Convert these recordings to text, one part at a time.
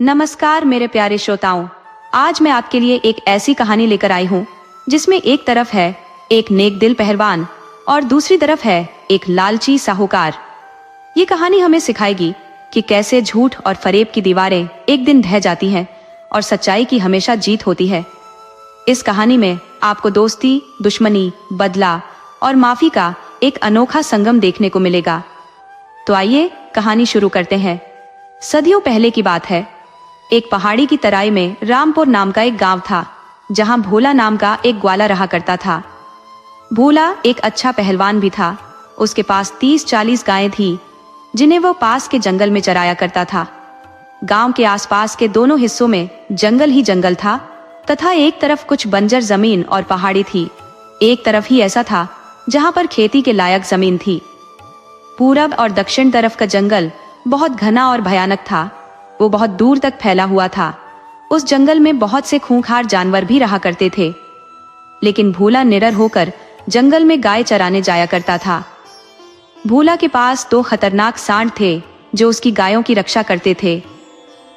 नमस्कार मेरे प्यारे श्रोताओं, आज मैं आपके लिए एक ऐसी कहानी लेकर आई हूँ जिसमें एक तरफ है एक नेक दिल पहलवान और दूसरी तरफ है एक लालची साहूकार। ये कहानी हमें सिखाएगी कि कैसे झूठ और फरेब की दीवारें एक दिन ढह जाती हैं और सच्चाई की हमेशा जीत होती है। इस कहानी में आपको दोस्ती, दुश्मनी, बदला और माफी का एक अनोखा संगम देखने को मिलेगा। तो आइए कहानी शुरू करते हैं। सदियों पहले की बात है। एक पहाड़ी की तराई में रामपुर नाम का एक गांव था, जहां भोला नाम का एक ग्वाला रहा करता था। भोला एक अच्छा पहलवान भी था। उसके पास 30-40 गायें थी, जिन्हें वह पास के जंगल में चराया करता था। गांव के आसपास के दोनों हिस्सों में जंगल ही जंगल था तथा एक तरफ कुछ बंजर जमीन और पहाड़ी थी। एक तरफ ही ऐसा था जहां पर खेती के लायक जमीन थी। पूरब और दक्षिण तरफ का जंगल बहुत घना और भयानक था। वो बहुत दूर तक फैला हुआ था। उस जंगल में बहुत से खूंखार जानवर भी रहा करते थे, लेकिन भोला निडर होकर जंगल में गाय चराने जाया करता था। भोला के पास 2 खतरनाक सांड थे जो उसकी गायों की रक्षा करते थे।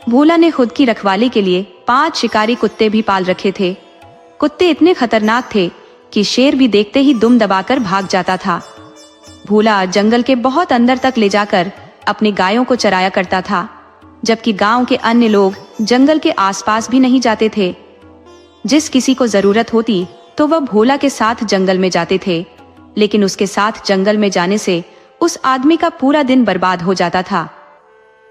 भोला ने खुद की रखवाली के लिए 5 शिकारी कुत्ते भी पाल रखे थे। कुत्ते इतने खतरनाक थे कि शेर भी देखते ही दुम दबाकर भाग जाता था। भोला जंगल के बहुत अंदर तक ले जाकर अपनी गायों को चराया करता था, जबकि गांव के अन्य लोग जंगल के आसपास भी नहीं जाते थे। जिस किसी को जरूरत होती तो वह भोला के साथ जंगल में जाते थे, लेकिन उसके साथ जंगल में जाने से उस आदमी का पूरा दिन बर्बाद हो जाता था,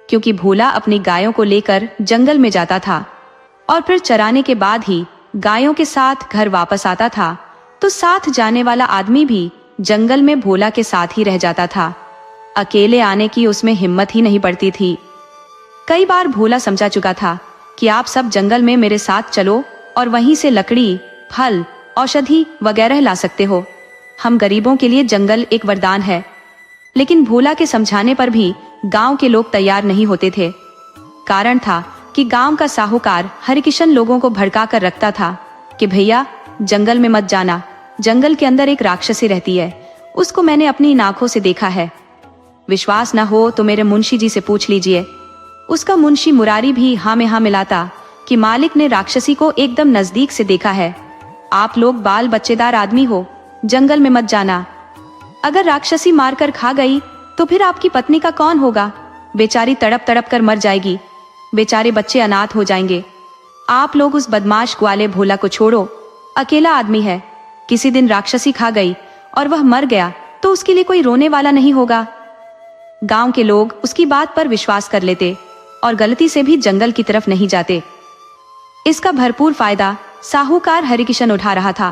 क्योंकि भोला अपनी गायों को लेकर जंगल में जाता था और फिर चराने के बाद ही गायों के साथ घर वापस आता था, तो साथ जाने वाला आदमी भी जंगल में भोला के साथ ही रह जाता था। अकेले आने की उसमें हिम्मत ही नहीं पड़ती थी। कई बार भोला समझा चुका था कि आप सब जंगल में मेरे साथ चलो और वहीं से लकड़ी, फल, औषधि वगैरह ला सकते हो। हम गरीबों के लिए जंगल एक वरदान है। लेकिन भोला के समझाने पर भी गांव के लोग तैयार नहीं होते थे। कारण था कि गांव का साहूकार हरिकिशन लोगों को भड़का कर रखता था कि भैया जंगल में मत जाना, जंगल के अंदर एक राक्षसी रहती है, उसको मैंने अपनी आंखों से देखा है। विश्वास न हो तो मेरे मुंशी जी से पूछ लीजिए। उसका मुंशी मुरारी भी हाँ में हाँ मिलाता कि मालिक ने राक्षसी को एकदम नजदीक से देखा है। आप लोग बाल बच्चेदार आदमी हो, जंगल में मत जाना। अगर राक्षसी मारकर खा गई तो फिर आपकी पत्नी का कौन होगा? बेचारी तड़प तड़प कर मर जाएगी। बेचारे बच्चे अनाथ हो जाएंगे। आप लोग उस बदमाश ग्वाले भोला को छोड़ो, अकेला आदमी है। किसी दिन राक्षसी खा गई और वह मर गया तो उसके लिए कोई रोने वाला नहीं होगा। गांव के लोग उसकी बात पर विश्वास कर लेते और गलती से भी जंगल की तरफ नहीं जाते। इसका भरपूर फायदा साहूकार हरिकिशन उठा रहा था।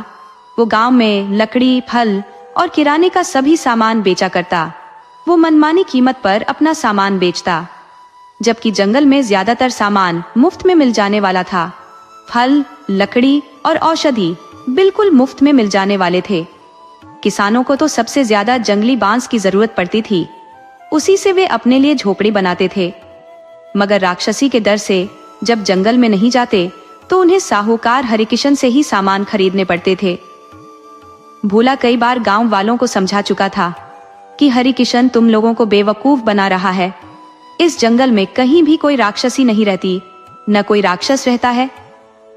वो गांव में लकड़ी, फल और किराने का सभी सामान बेचा करता। वो मनमानी कीमत पर अपना सामान बेचता, जबकि जंगल में ज्यादातर सामान मुफ्त में मिल जाने वाला था। फल, लकड़ी और औषधि बिल्कुल मुफ्त में मिल जाने वाले थे। किसानों को तो सबसे ज्यादा जंगली बांस की जरूरत पड़ती थी, उसी से वे अपने लिए झोपड़ी बनाते थे। मगर राक्षसी के डर से जब जंगल में नहीं जाते तो उन्हें साहूकार हरिकिशन से ही सामान खरीदने पड़ते थे। भोला कई बार गांव वालों को समझा चुका था कि हरिकिशन तुम लोगों को बेवकूफ बना रहा है। इस जंगल में कहीं भी कोई राक्षसी नहीं रहती, न कोई राक्षस रहता है।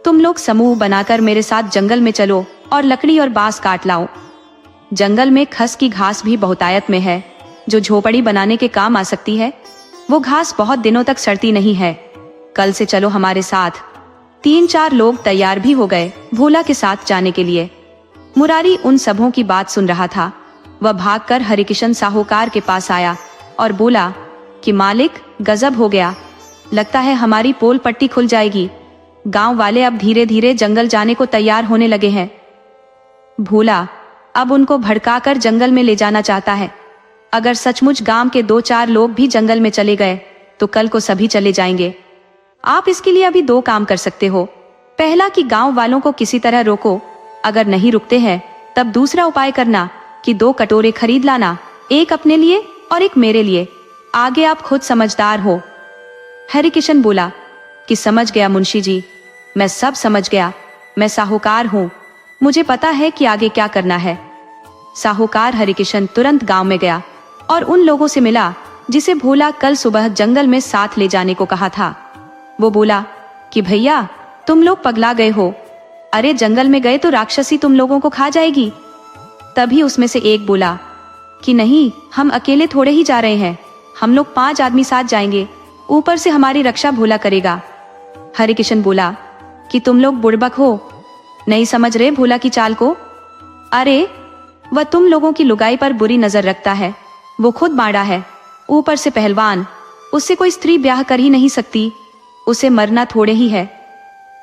तुम लोग समूह बनाकर मेरे साथ जंगल में चलो और लकड़ी और बांस काट लाओ। जंगल में खस की घास भी बहुतायत में है, जो झोपड़ी बनाने के काम आ सकती है। वो घास बहुत दिनों तक सड़ती नहीं है। कल से चलो हमारे साथ। 3-4 लोग तैयार भी हो गए भोला के साथ जाने के लिए। मुरारी उन सबों की बात सुन रहा था। वह भागकर हरिकिशन साहूकार के पास आया और बोला कि मालिक, गजब हो गया, लगता है हमारी पोल पट्टी खुल जाएगी। गांव वाले अब धीरे धीरे जंगल जाने को तैयार होने लगे हैं। भोला अब उनको भड़काकर जंगल में ले जाना चाहता है। अगर सचमुच गांव के 2-4 लोग भी जंगल में चले गए तो कल को सभी चले जाएंगे। आप इसके लिए अभी 2 काम कर सकते हो। पहला कि गांव वालों को किसी तरह रोको। अगर नहीं रुकते हैं तब दूसरा उपाय करना कि 2 कटोरे खरीद लाना, एक अपने लिए और एक मेरे लिए। आगे आप खुद समझदार हो। हरिकिशन बोला कि समझ गया मुंशी जी, मैं सब समझ गया। मैं साहूकार हूँ, मुझे पता है कि आगे क्या करना है। साहूकार हरिकिशन तुरंत गांव में गया और उन लोगों से मिला जिसे भोला कल सुबह जंगल में साथ ले जाने को कहा था। वो बोला कि भैया तुम लोग पगला गए हो, अरे जंगल में गए तो राक्षसी तुम लोगों को खा जाएगी। तभी उसमें से एक बोला कि नहीं, हम अकेले थोड़े ही जा रहे हैं, हम लोग 5 आदमी साथ जाएंगे, ऊपर से हमारी रक्षा भोला करेगा। हरिकिशन बोला कि तुम लोग बुड़बक हो, नहीं समझ रहे भोला की चाल को। अरे वह तुम लोगों की लुगाई पर बुरी नजर रखता है, वो खुद माड़ा है, ऊपर से पहलवान, उससे कोई स्त्री ब्याह कर ही नहीं सकती, उसे मरना थोड़े ही है,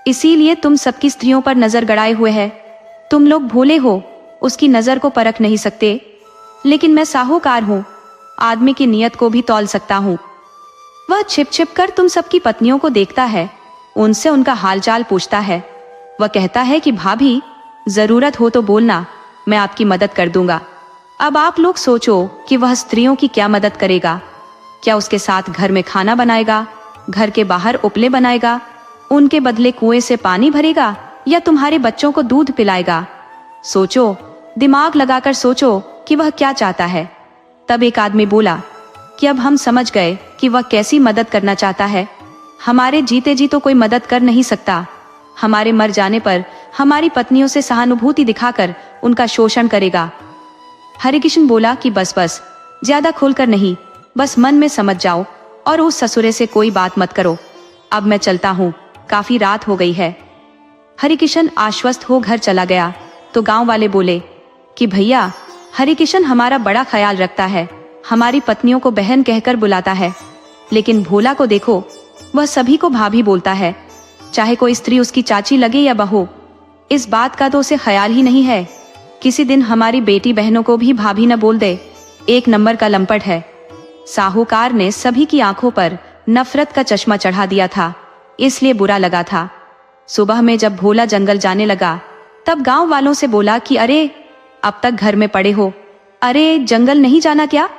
इसीलिए तुम सबकी स्त्रियों पर नजर गड़ाए हुए है। तुम लोग भोले हो, उसकी नजर को परख नहीं सकते, लेकिन मैं साहूकार हूँ, आदमी की नियत को भी तौल सकता हूँ। वह छिप छिप कर तुम सबकी पत्नियों को देखता है, उनसे उनका हालचाल पूछता है। वह कहता है कि भाभी जरूरत हो तो बोलना, मैं आपकी मदद कर दूंगा। अब आप लोग सोचो कि वह स्त्रियों की क्या मदद करेगा, क्या उसके साथ घर में खाना बनाएगा, घर के बाहर उपले बनाएगा, उनके बदले कुएं से पानी भरेगा, या तुम्हारे बच्चों को दूध पिलाएगा। सोचो, दिमाग लगाकर सोचो कि वह क्या चाहता है। तब एक आदमी बोला कि अब हम समझ गए कि वह कैसी मदद करना चाहता है। हमारे जीते जी तो कोई मदद कर नहीं सकता, हमारे मर जाने पर हमारी पत्नियों से सहानुभूति दिखाकर उनका शोषण करेगा। हरिकिशन बोला कि बस बस, ज्यादा खोलकर नहीं, बस मन में समझ जाओ और उस ससुरे से कोई बात मत करो। अब मैं चलता हूँ, काफी रात हो गई है। हरिकिशन आश्वस्त हो घर चला गया तो गांव वाले बोले कि भैया हरिकिशन हमारा बड़ा ख्याल रखता है, हमारी पत्नियों को बहन कहकर बुलाता है, लेकिन भोला को देखो, वह सभी को भाभी बोलता है, चाहे कोई स्त्री उसकी चाची लगे या बहू। इस बात का तो उसे ख्याल ही नहीं है, किसी दिन हमारी बेटी बहनों को भी भाभी न बोल दे, एक नंबर का लंपट है। साहूकार ने सभी की आंखों पर नफरत का चश्मा चढ़ा दिया था, इसलिए बुरा लगा था। सुबह में जब भोला जंगल जाने लगा तब गांव वालों से बोला कि अरे अब तक घर में पड़े हो, अरे जंगल नहीं जाना क्या।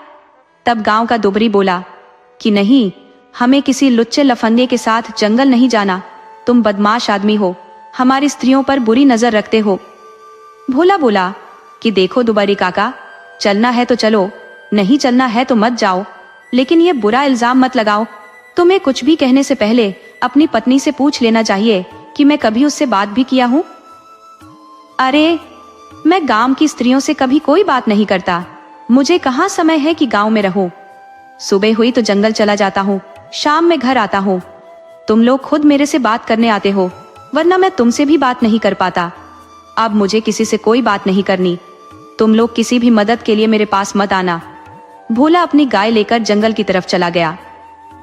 तब गांव का दुबरी बोला कि नहीं, हमें किसी लुच्चे लफंगे के साथ जंगल नहीं जाना, तुम बदमाश आदमी हो, हमारी स्त्रियों पर बुरी नजर रखते हो। भोला बोला कि देखो दुबरी काका, चलना है तो चलो, नहीं चलना है तो मत जाओ, लेकिन ये बुरा इल्जाम मत लगाओ। तुम्हें कुछ भी कहने से पहले अपनी पत्नी से पूछ लेना चाहिए कि मैं कभी उससे बात भी किया हूं। अरे मैं गांव की स्त्रियों से कभी कोई बात नहीं करता, मुझे कहाँ समय है कि गांव में रहूं। सुबह हुई तो जंगल चला जाता हूँ, शाम में घर आता हूँ। तुम लोग खुद मेरे से बात करने आते हो, वरना मैं तुमसे भी बात नहीं कर पाता। अब मुझे किसी से कोई बात नहीं करनी, तुम लोग किसी भी मदद के लिए मेरे पास मत आना। भोला अपनी गाय लेकर जंगल की तरफ चला गया।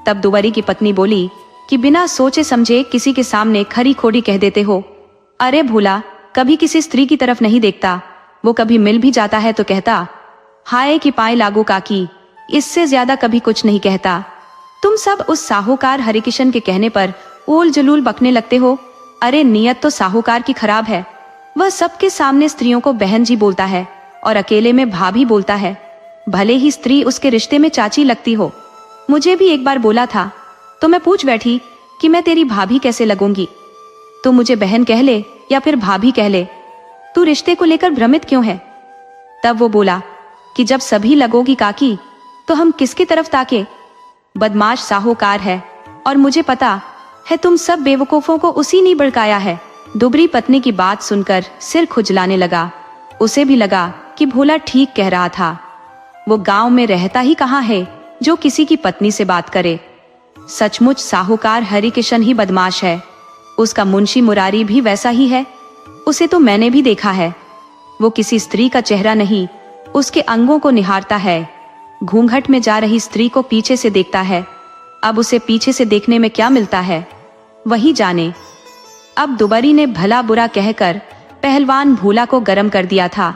तब दुबरी की पत्नी बोली कि बिना सोचे समझे किसी के सामने खरी खोड़ी कह देते हो। अरे भोला कभी किसी स्त्री की तरफ नहीं देखता, वो कभी मिल भी जाता है तो कहता हाय कि पाए लागू काकी, इससे ज्यादा कभी कुछ नहीं कहता। तुम सब उस साहूकार हरिकिशन के कहने पर ओल जलूल बकने लगते हो। अरे नियत तो साहूकार की खराब है, वह सबके सामने स्त्रियों को बहन जी बोलता है और अकेले में भाभी बोलता है, भले ही स्त्री उसके रिश्ते में चाची लगती हो। मुझे भी एक बार बोला था तो मैं पूछ बैठी कि मैं तेरी भाभी कैसे लगूंगी, तू मुझे बहन कह ले या फिर भाभी कह ले, तू रिश्ते को लेकर भ्रमित क्यों है। तब वो बोला कि जब सभी लगोगी काकी तो हम किसकी तरफ ताके। बदमाश साहूकार है और मुझे पता है तुम सब बेवकूफों को उसी ने भड़काया है। दुबरी पत्नी की बात सुनकर सिर खुजलाने लगा, उसे भी लगा कि भोला ठीक कह रहा था। वो गांव में रहता ही कहाँ है जो किसी की पत्नी से बात करे। सचमुच साहूकार हरिकिशन ही बदमाश है, उसका मुंशी मुरारी भी वैसा ही है, उसे तो मैंने भी देखा है। वो किसी स्त्री का चेहरा नहीं, उसके अंगों को निहारता है। घूंघट में जा रही स्त्री को पीछे से देखता है, अब उसे पीछे से देखने में क्या मिलता है वही जाने। अब दुबरी ने भला बुरा कहकर पहलवान भोला को गर्म कर दिया था।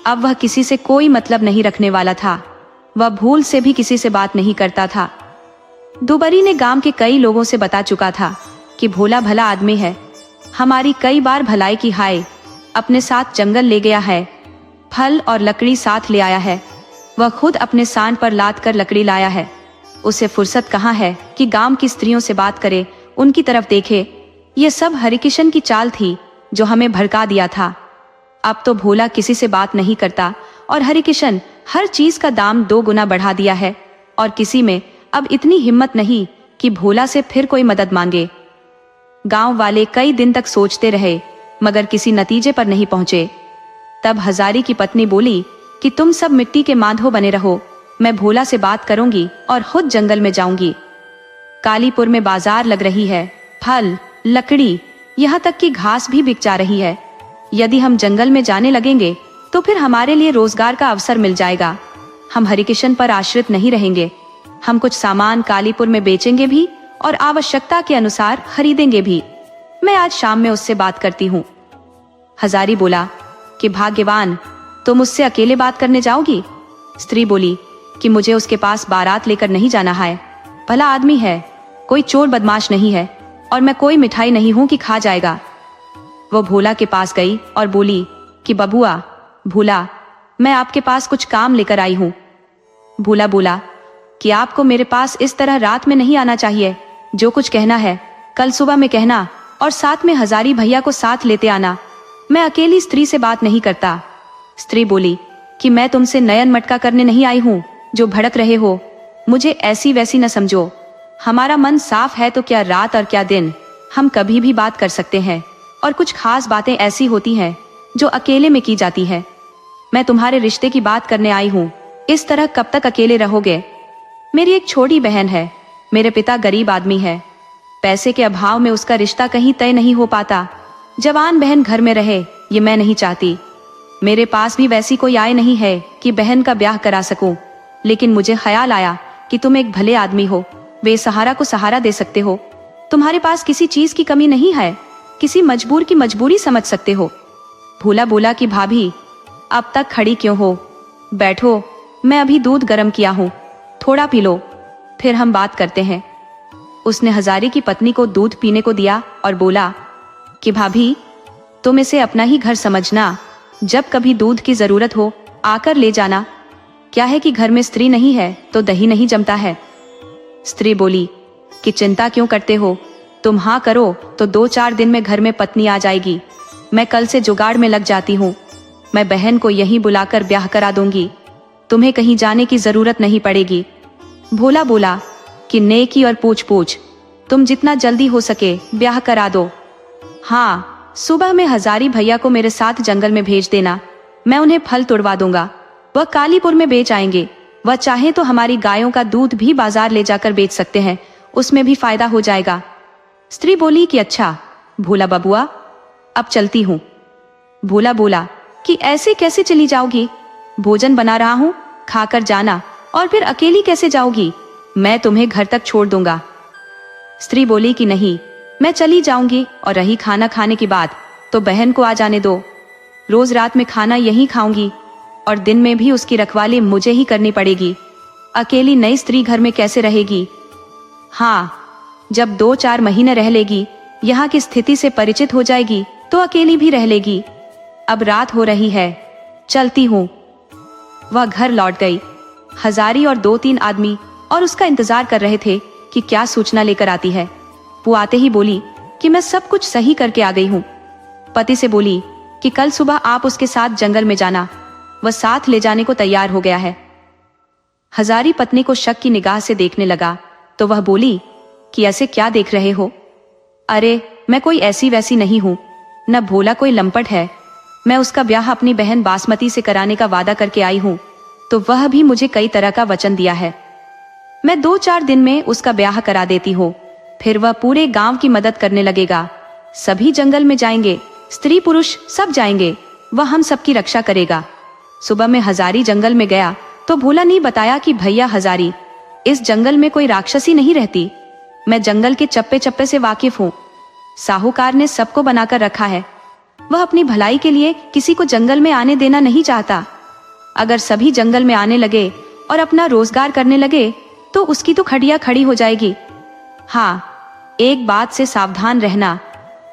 अब वह किसी से कोई मतलब नहीं रखने वाला था, वह भूल से भी किसी से बात नहीं करता था। दुबरी ने गांव के कई लोगों से बता चुका था कि भोला भला आदमी है, हमारी कई बार भलाई की हाय, अपने साथ जंगल ले गया है, फल और लकड़ी साथ ले आया है, वह खुद अपने सांड पर लाद कर लकड़ी लाया है। उसे फुर्सत कहाँ है कि गांव की स्त्रियों से बात करे, उनकी तरफ देखे। ये सब हरिकिशन की चाल थी जो हमें भड़का दिया था। अब तो भोला किसी से बात नहीं करता और हरिकिशन हर चीज का दाम 2 गुना बढ़ा दिया है और किसी में अब इतनी हिम्मत नहीं कि भोला से फिर कोई मदद मांगे। गांव वाले कई दिन तक सोचते रहे मगर किसी नतीजे पर नहीं पहुंचे। तब हजारी की पत्नी बोली कि तुम सब मिट्टी के माधो बने रहो, मैं भोला से बात करूंगी और खुद जंगल में जाऊंगी। कालीपुर में बाजार लग रही है, फल, लकड़ी, यहाँ तक कि घास भी बिक जा रही है। यदि हम जंगल में जाने लगेंगे तो फिर हमारे लिए रोजगार का अवसर मिल जाएगा। हम हरिकिशन पर आश्रित नहीं रहेंगे। हम कुछ सामान कालीपुर में बेचेंगे भी और आवश्यकता के अनुसार खरीदेंगे भी। मैं आज शाम में उससे बात करती हूँ। हजारी बोला कि भाग्यवान, तुम मुझसे अकेले बात करने जाओगी? स्त्री बोली कि मुझे उसके पास बारात लेकर नहीं जाना है। भला आदमी है, कोई चोर बदमाश नहीं है और मैं कोई मिठाई नहीं हूं कि खा जाएगा। वो भोला के पास गई और बोली कि बबुआ, भोला, मैं आपके पास कुछ काम लेकर आई हूं। भोला बोला कि आपको मेरे पास इस तरह रात में नहीं आना चाहिए। जो कुछ कहना है कल सुबह में कहना और साथ में हजारी भैया को साथ लेते आना। मैं अकेली स्त्री से बात नहीं करता। स्त्री बोली कि मैं तुमसे नयन मटका करने नहीं आई हूँ जो भड़क रहे हो। मुझे ऐसी वैसी न समझो। हमारा मन साफ है तो क्या रात और क्या दिन, हम कभी भी बात कर सकते हैं। और कुछ खास बातें ऐसी होती हैं जो अकेले में की जाती है। मैं तुम्हारे रिश्ते की बात करने आई हूँ। इस तरह कब तक अकेले रहोगे? मेरी एक छोटी बहन है। मेरे पिता गरीब आदमी है। पैसे के अभाव में उसका रिश्ता कहीं तय नहीं हो पाता। जवान बहन घर में रहे, ये मैं नहीं चाहती। मेरे पास भी वैसी कोई आय नहीं है कि बहन का ब्याह करा सकूं। लेकिन मुझे ख्याल आया कि तुम एक भले आदमी हो, बेसहारा को सहारा दे सकते हो। तुम्हारे पास किसी चीज की कमी नहीं है, किसी मजबूर की मजबूरी समझ सकते हो। भोला बोला कि भाभी, अब तक खड़ी क्यों हो? बैठो, मैं अभी दूध गर्म किया हूँ, थोड़ा पी लो, फिर हम बात करते हैं। उसने हजारी की पत्नी को दूध पीने को दिया और बोला कि भाभी, तुम इसे अपना ही घर समझना। जब कभी दूध की जरूरत हो आकर ले जाना। क्या है कि घर में स्त्री नहीं है तो दही नहीं जमता है। स्त्री बोली कि चिंता क्यों करते हो, तुम हाँ करो तो 2-4 दिन में घर में पत्नी आ जाएगी। मैं कल से जुगाड़ में लग जाती हूँ। मैं बहन को यहीं बुलाकर ब्याह करा दूंगी। तुम्हें कहीं जाने की जरूरत नहीं पड़ेगी। भोला बोला कि नेकी और पूछ पूछ, तुम जितना जल्दी हो सके ब्याह करा दो। हाँ, सुबह में हजारी भैया को मेरे साथ जंगल में भेज देना। मैं उन्हें फल तोड़वा दूंगा, वह कालीपुर में बेच आएंगे। वह चाहे तो हमारी गायों का दूध भी बाजार ले जाकर बेच सकते हैं, उसमें भी फायदा हो जाएगा। स्त्री बोली कि अच्छा भोला बबुआ, अब चलती हूँ। भोला बोला कि ऐसे कैसे चली जाओगी? भोजन बना रहा हूँ, खाकर जाना। और फिर अकेली कैसे जाओगी? मैं तुम्हें घर तक छोड़ दूंगा। स्त्री बोली कि नहीं, मैं चली जाऊंगी। और रही खाना खाने की बात, तो बहन को आ जाने दो। रोज रात में खाना यहीं खाऊंगी और दिन में भी उसकी रखवाली मुझे ही करनी पड़ेगी। अकेली नई स्त्री घर में कैसे रहेगी? हाँ, जब 2-4 महीने रह लेगी, यहाँ की स्थिति से परिचित हो जाएगी तो अकेली भी रह लेगी। अब रात हो रही है, चलती हूँ। वह घर लौट गई। हजारी और 2-3 आदमी और उसका इंतजार कर रहे थे कि क्या सूचना लेकर आती है। वो आते ही बोली कि मैं सब कुछ सही करके आ गई हूँ। पति से बोली कि कल सुबह आप उसके साथ जंगल में जाना, वह साथ ले जाने को तैयार हो गया है। हजारी पत्नी को शक की निगाह से देखने लगा तो वह बोली कि ऐसे क्या देख रहे हो? अरे, मैं कोई ऐसी वैसी नहीं हूँ, न भोला कोई लंपट है। मैं उसका ब्याह अपनी बहन बासमती से कराने का वादा करके आई हूँ, तो वह भी मुझे कई तरह का वचन दिया है। मैं 2-4 दिन में उसका ब्याह करा देती हूँ, फिर वह पूरे गांव की मदद करने लगेगा। सभी जंगल में जाएंगे, स्त्री पुरुष सब जाएंगे, वह हम सबकी रक्षा करेगा। सुबह में हजारी जंगल में गया तो भोला ने बताया कि भैया हजारी, इस जंगल में कोई राक्षसी नहीं रहती। मैं जंगल के चप्पे चप्पे से वाकिफ हूँ। साहूकार ने सबको बनाकर रखा है। वह अपनी भलाई के लिए किसी को जंगल में आने देना नहीं चाहता। अगर सभी जंगल में आने लगे और अपना रोजगार करने लगे तो उसकी तो खड़िया खड़ी हो जाएगी। हाँ, एक बात से सावधान रहना,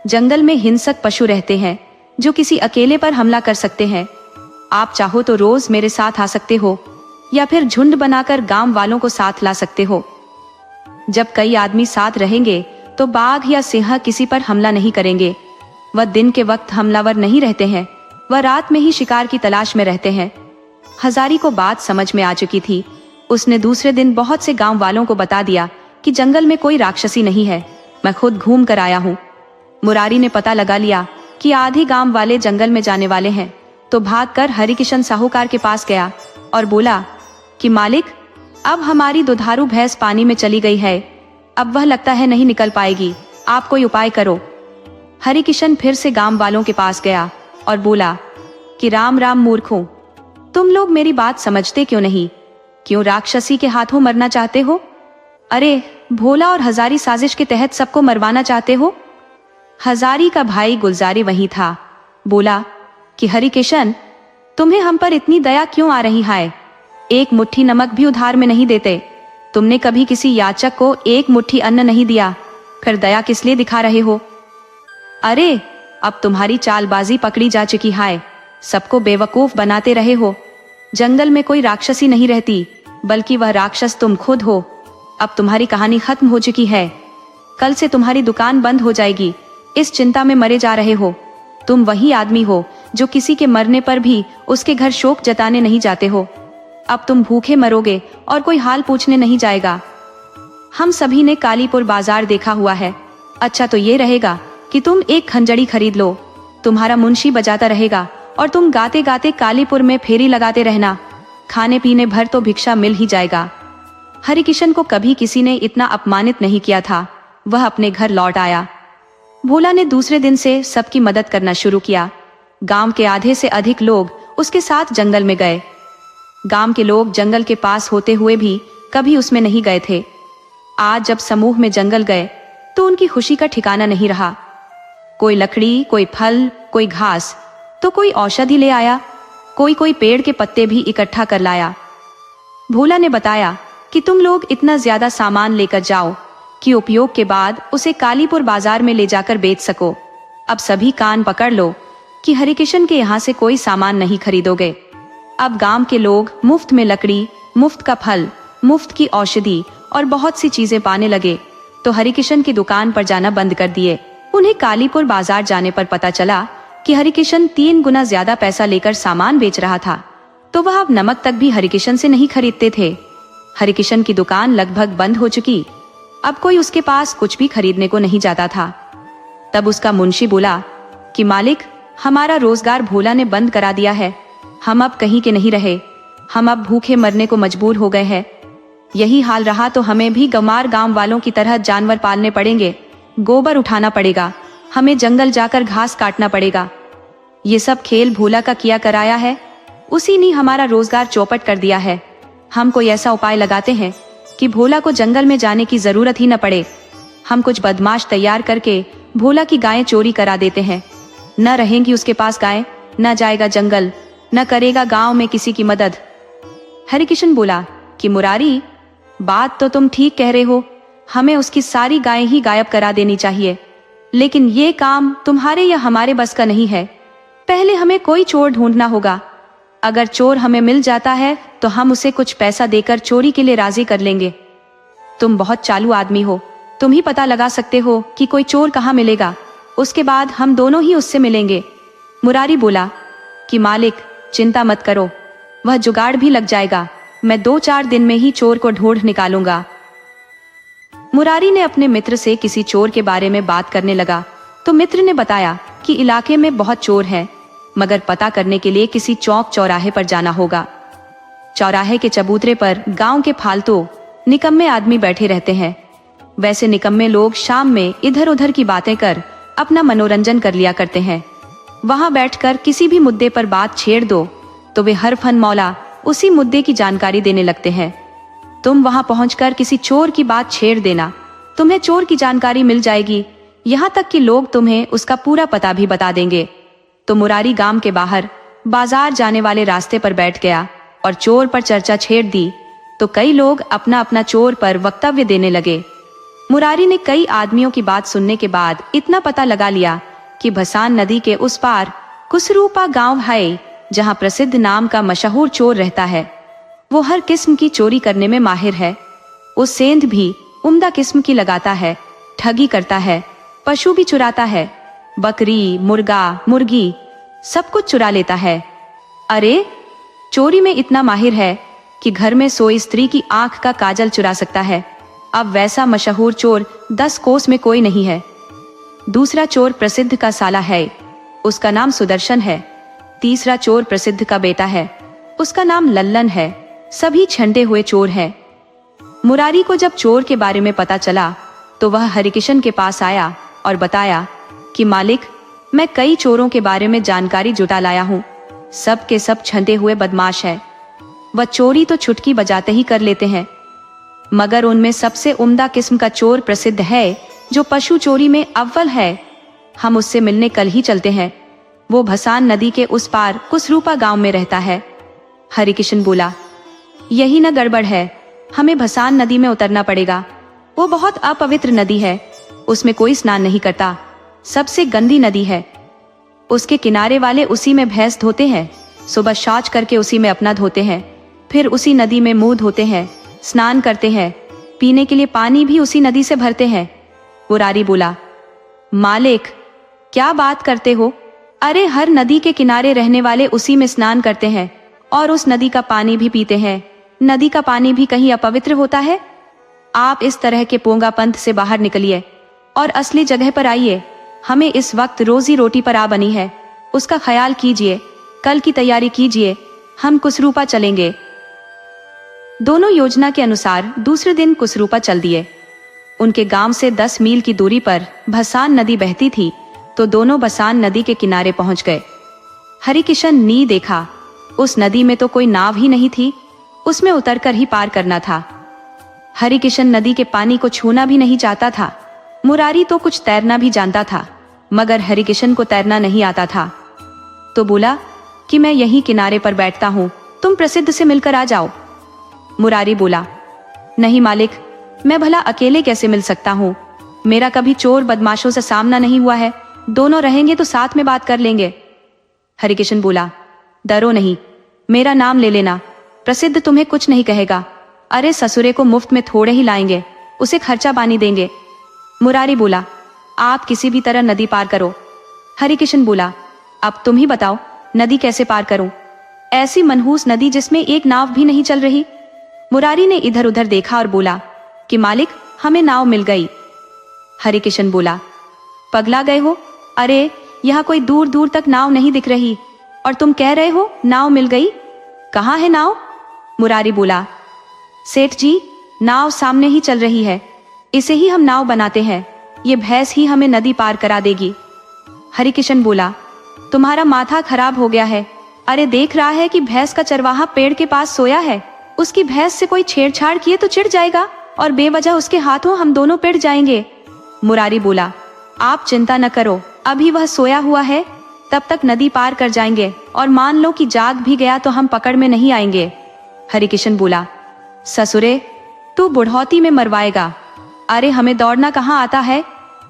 जंगल में हिंसक पशु रहते हैं जो किसी अकेले पर हमला कर सकते हैं। आप चाहो तो रोज मेरे साथ आ सकते हो या फिर झुंड बनाकर गांव वालों को साथ ला सकते हो। जब कई आदमी साथ रहेंगे तो बाघ या सिंह किसी पर हमला नहीं करेंगे। वह दिन के वक्त हमलावर नहीं रहते हैं, वह रात में ही शिकार की तलाश में रहते हैं। हजारी को बात समझ में आ चुकी थी। उसने दूसरे दिन बहुत से गांव वालों को बता दिया कि जंगल में कोई राक्षसी नहीं है, मैं खुद घूम कर आया हूँ। मुरारी ने पता लगा लिया कि आधे गांव वाले जंगल में जाने वाले हैं, तो भागकर हरिकिशन साहूकार के पास गया और बोला कि मालिक, अब हमारी दुधारू भैंस पानी में चली गई है, अब वह लगता है नहीं निकल पाएगी, आप कोई उपाय करो। हरिकिशन फिर से गांव वालों के पास गया और बोला कि राम राम मूर्खों, तुम लोग मेरी बात समझते क्यों नहीं? क्यों राक्षसी के हाथों मरना चाहते हो? अरे भोला और हजारी साजिश के तहत सबको मरवाना चाहते हो? हजारी का भाई गुलजारी वहीं था, बोला कि हरिकिशन, तुम्हें हम पर इतनी दया क्यों आ रही है? एक मुट्ठी नमक भी उधार में नहीं देते। तुमने कभी किसी याचक को एक मुट्ठी अन्न नहीं दिया, फिर दया किस लिए दिखा रहे हो? अरे अब तुम्हारी चालबाजी पकड़ी जा चुकी है, सबको बेवकूफ बनाते रहे हो। जंगल में कोई राक्षसी नहीं रहती, बल्कि वह राक्षस तुम खुद हो। अब तुम्हारी कहानी खत्म हो चुकी है, कल से तुम्हारी दुकान बंद हो जाएगी, इस चिंता में मरे जा रहे हो। तुम वही आदमी हो जो किसी के मरने पर भी उसके घर शोक जताने नहीं जाते हो। अब तुम भूखे मरोगे और कोई हाल पूछने नहीं जाएगा। हम सभी ने कालीपुर बाजार देखा हुआ है, अच्छा तो ये रहेगा कि तुम एक खंजड़ी खरीद लो, तुम्हारा मुंशी बजाता रहेगा और तुम गाते गाते कालीपुर में फेरी लगाते रहना, खाने पीने भर तो भिक्षा मिल ही जाएगा। हरिकिशन को कभी किसी ने इतना अपमानित नहीं किया था। वह अपने घर लौट आया। भोला ने दूसरे दिन से सबकी मदद करना शुरू किया। गांव के आधे से अधिक लोग उसके साथ जंगल में गए। गांव के लोग जंगल के पास होते हुए भी कभी उसमें नहीं गए थे। आज जब समूह में जंगल गए तो उनकी खुशी का ठिकाना नहीं रहा। कोई लकड़ी, कोई फल, कोई घास, तो कोई औषधि ले आया, कोई पेड़ के पत्ते भी इकट्ठा कर लाया। भोला ने बताया कि तुम लोग इतना ज्यादा सामान लेकर जाओ कि उपयोग के बाद उसे कालीपुर बाजार में ले जाकर बेच सको। अब सभी कान पकड़ लो कि हरिकिशन के यहाँ से कोई सामान नहीं खरीदोगे। अब गांव के लोग मुफ्त में लकड़ी, मुफ्त का फल, मुफ्त की औषधि और बहुत सी चीजें पाने लगे, तो हरिकिशन की दुकान पर जाना बंद कर दिए। उन्हें कालीपुर बाजार जाने पर पता चला कि हरिकिशन 3 गुना ज्यादा पैसा लेकर सामान बेच रहा था, तो वह अब नमक तक भी हरिकिशन से नहीं खरीदते थे। हरिकिशन की दुकान लगभग बंद हो चुकी, अब कोई उसके पास कुछ भी खरीदने को नहीं जाता था। तब उसका मुंशी बोला कि मालिक, हमारा रोजगार भोला ने बंद करा दिया है, हम अब कहीं के नहीं रहे, हम अब भूखे मरने को मजबूर हो गए हैं। यही हाल रहा तो हमें भी गंवार गांव वालों की तरह जानवर पालने पड़ेंगे, गोबर उठाना पड़ेगा, हमें जंगल जाकर घास काटना पड़ेगा। ये सब खेल भोला का किया कराया है, उसी ने हमारा रोजगार चौपट कर दिया है। हम कोई ऐसा उपाय लगाते हैं कि भोला को जंगल में जाने की जरूरत ही न पड़े। हम कुछ बदमाश तैयार करके भोला की गायें चोरी करा देते हैं, न रहेंगी उसके पास गायें, न जाएगा जंगल, न करेगा गांव में किसी की मदद। हरिकिशन बोला कि मुरारी, बात तो तुम ठीक कह रहे हो, हमें उसकी सारी गायें ही गायब करा देनी चाहिए, लेकिन ये काम तुम्हारे या हमारे बस का नहीं है। पहले हमें कोई चोर ढूंढना होगा। अगर चोर हमें मिल जाता है तो हम उसे कुछ पैसा देकर चोरी के लिए राजी कर लेंगे। तुम बहुत चालू आदमी हो, तुम ही पता लगा सकते हो कि कोई चोर कहाँ मिलेगा, उसके बाद हम दोनों ही उससे मिलेंगे। मुरारी बोला कि मालिक, चिंता मत करो, वह जुगाड़ भी लग जाएगा, मैं 2-4 दिन में ही चोर को ढूंढ निकालूंगा। मुरारी ने अपने मित्र से किसी चोर के बारे में बात करने लगा, तो मित्र ने बताया कि इलाके में बहुत चोर हैं, मगर पता करने के लिए किसी चौक चौराहे पर जाना होगा। चौराहे के चबूतरे पर गांव के फालतू निकम्मे आदमी बैठे रहते हैं। वैसे निकम्मे लोग शाम में इधर उधर की बातें कर अपना मनोरंजन कर लिया करते हैं। वहां बैठकर किसी भी मुद्दे पर बात छेड़ दो तो वे हर फन मौला उसी मुद्दे की जानकारी देने लगते हैं। तुम वहां पहुंचकर किसी चोर की बात छेड़ देना, तुम्हें चोर की जानकारी मिल जाएगी, यहाँ तक कि लोग तुम्हें उसका पूरा पता भी बता देंगे। तो मुरारी गांव के बाहर बाजार जाने वाले रास्ते पर बैठ गया और चोर पर चर्चा छेड़ दी, तो कई लोग अपना अपना चोर पर वक्तव्य देने लगे। मुरारी ने कई आदमियों की बात सुनने के बाद इतना पता लगा लिया कि भसान नदी के उस पार कुसरूपा गांव है, जहां प्रसिद्ध नाम का मशहूर चोर रहता है। वो हर किस्म की चोरी करने में माहिर है। उस सेंध भी उम्दा किस्म की लगाता है, ठगी करता है, पशु भी चुराता है, बकरी, मुर्गा, मुर्गी सब कुछ चुरा लेता है। अरे, चोरी में इतना माहिर है कि घर में सोई स्त्री की आंख का काजल चुरा सकता है। अब वैसा मशहूर चोर 10 कोस में कोई नहीं है। दूसरा चोर प्रसिद्ध का साला है, उसका नाम सुदर्शन है। तीसरा चोर प्रसिद्ध का बेटा है, उसका नाम लल्लन है। सभी छंटे हुए चोर हैं। मुरारी को जब चोर के बारे में पता चला तो वह हरिकिशन के पास आया और बताया कि मालिक, मैं कई चोरों के बारे में जानकारी जुटा लाया हूँ। सब के सब छंटे हुए बदमाश है। वह चोरी तो चुटकी बजाते ही कर लेते हैं, मगर उनमें सबसे उम्दा किस्म का चोर प्रसिद्ध है जो पशु चोरी में अव्वल है। हम उससे मिलने कल ही चलते हैं। वो भसान नदी के उस पार कुसरूपा गांव में रहता है। हरिकिशन बोला, यही न गड़बड़ है, हमें भसान नदी में उतरना पड़ेगा। वो बहुत अपवित्र नदी है, उसमें कोई स्नान नहीं करता, सबसे गंदी नदी है। उसके किनारे वाले उसी में भैंस धोते हैं, सुबह शौच करके उसी में अपना धोते हैं, फिर उसी नदी में मुंह धोते हैं, स्नान करते हैं, पीने के लिए पानी भी उसी नदी से भरते हैं। मुरारी बोला, मालिक क्या बात करते हो? अरे हर नदी के किनारे रहने वाले उसी में स्नान करते हैं और उस नदी का पानी भी पीते हैं। नदी का पानी भी कहीं अपवित्र होता है? आप इस तरह के पोंगा पंथ से बाहर निकलिए और असली जगह पर आइए। हमें इस वक्त रोजी रोटी पर आ बनी है, उसका ख्याल कीजिए, कल की तैयारी कीजिए, हम कुसरूपा चलेंगे। दोनों योजना के अनुसार दूसरे दिन कुसरूपा चल दिए। उनके गांव से 10 मील की दूरी पर भसान नदी बहती थी, तो दोनों भसान नदी के किनारे पहुंच गए। हरिकिशन ने देखा, उस नदी में तो कोई नाव ही नहीं थी, उसमें उतरकर ही पार करना था। हरिकिशन नदी के पानी को छूना भी नहीं चाहता था। मुरारी तो कुछ तैरना भी जानता था, मगर हरिकिशन को तैरना नहीं आता था। तो बोला कि मैं यहीं किनारे पर बैठता हूँ, तुम प्रसिद्ध से मिलकर आ जाओ। मुरारी बोला, नहीं मालिक, मैं भला अकेले कैसे मिल सकता हूँ? मेरा कभी चोर बदमाशों से सामना नहीं हुआ है, दोनों रहेंगे तो साथ में बात कर लेंगे। हरिकिशन बोला, डरो नहीं, मेरा नाम ले लेना, प्रसिद्ध तुम्हें कुछ नहीं कहेगा। अरे ससुरे को मुफ्त में थोड़े ही लाएंगे, उसे खर्चा पानी देंगे। मुरारी बोला, आप किसी भी तरह नदी पार करो। हरिकिशन बोला, अब तुम ही बताओ, नदी कैसे पार करूं? ऐसी मनहूस नदी जिसमें एक नाव भी नहीं चल रही। मुरारी ने इधर उधर देखा और बोला कि मालिक, हमें नाव मिल गई। हरिकिशन बोला, पगला गए हो? अरे यहाँ कोई दूर दूर तक नाव नहीं दिख रही और तुम कह रहे हो नाव मिल गई? कहाँ है नाव? मुरारी बोला, सेठ जी, नाव सामने ही चल रही है, इसे ही हम नाव बनाते हैं, ये भैंस ही हमें नदी पार करा देगी। हरिकिशन बोला, तुम्हारा माथा खराब हो गया है। अरे देख रहा है कि भैंस का चरवाहा पेड़ के पास सोया है, उसकी भैंस से कोई छेड़छाड़ किए तो चिढ़ जाएगा और बेवजह उसके हाथों हम दोनों पिट जाएंगे। मुरारी बोला, आप चिंता न करो, अभी वह सोया हुआ है, तब तक नदी पार कर जाएंगे और मान लो कि जाग भी गया तो हम पकड़ में नहीं आएंगे। हरिकिशन बोला, ससुरे, तू बुढ़ौती में मरवाएगा। अरे हमें दौड़ना कहाँ आता है,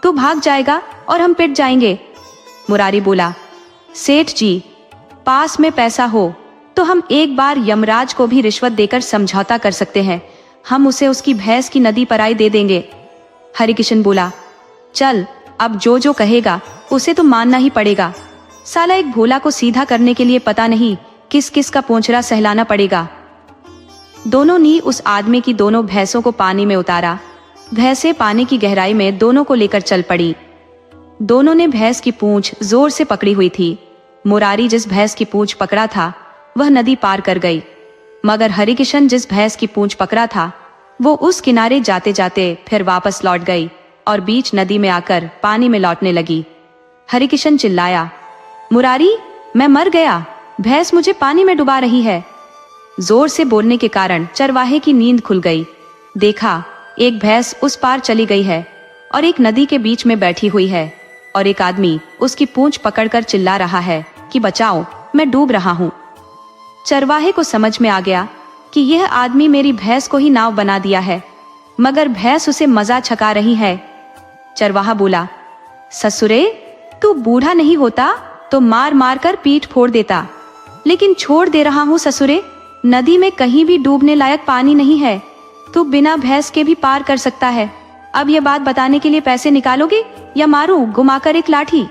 तू भाग जाएगा और हम पिट जाएंगे। मुरारी बोला, सेठ जी, पास में पैसा हो तो हम एक बार यमराज को भी रिश्वत देकर समझौता कर सकते हैं, हम उसे उसकी भैंस की नदी पराई दे देंगे। हरिकिशन बोला, चल, अब जो जो कहेगा उसे तो मानना ही पड़ेगा। साला एक भोला को सीधा करने के लिए पता नहीं किस किस का पोंछरा सहलाना पड़ेगा। दोनों ने उस आदमी की दोनों भैंसों को पानी में उतारा। भैंसें पानी की गहराई में दोनों को लेकर चल पड़ी। दोनों ने भैंस की पूंछ जोर से पकड़ी हुई थी। मुरारी जिस भैंस की पूंछ पकड़ा था वह नदी पार कर गई, मगर हरिकिशन जिस भैंस की पूंछ पकड़ा था वो उस किनारे जाते जाते फिर वापस लौट गई और बीच नदी में आकर पानी में लौटने लगी। हरिकिशन चिल्लाया, मुरारी, मैं मर गया, भैंस मुझे पानी में डुबा रही है। जोर से बोलने के कारण चरवाहे की नींद खुल गई। देखा, एक भैंस उस पार चली गई है और एक नदी के बीच में बैठी हुई है और एक आदमी उसकी पूंछ पकड़कर चिल्ला रहा है कि बचाओ, मैं डूब रहा हूँ। चरवाहे को समझ में आ गया कि यह आदमी मेरी भैंस को ही नाव बना दिया है, मगर भैंस उसे मजा छका रही है। चरवाहा बोला, ससुरे, तू बूढ़ा नहीं होता तो मार मार कर पीठ फोड़ देता, लेकिन छोड़ दे रहा हूँ ससुरे, नदी में कहीं भी डूबने लायक पानी नहीं है, तू बिना भैंस के भी पार कर सकता है। अब यह बात बताने के लिए पैसे निकालोगे या मारूं घुमाकर एक लाठी?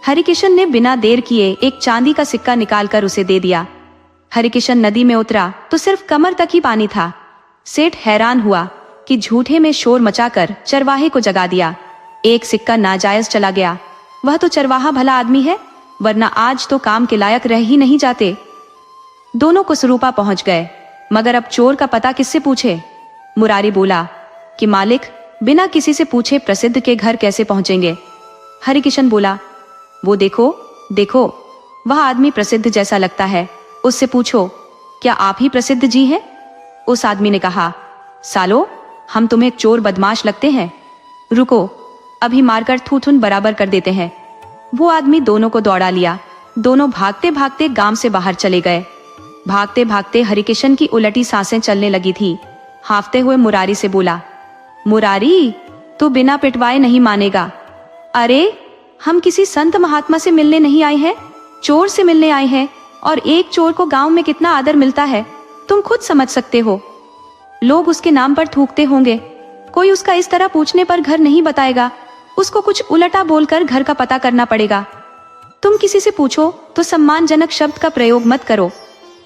हरिकिशन ने बिना देर किए एक चांदी का सिक्का निकालकर उसे दे दिया। हरिकिशन नदी में उतरा तो सिर्फ कमर तक ही पानी था। सेठ हैरान हुआ कि झूठे में शोर मचाकर चरवाहे को जगा दिया। एक सिक्का नाजायज चला गया। वह तो चरवाहा भला आदमी है, वरना आज तो काम के लायक रह ही नहीं जाते। दोनों कुसरूपा पहुंच गए, मगर अब चोर का पता किससे पूछे? मुरारी बोला कि मालिक, बिना किसी से पूछे प्रसिद्ध के घर कैसे पहुंचेंगे? हरिकिशन बोला, वो देखो देखो, वह आदमी प्रसिद्ध जैसा लगता है, उससे पूछो, क्या आप ही प्रसिद्ध जी हैं? उस आदमी ने कहा, सालो, हम तुम्हें चोर बदमाश लगते हैं, रुको, अभी मारकर थूथुन बराबर कर देते हैं। वो आदमी दोनों को दौड़ा लिया। दोनों भागते भागते गांव से बाहर चले गए। भागते भागते हरिकिशन की उलटी सांसें चलने लगी थी। हांफते हुए मुरारी से बोला, मुरारी, तू बिना पिटवाए नहीं मानेगा। अरे, हम किसी संत महात्मा से मिलने नहीं आए हैं, चोर से मिलने आए हैं, और एक चोर को गांव में कितना आदर मिलता है तुम खुद समझ सकते हो। लोग उसके नाम पर थूकते होंगे, कोई उसका इस तरह पूछने पर घर नहीं बताएगा, उसको कुछ उलटा बोलकर घर का पता करना पड़ेगा। तुम किसी से पूछो तो सम्मानजनक शब्द का प्रयोग मत करो,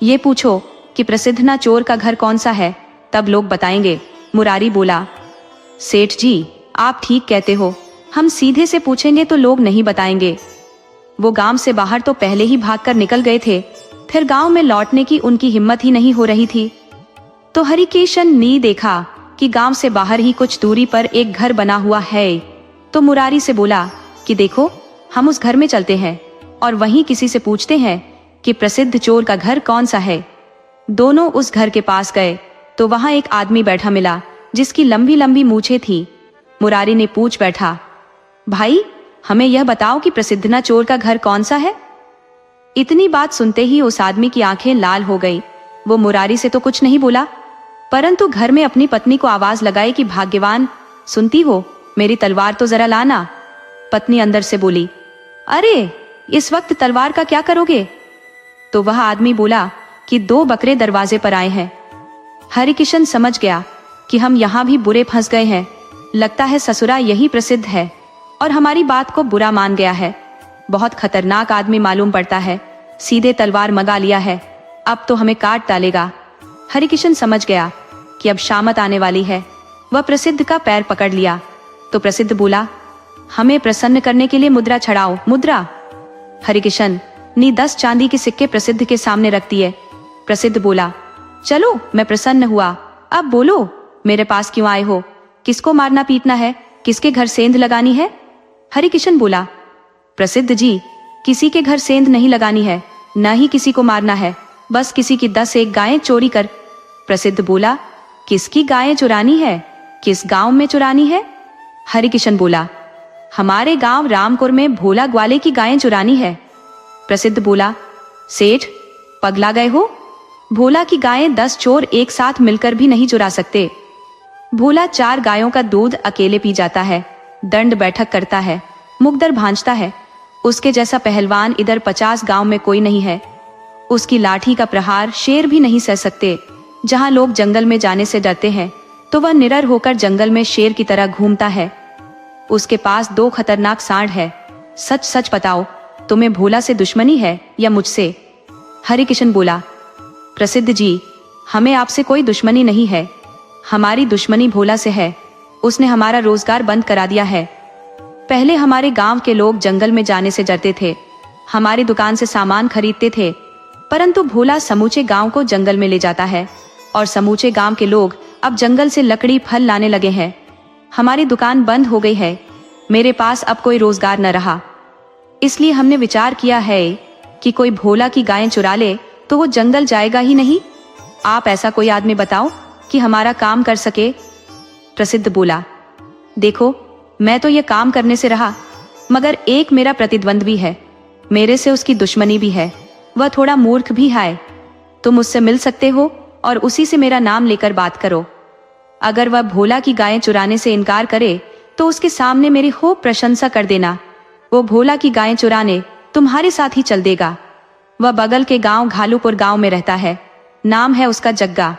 ये पूछो कि प्रसिद्ध ना चोर का घर कौन सा है, तब लोग बताएंगे। मुरारी बोला, सेठ जी, आप ठीक कहते हो, हम सीधे से पूछेंगे तो लोग नहीं बताएंगे। वो गांव से बाहर तो पहले ही भागकर निकल गए थे, फिर गांव में लौटने की उनकी हिम्मत ही नहीं हो रही थी। तो हरिकिशन ने देखा कि गांव से बाहर ही कुछ दूरी पर एक घर बना हुआ है, तो मुरारी से बोला कि देखो, हम उस घर में चलते हैं और वहीं किसी से पूछते हैं कि प्रसिद्ध चोर का घर कौन सा है। दोनों उस घर के पास गए तो वहां एक आदमी बैठा मिला, जिसकी लंबी लंबी मूछें थी। मुरारी ने पूछ बैठा, भाई, हमें यह बताओ कि प्रसिद्ध ना चोर का घर कौन सा है? इतनी बात सुनते ही उस आदमी की आंखें लाल हो गई। वो मुरारी से तो कुछ नहीं बोला, परंतु घर में अपनी पत्नी को आवाज लगाई कि भाग्यवान, सुनती हो, मेरी तलवार तो जरा लाना। पत्नी अंदर से बोली, अरे, इस वक्त तलवार का क्या करोगे? तो वह आदमी बोला कि 2 बकरे दरवाजे पर आए हैं। हरिकिशन समझ गया कि हम यहाँ भी बुरे फंस गए हैं, लगता है ससुरा यही प्रसिद्ध है और हमारी बात को बुरा मान गया है। बहुत खतरनाक आदमी मालूम पड़ता है, सीधे तलवार मंगा लिया है, अब तो हमें काट डालेगा। हरिकिशन समझ गया कि अब शामत आने वाली है। वह प्रसिद्ध का पैर पकड़ लिया तो प्रसिद्ध बोला, हमें प्रसन्न करने के लिए मुद्रा छड़ाओ, मुद्रा। हरिकिशन ने 10 चांदी के सिक्के प्रसिद्ध के सामने रख दिए। प्रसिद्ध बोला, चलो, मैं प्रसन्न हुआ, अब बोलो, मेरे पास क्यों आए हो? किसको मारना पीटना है? किसके घर सेंध लगानी है? हरिकिशन बोला, प्रसिद्ध जी, किसी के घर सेंध नहीं लगानी है, न ही किसी को मारना है, बस किसी की 10 गायें चोरी कर। प्रसिद्ध बोला, किसकी गायें चुरानी है? किस गांव में चुरानी है? हरिकिशन बोला, हमारे गांव रामपुर में भोला ग्वाले की गायें चुरानी है। प्रसिद्ध बोला, सेठ, पगला गए हो? भोला की गायें 10 चोर एक साथ मिलकर भी नहीं चुरा सकते। भोला 4 गायों का दूध अकेले पी जाता है, दंड बैठक करता है, मुकदर भांजता है। उसके जैसा पहलवान इधर 50 गांव में कोई नहीं है। उसकी लाठी का प्रहार शेर भी नहीं सह सकते। जहां लोग जंगल में जाने से डरते हैं, तो वह निडर होकर जंगल में शेर की तरह घूमता है। उसके पास 2 खतरनाक सांड है। सच सच बताओ, तुम्हें भोला से दुश्मनी है या मुझसे? हरिकिशन बोला, प्रसिद्ध जी, हमें आपसे कोई दुश्मनी नहीं है, हमारी दुश्मनी भोला से है। उसने हमारा रोजगार बंद करा दिया है। पहले हमारे गांव के लोग जंगल में जाने से डरते थे, हमारी दुकान से सामान खरीदते थे, परंतु भोला समूचे गांव को जंगल में ले जाता है और समूचे गांव के लोग अब जंगल से लकड़ी फल लाने लगे हैं। हमारी दुकान बंद हो गई है, मेरे पास अब कोई रोजगार न रहा। इसलिए हमने विचार किया है कि कोई भोला की गायें चुरा ले तो वो जंगल जाएगा ही नहीं। आप ऐसा कोई आदमी बताओ कि हमारा काम कर सके। प्रसिद्ध बोला, देखो, मैं तो ये काम करने से रहा, मगर एक मेरा प्रतिद्वंद्वी है, मेरे से उसकी दुश्मनी भी है, वह थोड़ा मूर्ख भी है। तुम उससे मिल सकते हो और उसी से मेरा नाम लेकर बात करो। अगर वह भोला की गायें चुराने से इनकार करे तो उसके सामने मेरी खूब प्रशंसा कर देना। वो भोला की गायें चुराने तुम्हारे साथ ही चल देगा। वह बगल के गांव घालूपुर गांव में रहता है, नाम है उसका जग्गा।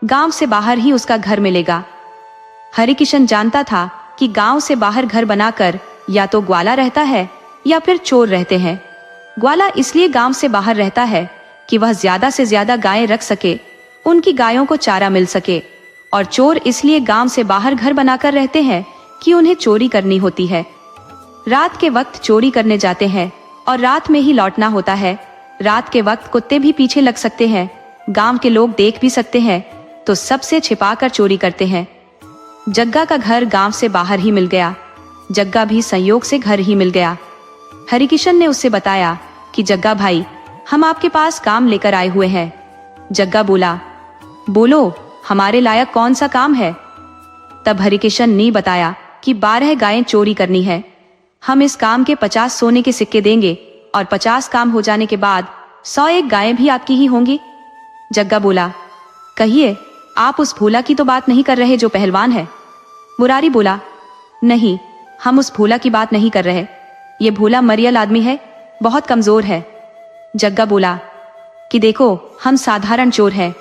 गांव से बाहर ही उसका घर मिलेगा। हरिकिशन जानता था कि गांव से बाहर घर बनाकर या तो ग्वाला रहता है या फिर चोर रहते हैं। ग्वाला इसलिए गांव से बाहर रहता है कि वह ज्यादा से ज्यादा गायें रख सके, उनकी गायों को चारा मिल सके, और चोर इसलिए गांव से बाहर घर बनाकर रहते हैं कि उन्हें चोरी करनी होती है। रात के वक्त चोरी करने जाते हैं और रात में ही लौटना होता है। रात के वक्त कुत्ते भी पीछे लग सकते हैं, गांव के लोग देख भी सकते हैं, तो सबसे छिपाकर चोरी करते हैं। जग्गा का घर गांव से बाहर ही मिल गया। जग्गा भी संयोग से घर ही मिल गया। हरिकिशन ने उससे बताया कि जग्गा भाई, हम आपके पास काम लेकर आए हुए हैं। जग्गा बोला, बोलो, हमारे लायक कौन सा काम है? तब हरिकिशन ने बताया कि 12 गायें चोरी करनी है। हम इस काम के 50 सोने के सिक्के देंगे और 50 काम हो जाने के बाद 101 गायें भी आपकी ही होंगी। जग्गा बोला, कहिए, आप उस भोला की तो बात नहीं कर रहे जो पहलवान है? मुरारी बोला, नहीं, हम उस भोला की बात नहीं कर रहे। ये भोला मरियल आदमी है, बहुत कमजोर है। जग्गा बोला कि देखो, हम साधारण चोर हैं,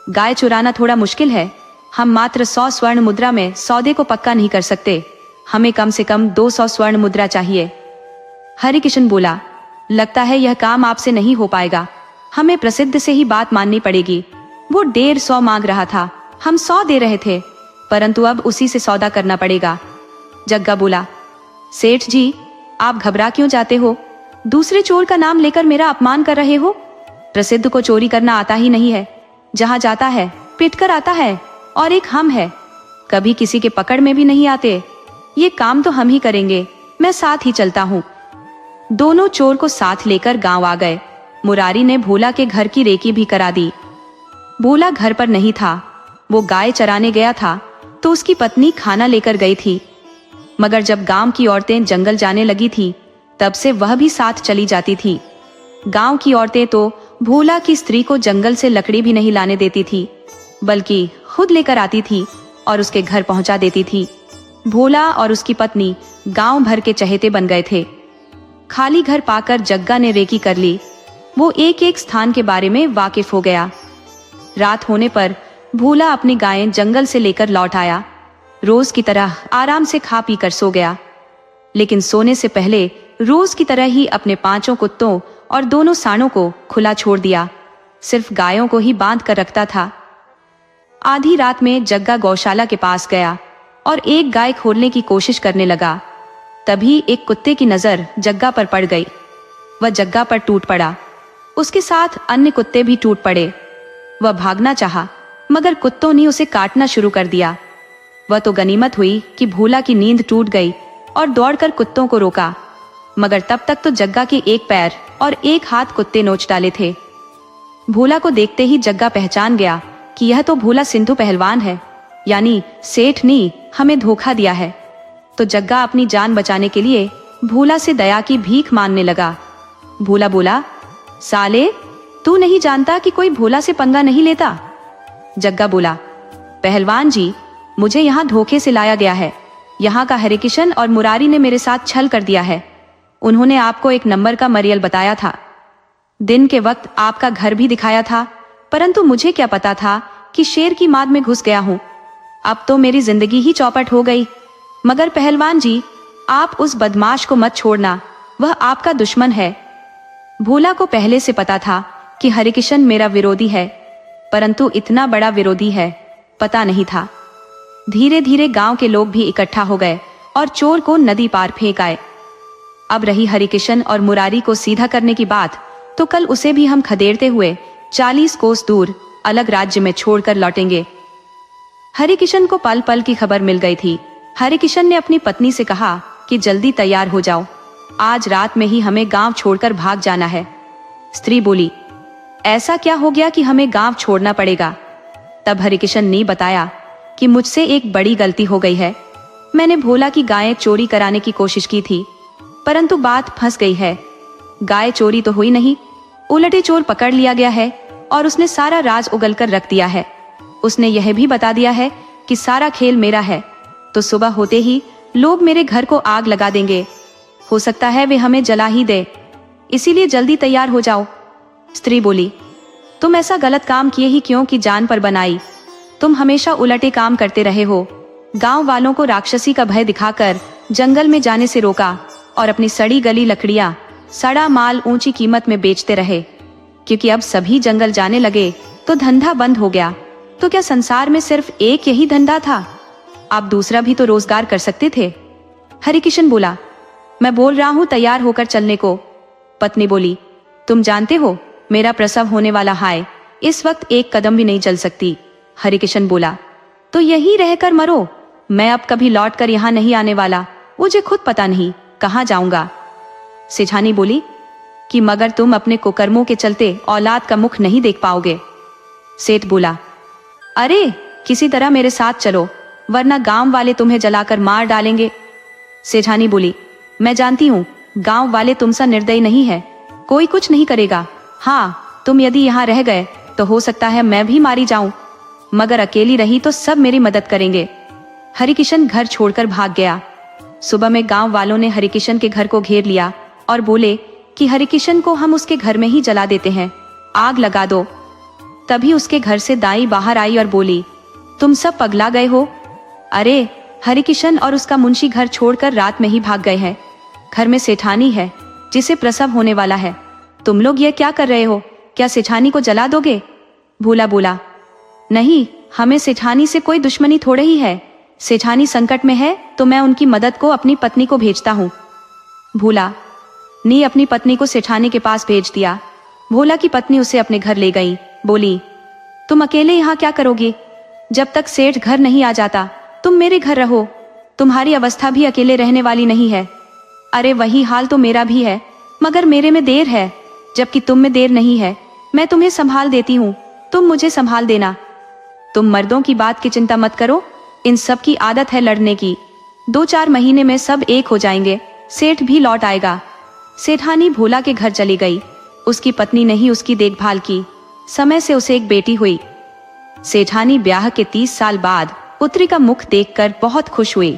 गाय चुराना थोड़ा मुश्किल है। हम मात्र 100 स्वर्ण मुद्रा में सौदे को पक्का नहीं कर सकते। हमें कम से कम 200 स्वर्ण मुद्रा चाहिए। हरिकिशन बोला, लगता है यह काम आपसे नहीं हो पाएगा। हमें प्रसिद्ध से ही बात माननी पड़ेगी। वो 150 मांग रहा था, हम 100 दे रहे थे, परंतु अब उसी से सौदा करना पड़ेगा। जग्गा बोला, सेठ जी, आप घबरा क्यों जाते हो? दूसरे चोर का नाम लेकर मेरा अपमान कर रहे हो? प्रसिद्ध को चोरी करना आता ही नहीं है। जहां जाता है पिट कर आता है, और एक हम है, कभी किसी के पकड़ में भी नहीं आते। ये काम तो हम ही करेंगे, मैं साथ ही चलता हूँ। दोनों चोर को साथ लेकर गांव आ गए। मुरारी ने भोला के घर की रेकी भी करा दी। भोला घर पर नहीं था, वो गाय चराने गया था, तो उसकी पत्नी खाना लेकर गई थी। मगर जब गांव की औरतें जंगल जाने लगी थी, तब से वह भी साथ चली जाती थी। गांव की औरतें तो भोला की स्त्री को जंगल से लकड़ी भी नहीं लाने देती थी, बल्कि खुद लेकर आती थी और उसके घर पहुंचा देती थी। भोला और उसकी पत्नी गांव भर के चहेते बन गए थे। खाली घर पाकर जग्गा ने रेकी कर ली। वो एक एक स्थान के बारे में वाकिफ हो गया। रात होने पर भोला अपनी गायें जंगल से लेकर लौट आया। रोज की तरह आराम से खा पी कर सो गया, लेकिन सोने से पहले रोज की तरह ही अपने 5 कुत्तों और दोनों सांडों को खुला छोड़ दिया। सिर्फ गायों को ही बांध कर रखता था। आधी रात में जग्गा गौशाला के पास गया और एक गाय खोलने की कोशिश करने लगा। तभी एक कुत्ते की नजर जग्गा पर पड़ गई। वह जग्गा पर टूट पड़ा। उसके साथ अन्य कुत्ते भी टूट पड़े। वह भागना चाहा, मगर कुत्तों ने उसे काटना शुरू कर दिया। वह तो गनीमत हुई कि भोला की नींद टूट गई और दौड़कर कुत्तों को रोका, मगर तब तक तो जग्गा के एक पैर और एक हाथ कुत्ते नोच डाले थे। भोला को देखते ही जग्गा पहचान गया कि यह तो भोला सिंधु पहलवान है, यानी सेठ ने हमें धोखा दिया है। तो जग्गा अपनी जान बचाने के लिए भोला से दया की भीख मांगने लगा। भोला बोला, साले, तू नहीं जानता कि कोई भोला से पंगा नहीं लेता? जग्गा बोला, पहलवान जी, मुझे यहाँ धोखे से लाया गया है। यहाँ का हरिकिशन और मुरारी ने मेरे साथ छल कर दिया है। उन्होंने आपको एक नंबर का मरियल बताया था। दिन के वक्त आपका घर भी दिखाया था, परंतु मुझे क्या पता था कि शेर की माद में घुस गया हूँ। अब तो मेरी जिंदगी ही चौपट हो गई। मगर पहलवान जी, आप उस बदमाश को मत छोड़ना, वह आपका दुश्मन है। भोला को पहले से पता था कि हरिकिशन मेरा विरोधी है, परंतु इतना बड़ा विरोधी है पता नहीं था। धीरे धीरे गांव के लोग भी इकट्ठा हो गए और चोर को नदी पार फेंक आए। अब रही हरिकिशन और मुरारी को सीधा करने की बात, तो कल उसे भी हम खदेड़ते हुए 40 कोस दूर अलग राज्य में छोड़कर लौटेंगे। हरिकिशन को पल पल की खबर मिल गई थी। हरिकिशन ने अपनी पत्नी से कहा कि जल्दी तैयार हो जाओ, आज रात में ही हमें गांव छोड़कर भाग जाना है। स्त्री बोली, ऐसा क्या हो गया कि हमें गांव छोड़ना पड़ेगा? तब हरिकिशन ने बताया कि मुझसे एक बड़ी गलती हो गई है। मैंने भोला की गायें चोरी कराने की कोशिश की थी, परंतु बात फंस गई है। गाय चोरी तो हुई नहीं, उलटे चोर पकड़ लिया गया है और उसने सारा राज उगलकर रख दिया है। उसने यह भी बता दिया है कि सारा खेल मेरा है, तो सुबह होते ही लोग मेरे घर को आग लगा देंगे। हो सकता है वे हमें जला ही दे, इसीलिए जल्दी तैयार हो जाओ। स्त्री बोली, तुम ऐसा गलत काम किए ही क्यों कि जान पर बनाई? तुम हमेशा उलटे काम करते रहे हो। गांव वालों को राक्षसी का भय दिखाकर जंगल में जाने से रोका और अपनी सड़ी गली लकड़ियां, सड़ा माल ऊंची कीमत में बेचते रहे। क्योंकि अब सभी जंगल जाने लगे तो धंधा बंद हो गया, तो क्या संसार में सिर्फ एक यही धंधा था? आप दूसरा भी तो रोजगार कर सकते थे। हरिकिशन बोला, मैं बोल रहा हूँ तैयार होकर चलने को। पत्नी बोली, तुम जानते हो मेरा प्रसव होने वाला है, इस वक्त एक कदम भी नहीं चल सकती। हरिकिशन बोला, तो यहीं रहकर मरो, मैं अब कभी लौट कर यहाँ नहीं आने वाला, मुझे खुद पता नहीं कहाँ जाऊंगा। सेठानी बोली कि मगर तुम अपने कुकर्मों के चलते औलाद का मुख नहीं देख पाओगे। सेठ बोला, अरे किसी तरह मेरे साथ चलो, वरना गांव वाले तुम्हें जलाकर मार डालेंगे। सेठानी बोली, मैं जानती हूँ गांव वाले तुमसा निर्दयी नहीं है, कोई कुछ नहीं करेगा। हाँ, तुम यदि यहाँ रह गए तो हो सकता है मैं भी मारी जाऊं, मगर अकेली रही तो सब मेरी मदद करेंगे। हरिकिशन घर छोड़कर भाग गया। सुबह में गांव वालों ने हरिकिशन के घर को घेर लिया और बोले कि हरिकिशन को हम उसके घर में ही जला देते हैं, आग लगा दो। तभी उसके घर से दाई बाहर आई और बोली, तुम सब पगला गए हो? अरे हरिकिशन और उसका मुंशी घर छोड़कर रात में ही भाग गए हैं। घर में सेठानी है जिसे प्रसव होने वाला है, तुम लोग ये क्या कर रहे हो? क्या सेठानी को जला दोगे? भोला बोला, नहीं, हमें सेठानी से कोई दुश्मनी थोड़े ही है, सेठानी संकट में है तो मैं उनकी मदद को अपनी पत्नी को भेजता हूँ। भोला ने अपनी पत्नी को सेठानी के पास भेज दिया। भोला की पत्नी उसे अपने घर ले गई। बोली, तुम अकेले यहाँ क्या करोगे? जब तक सेठ घर नहीं आ जाता तुम मेरे घर रहो, तुम्हारी अवस्था भी अकेले रहने वाली नहीं है। अरे वही हाल तो मेरा भी है, मगर मेरे में देर है, जबकि तुम में देर नहीं है। मैं तुम्हें संभाल देती हूँ, तुम मुझे संभाल देना। तुम मर्दों की बात की चिंता मत करो, इन सब की आदत है लड़ने की। 2-4 महीने में सब एक हो जाएंगे, सेठ भी लौट आएगा। सेठानी भोला के घर चली गई। उसकी पत्नी ने ही उसकी देखभाल की। समय से उसे एक बेटी हुई। सेठानी ब्याह के 30 साल बाद पुत्री का मुख देखकर बहुत खुश हुई।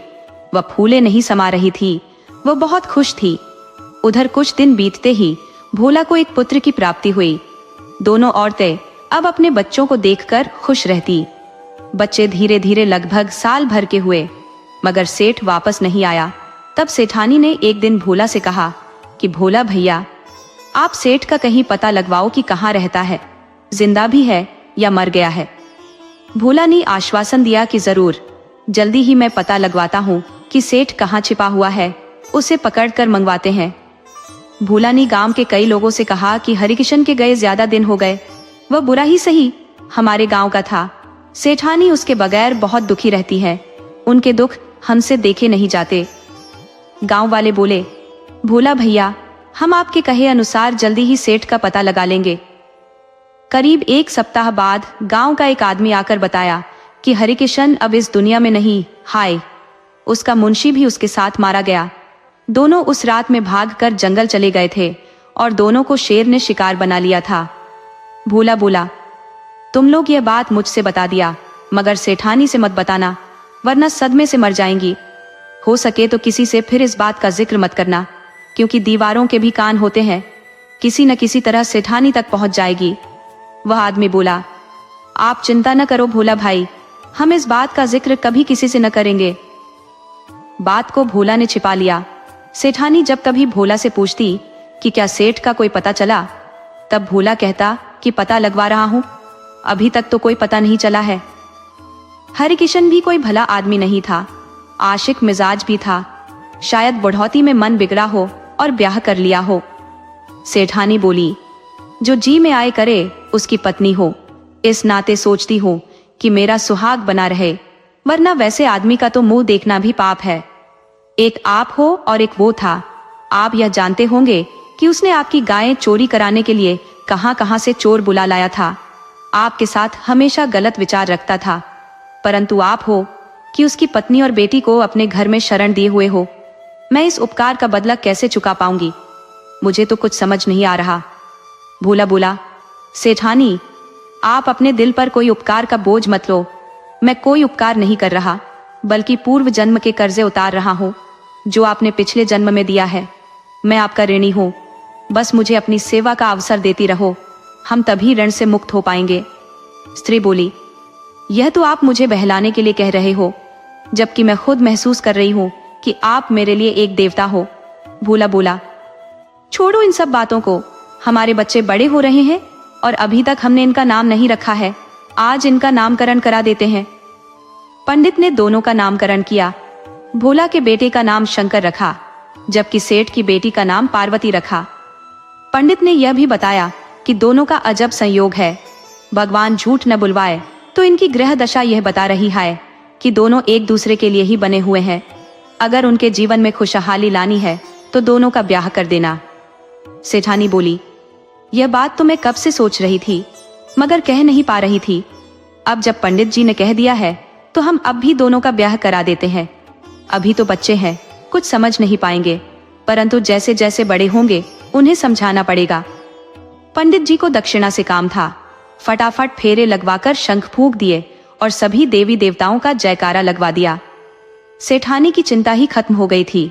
वह फूले नहीं समा रही थी, वह बहुत खुश थी। उधर कुछ दिन बीतते ही भोला को एक पुत्र की प्राप्ति हुई। दोनों औरतें अब अपने बच्चों को देखकर खुश रहती। बच्चे धीरे धीरे लगभग साल भर के हुए, मगर सेठ वापस नहीं आया। तब सेठानी ने एक दिन भोला से कहा कि भोला भैया, आप सेठ का कहीं पता लगवाओ कि कहाँ रहता है, जिंदा भी है या मर गया है। भोला ने आश्वासन दिया कि जरूर, जल्दी ही मैं पता लगवाता हूँ कि सेठ कहाँ छिपा हुआ है, उसे पकड़कर मंगवाते हैं। भोला ने गांव के कई लोगों से कहा कि हरिकिशन के गए ज्यादा दिन हो गए, वह बुरा ही सही हमारे गांव का था। सेठानी उसके बगैर बहुत दुखी रहती है, उनके दुख हमसे देखे नहीं जाते। गांव वाले बोले, भोला भैया, हम आपके कहे अनुसार जल्दी ही सेठ का पता लगा लेंगे। करीब 1 सप्ताह बाद गांव का एक आदमी आकर बताया कि हरिकिशन अब इस दुनिया में नहीं, हाय, उसका मुंशी भी उसके साथ मारा गया। दोनों उस रात में भागकर जंगल चले गए थे और दोनों को शेर ने शिकार बना लिया था। भोला बोला, तुम लोग यह बात मुझसे बता दिया, मगर सेठानी से मत बताना, वरना सदमे से मर जाएंगी। हो सके तो किसी से फिर इस बात का जिक्र मत करना, क्योंकि दीवारों के भी कान होते हैं, किसी न किसी तरह सेठानी तक पहुंच जाएगी। वह आदमी बोला, आप चिंता न करो भोला भाई, हम इस बात का जिक्र कभी किसी से न करेंगे। बात को भोला ने छिपा लिया। सेठानी जब कभी भोला से पूछती कि क्या सेठ का कोई पता चला, तब भोला कहता कि पता लगवा रहा हूं, अभी तक तो कोई पता नहीं चला है। हरिकिशन भी कोई भला आदमी नहीं था, आशिक मिजाज भी था, शायद बुढ़ौती में मन बिगड़ा हो और ब्याह कर लिया हो। सेठानी बोली, जो जी में आए करे उसकी पत्नी हो, इस नाते सोचती हूँ कि मेरा सुहाग बना रहे, वरना वैसे आदमी का तो मुंह देखना भी पाप है। एक आप हो और एक वो था। आप यह जानते होंगे कि उसने आपकी गायें चोरी कराने के लिए कहां कहां से चोर बुला लाया था। आपके साथ हमेशा गलत विचार रखता था, परंतु आप हो कि उसकी पत्नी और बेटी को अपने घर में शरण दिए हुए हो। मैं इस उपकार का बदला कैसे चुका पाऊंगी, मुझे तो कुछ समझ नहीं आ रहा। भोला बोला, सेठानी, आप अपने दिल पर कोई उपकार का बोझ मत लो। मैं कोई उपकार नहीं कर रहा, बल्कि पूर्व जन्म के कर्जे उतार रहा हूँ जो आपने पिछले जन्म में दिया है। मैं आपका ऋणी हूँ, बस मुझे अपनी सेवा का अवसर देती रहो, हम तभी ऋण से मुक्त हो पाएंगे। स्त्री बोली, यह तो आप मुझे बहलाने के लिए कह रहे हो, जबकि मैं खुद महसूस कर रही हूँ कि आप मेरे लिए एक देवता हो। भोला बोला, छोड़ो इन सब बातों को, हमारे बच्चे बड़े हो रहे हैं और अभी तक हमने इनका नाम नहीं रखा है। आज इनका नामकरण करा देते हैं। पंडित ने दोनों का नामकरण किया। भोला के बेटे का नाम शंकर रखा, जबकि सेठ की बेटी का नाम पार्वती रखा। पंडित ने यह भी बताया कि दोनों का अजब संयोग है, भगवान झूठ न बुलवाए तो इनकी ग्रह दशा यह बता रही है कि दोनों एक दूसरे के लिए ही बने हुए हैं। अगर उनके जीवन में खुशहाली लानी है तो दोनों का ब्याह कर देना। सेठानी बोली, यह बात तो मैं कब से सोच रही थी, मगर कह नहीं पा रही थी। अब जब पंडित जी ने कह दिया है तो हम अब भी दोनों का ब्याह करा देते हैं। अभी तो बच्चे हैं, कुछ समझ नहीं पाएंगे, परंतु जैसे जैसे बड़े होंगे उन्हें समझाना पड़ेगा। पंडित जी को दक्षिणा से काम था। फटाफट फेरे लगवाकर शंख फूंक दिए और सभी देवी देवताओं का जयकारा लगवा दिया। सेठानी की चिंता ही खत्म हो गई थी।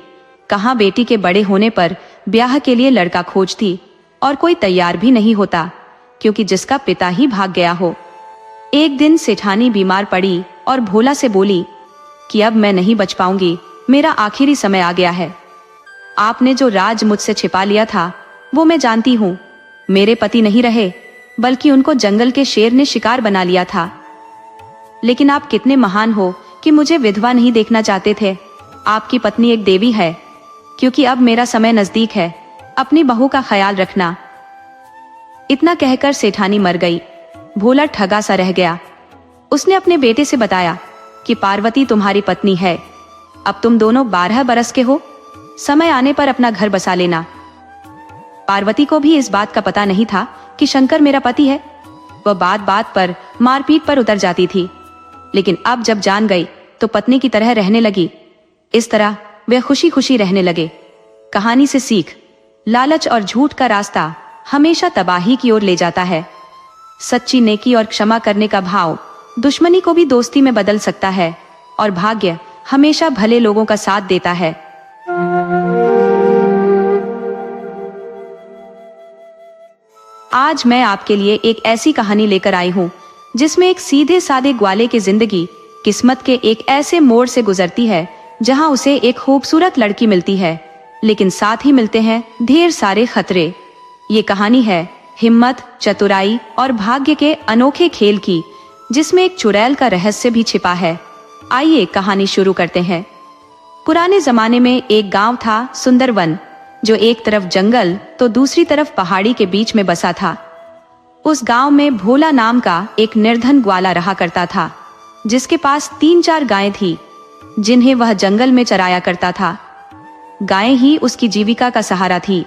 कहाँ बेटी के बड़े होने पर ब्याह के लिए लड़का खोजती और कोई तैयार भी नहीं होता, क्योंकि जिसका पिता ही भाग गया हो। एक दिन सेठानी बीमार पड़ी और भोला से बोली कि अब मैं नहीं बच पाऊंगी, मेरा आखिरी समय आ गया है। आपने जो राज मुझसे छिपा लिया था वो मैं जानती हूँ। मेरे पति नहीं रहे, बल्कि उनको जंगल के शेर ने शिकार बना लिया था। लेकिन आप कितने महान हो कि मुझे विधवा नहीं देखना चाहते थे। आपकी पत्नी एक देवी है। क्योंकि अब मेरा समय नजदीक है, अपनी बहू का ख्याल रखना। इतना कहकर सेठानी मर गई। भोला ठगा सा रह गया। उसने अपने बेटे से बताया कि पार्वती तुम्हारी पत्नी है, अब तुम दोनों 12 बरस के हो, समय आने पर अपना घर बसा लेना। पार्वती को भी इस बात का पता नहीं था कि शंकर मेरा पति है। वह बात बात पर मारपीट पर उतर जाती थी, लेकिन अब जब जान गई तो पत्नी की तरह रहने लगी। इस तरह वे खुशी खुशी रहने लगे। कहानी से सीख, लालच और झूठ का रास्ता हमेशा तबाही की ओर ले जाता है। सच्ची नेकी और क्षमा करने का भाव दुश्मनी को भी दोस्ती में बदल सकता है, और भाग्य हमेशा भले लोगों का साथ देता है। आज मैं आपके लिए एक ऐसी कहानी लेकर आई हूँ जिसमें एक सीधे साधे ग्वाले की जिंदगी किस्मत के एक ऐसे मोड़ से गुजरती है जहाँ उसे एक खूबसूरत लड़की मिलती है, लेकिन साथ ही मिलते हैं ढेर सारे खतरे। ये कहानी है हिम्मत, चतुराई और भाग्य के अनोखे खेल की, जिसमें एक चुड़ैल का रहस्य भी छिपा है। आइए कहानी शुरू करते हैं। पुराने जमाने में एक गांव था, सुंदरवन, जो एक तरफ जंगल तो दूसरी तरफ पहाड़ी के बीच में बसा था। उस गांव में भोला नाम का एक निर्धन ग्वाला रहा करता था, जिसके पास 3-4 गायें थी, जिन्हें वह जंगल में चराया करता था। गायें ही उसकी जीविका का सहारा थी।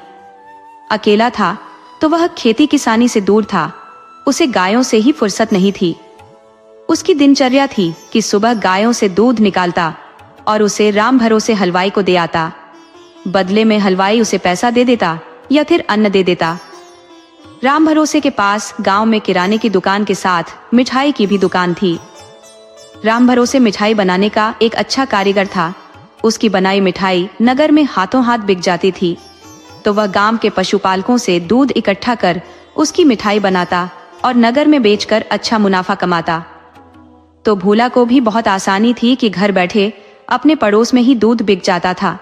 अकेला था तो वह खेती किसानी से दूर था। उसे गायों से ही फुर्सत नहीं थी। उसकी दिनचर्या थी कि सुबह गायों से दूध निकालता और उसे राम भरोसे हलवाई को दे आता। बदले में हलवाई उसे पैसा दे देता या फिर अन्न दे देता। राम भरोसे के पास गांव में किराने की दुकान के साथ मिठाई की भी दुकान थी। राम भरोसे मिठाई बनाने का एक अच्छा कारीगर था। उसकी बनाई मिठाई नगर में हाथों हाथ बिक जाती थी, तो वह गांव के पशुपालकों से दूध इकट्ठा कर उसकी मिठाई बनाता और नगर में बेचकर अच्छा मुनाफा कमाता। तो भोला को भी बहुत आसानी थी कि घर बैठे अपने पड़ोस में ही दूध बिक जाता था।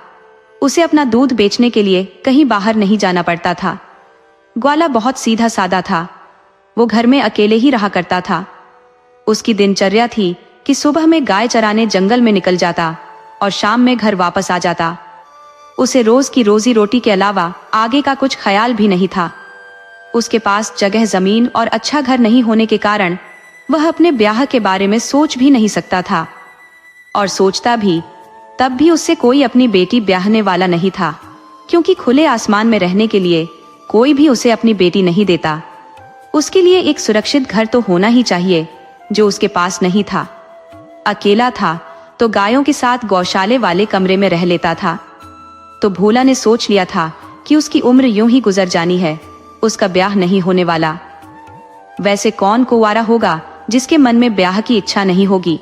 उसे अपना दूध बेचने के लिए कहीं बाहर नहीं जाना पड़ता था। ग्वाला बहुत सीधा साधा था। वो घर में अकेले ही रहा करता था। उसकी दिनचर्या थी कि सुबह में गाय चराने जंगल में निकल जाता और शाम में घर वापस आ जाता। उसे रोज की रोजी रोटी के अलावा आगे का कुछ ख्याल भी नहीं था। उसके पास जगह, जमीन और अच्छा घर नहीं होने के कारण वह अपने ब्याह के बारे में सोच भी नहीं सकता था, और सोचता भी तब भी उससे कोई अपनी बेटी ब्याहने वाला नहीं था, क्योंकि खुले आसमान में रहने के लिए कोई भी उसे अपनी बेटी नहीं देता। उसके लिए एक सुरक्षित घर तो होना ही चाहिए, जो उसके पास नहीं था। अकेला था तो गायों के साथ गौशाले वाले कमरे में रह लेता था। तो भोला ने सोच लिया था कि उसकी उम्र यूं ही गुजर जानी है, उसका ब्याह नहीं होने वाला। वैसे कौन कुंवारा होगा जिसके मन में ब्याह की इच्छा नहीं होगी।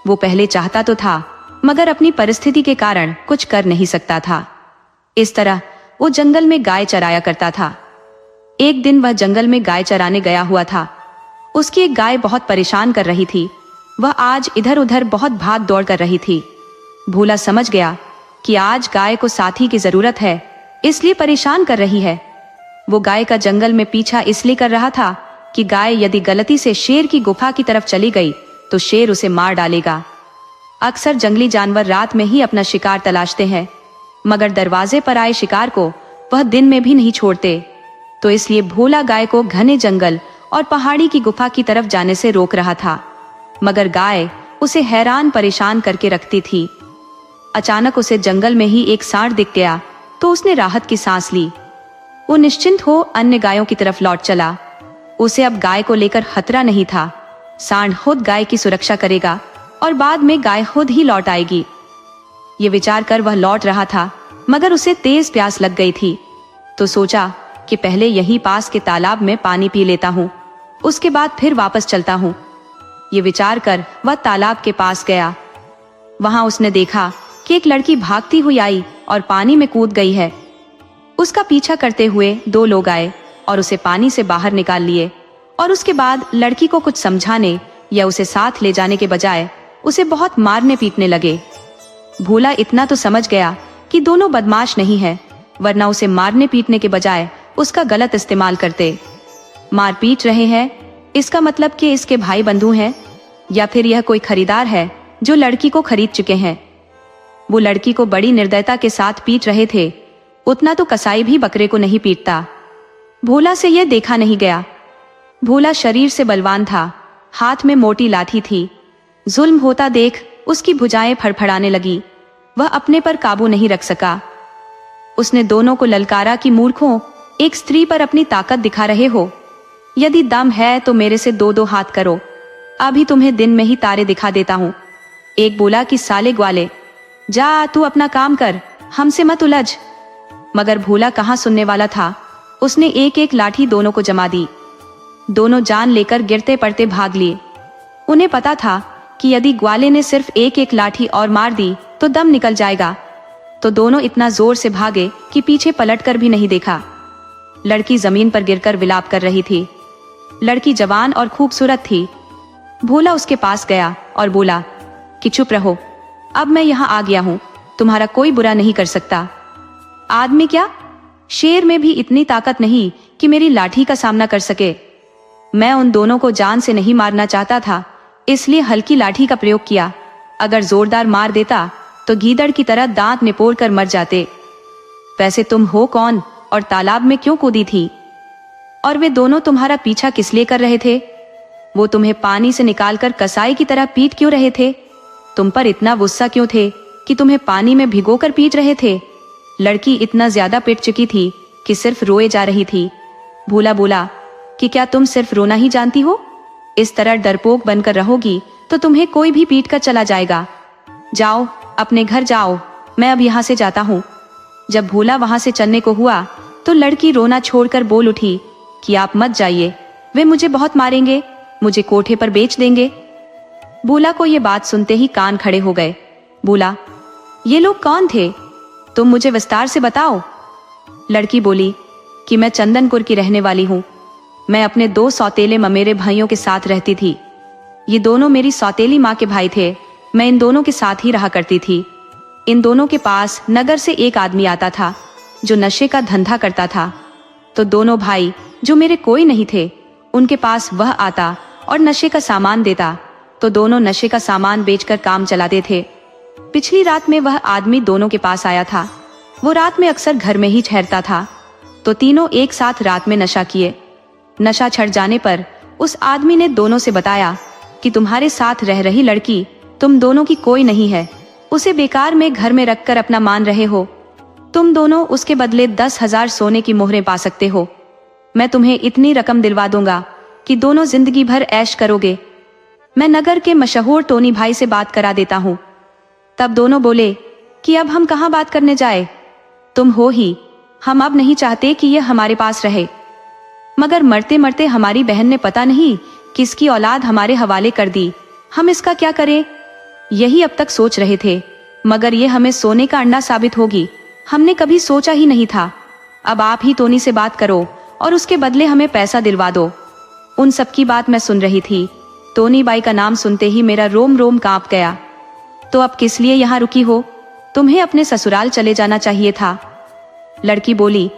वो पहले चाहता तो था, मगर अपनी परिस्थिति के कारण कुछ कर नहीं सकता था। इस तरह वो जंगल में गाय चराया करता था। एक दिन वह जंगल में गाय चराने गया हुआ था। उसकी एक गाय बहुत परेशान कर रही थी। वह आज इधर उधर बहुत भाग दौड़ कर रही थी। भोला समझ गया कि आज गाय को साथी की जरूरत है, इसलिए परेशान कर रही है। वो गाय का जंगल में पीछा इसलिए कर रहा था कि गाय यदि गलती से शेर की गुफा की तरफ चली गई तो शेर उसे मार डालेगा। अक्सर जंगली जानवर रात में ही अपना शिकार तलाशते हैं, मगर दरवाजे पर आए शिकार को वह दिन में भी नहीं छोड़ते। तो इसलिए भोला गाय को घने जंगल और पहाड़ी की गुफा की तरफ जाने से रोक रहा था, मगर गाय उसे हैरान परेशान करके रखती थी। अचानक उसे जंगल में ही एक सांड दिख गया तो उसने राहत की सांस ली। वो निश्चिंत हो अन्य गायों की तरफ लौट चला। उसे अब गाय को लेकर खतरा नहीं था। सांड खुद गाय की सुरक्षा करेगा और बाद में गाय खुद ही लौट आएगी। ये विचार कर वह लौट रहा था, मगर उसे तेज प्यास लग गई थी। तो सोचा कि पहले यहीं पास के तालाब में पानी पी लेता हूँ, उसके बाद फिर वापस चलता हूँ। ये विचार कर वह तालाब के पास गया। वहां उसने देखा कि एक लड़की भागती हुई आई और पानी में कूद गई है। उसका पीछा करते हुए 2 लोग आए और उसे पानी से बाहर निकाल लिए, और उसके बाद लड़की को कुछ समझाने या उसे साथ ले जाने के बजाय उसे बहुत मारने पीटने लगे। भोला इतना तो समझ गया कि दोनों बदमाश नहीं है, वरना उसे मारने पीटने के बजाय उसका गलत इस्तेमाल करते। मार पीट रहे हैं, इसका मतलब कि इसके भाई बंधु हैं, या फिर यह कोई खरीदार है जो लड़की को खरीद चुके हैं। वो लड़की को बड़ी निर्दयता के साथ पीट रहे थे, उतना तो कसाई भी बकरे को नहीं पीटता। भोला से यह देखा नहीं गया। भोला शरीर से बलवान था, हाथ में मोटी लाठी थी। जुल्म होता देख उसकी भुजाएं फड़फड़ाने लगी। वह अपने पर काबू नहीं रख सका। उसने दोनों को ललकारा कि मूर्खों, एक स्त्री पर अपनी ताकत दिखा रहे हो। यदि दम है तो मेरे से 2-2 हाथ करो, अभी तुम्हें दिन में ही तारे दिखा देता हूँ। एक बोला कि साले ग्वाले, जा तू अपना काम कर, हमसे मत उलझ। मगर भोला कहाँ सुनने वाला था। उसने एक एक लाठी दोनों को जमा दी। दोनों जान लेकर गिरते पड़ते भाग लिए। उन्हें पता था कि यदि ग्वाले ने सिर्फ एक एक लाठी और मार दी तो दम निकल जाएगा। तो दोनों इतना जोर से भागे कि पीछे पलटकर भी नहीं देखा। लड़की जमीन पर गिरकर विलाप कर रही थी। लड़की जवान और खूबसूरत थी। भोला उसके पास गया और बोला कि चुप रहो, अब मैं यहाँ आ गया हूँ, तुम्हारा कोई बुरा नहीं कर सकता। आदमी क्या, शेर में भी इतनी ताकत नहीं कि मेरी लाठी का सामना कर सके। मैं उन दोनों को जान से नहीं मारना चाहता था, इसलिए हल्की लाठी का प्रयोग किया। अगर जोरदार मार देता तो गीदड़ की तरह दांत निपोड़ कर मर जाते। वैसे तुम हो कौन और तालाब में क्यों कूदी थी? और वे दोनों तुम्हारा पीछा किस लिए कर रहे थे? वो तुम्हें पानी से निकालकर कसाई की तरह पीट क्यों रहे थे? तुम पर इतना गुस्सा क्यों थे कि तुम्हें पानी में भिगोकर पीट रहे थे? लड़की इतना ज्यादा पिट चुकी थी कि सिर्फ रोए जा रही थी। भोला बोला कि क्या तुम सिर्फ रोना ही जानती हो? इस तरह डरपोक बनकर रहोगी तो तुम्हें कोई भी पीट कर चला जाएगा। जाओ अपने घर जाओ, मैं अब यहाँ से जाता हूँ। जब भोला वहां से चलने को हुआ तो लड़की रोना छोड़कर बोल उठी कि आप मत जाइए, वे मुझे बहुत मारेंगे, मुझे कोठे पर बेच देंगे। भोला को ये बात सुनते ही कान खड़े हो गए। बोला, ये लोग कौन थे? तुम मुझे विस्तार से बताओ। लड़की बोली कि मैं चंदनपुर की रहने वाली हूँ। मैं अपने 2 सौतेले ममेरे भाइयों के साथ रहती थी। ये दोनों मेरी सौतेली माँ के भाई थे। मैं इन दोनों के साथ ही रहा करती थी। इन दोनों के पास नगर से एक आदमी आता था जो नशे का धंधा करता था। तो दोनों भाई जो मेरे कोई नहीं थे, उनके पास वह आता और नशे का सामान देता। तो दोनों नशे का सामान बेचकर काम चलाते थे। पिछली रात में वह आदमी दोनों के पास आया था। वो रात में अक्सर घर में ही ठहरता था। तो तीनों एक साथ रात में नशा किए। नशा छड़ जाने पर उस आदमी ने दोनों से बताया कि तुम्हारे साथ रह रही लड़की तुम दोनों की कोई नहीं है। उसे बेकार में घर में रखकर अपना मान रहे हो। तुम दोनों उसके बदले 10,000 सोने की मोहरें पा सकते हो। मैं तुम्हें इतनी रकम दिलवा दूंगा कि दोनों जिंदगी भर ऐश करोगे। मैं नगर के मशहूर टोनी भाई से बात करा देता हूँ। तब दोनों बोले कि अब हम कहाँ बात करने जाए, तुम हो ही, हम अब नहीं चाहते कि यह हमारे पास रहे। मगर मरते मरते हमारी बहन ने पता नहीं किसकी औलाद हमारे हवाले कर दी, हम इसका क्या करें? यही अब तक सोच रहे थे, मगर यह हमें सोने का अंडा साबित होगी। हमने कभी सोचा ही नहीं था। अब आप ही टोनी से बात करो और उसके बदले हमें पैसा दिलवा दो। उन सब की बात मैं सुन रही थी। टोनी बाई का नाम सुनते ही मेरा रोम रोम कांप गया। तो अब किस लिए यहाँ रुकी हो? तुम्हें अपने ससुराल चले जाना चाहिए था। लड़की बोली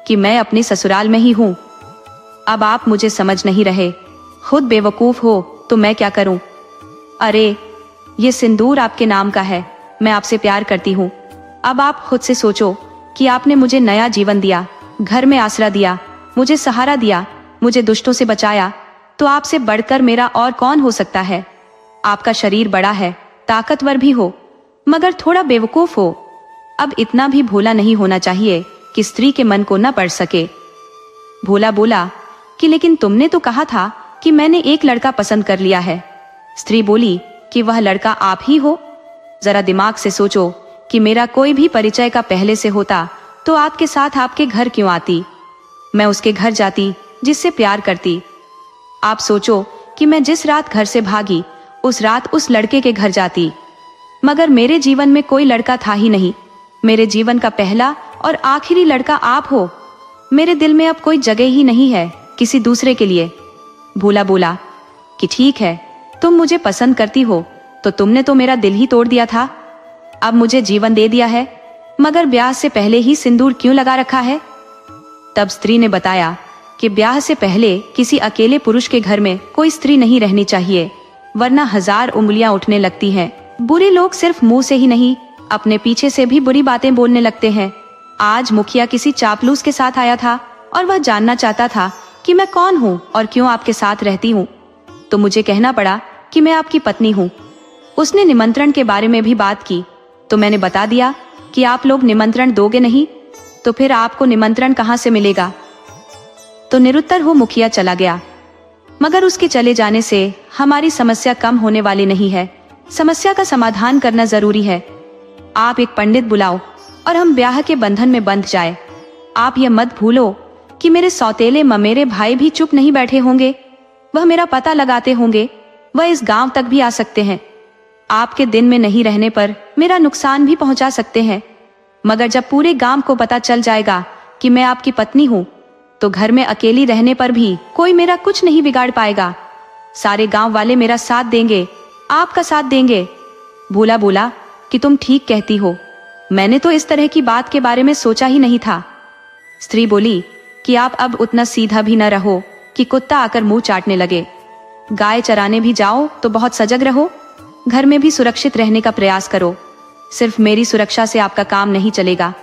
कि मैं अपने ससुराल में ही हूँ। अब आप मुझे समझ नहीं रहे, खुद बेवकूफ हो तो मैं क्या करूं? अरे ये सिंदूर आपके नाम का है, मैं आपसे प्यार करती हूँ। अब आप खुद से सोचो कि आपने मुझे नया जीवन दिया, घर में आसरा दिया, मुझे सहारा दिया, मुझे दुष्टों से बचाया, तो आपसे बढ़कर मेरा और कौन हो सकता है? आपका शरीर बड़ा है, ताकतवर भी हो, मगर थोड़ा बेवकूफ हो। अब इतना भी भोला नहीं होना चाहिए कि स्त्री के मन को न पढ़ सके। भोला बोला कि लेकिन तुमने तो कहा था कि मैंने एक लड़का पसंद कर लिया है। स्त्री बोली कि वह लड़का आप ही हो। जरा दिमाग से सोचो कि मेरा कोई भी परिचय का पहले से होता तो आपके साथ आपके घर क्यों आती? मैं उसके घर जाती जिससे प्यार करती। आप सोचो कि मैं जिस रात घर से भागी उस रात उस लड़के के घर जाती, मगर मेरे जीवन में कोई लड़का था ही नहीं। मेरे जीवन का पहला और आखिरी लड़का आप हो। मेरे दिल में अब कोई जगह ही नहीं है किसी दूसरे के लिए। भोला बोला कि ठीक है, तुम मुझे पसंद करती हो तो तुमने तो मेरा दिल ही तोड़ दिया था। अब मुझे जीवन दे दिया है, मगर ब्याह से पहले ही सिंदूर क्यों लगा रखा है? तब स्त्री ने बताया कि ब्याह से पहले किसी अकेले पुरुष के घर में कोई स्त्री नहीं रहनी चाहिए, वरना 1000 उंगलियां उठने लगती हैं। बुरे लोग सिर्फ मुंह से ही नहीं, अपने पीछे से भी बुरी बातें बोलने लगते हैं। आज मुखिया किसी चापलूस के साथ आया था और वह जानना चाहता था कि मैं कौन हूँ और क्यों आपके साथ रहती हूँ, तो मुझे कहना पड़ा कि मैं आपकी पत्नी हूँ। उसने निमंत्रण के बारे में भी बात की, तो मैंने बता दिया कि आप लोग निमंत्रण दोगे नहीं, तो फिर आपको निमंत्रण कहाँ से मिलेगा? तो निरुत्तर हो मुखिया चला गया। मगर उसके चले जाने से हमारी समस्या कम होने वाली नहीं है। समस्या का समाधान करना जरूरी है। आप एक पंडित बुलाओ और हम ब्याह के बंधन में बंध जाए। आप यह मत भूलो कि मेरे सौतेले ममेरे भाई भी चुप नहीं बैठे होंगे, वह मेरा पता लगाते होंगे, वह इस गांव तक भी आ सकते हैं। आपके दिन में नहीं रहने पर मेरा नुकसान भी पहुंचा सकते हैं, मगर जब पूरे गांव को पता चल जाएगा कि मैं आपकी पत्नी हूँ, तो घर में अकेली रहने पर भी कोई मेरा कुछ नहीं बिगाड़ पाएगा। सारे गांव वाले मेरा साथ देंगे, आपका साथ देंगे। भोला बोला कि तुम ठीक कहती हो, मैंने तो इस तरह की बात के बारे में सोचा ही नहीं था। स्त्री बोली कि आप अब उतना सीधा भी न रहो कि कुत्ता आकर मुंह चाटने लगे। गाय चराने भी जाओ तो बहुत सजग रहो, घर में भी सुरक्षित रहने का प्रयास करो। सिर्फ मेरी सुरक्षा से आपका काम नहीं चलेगा,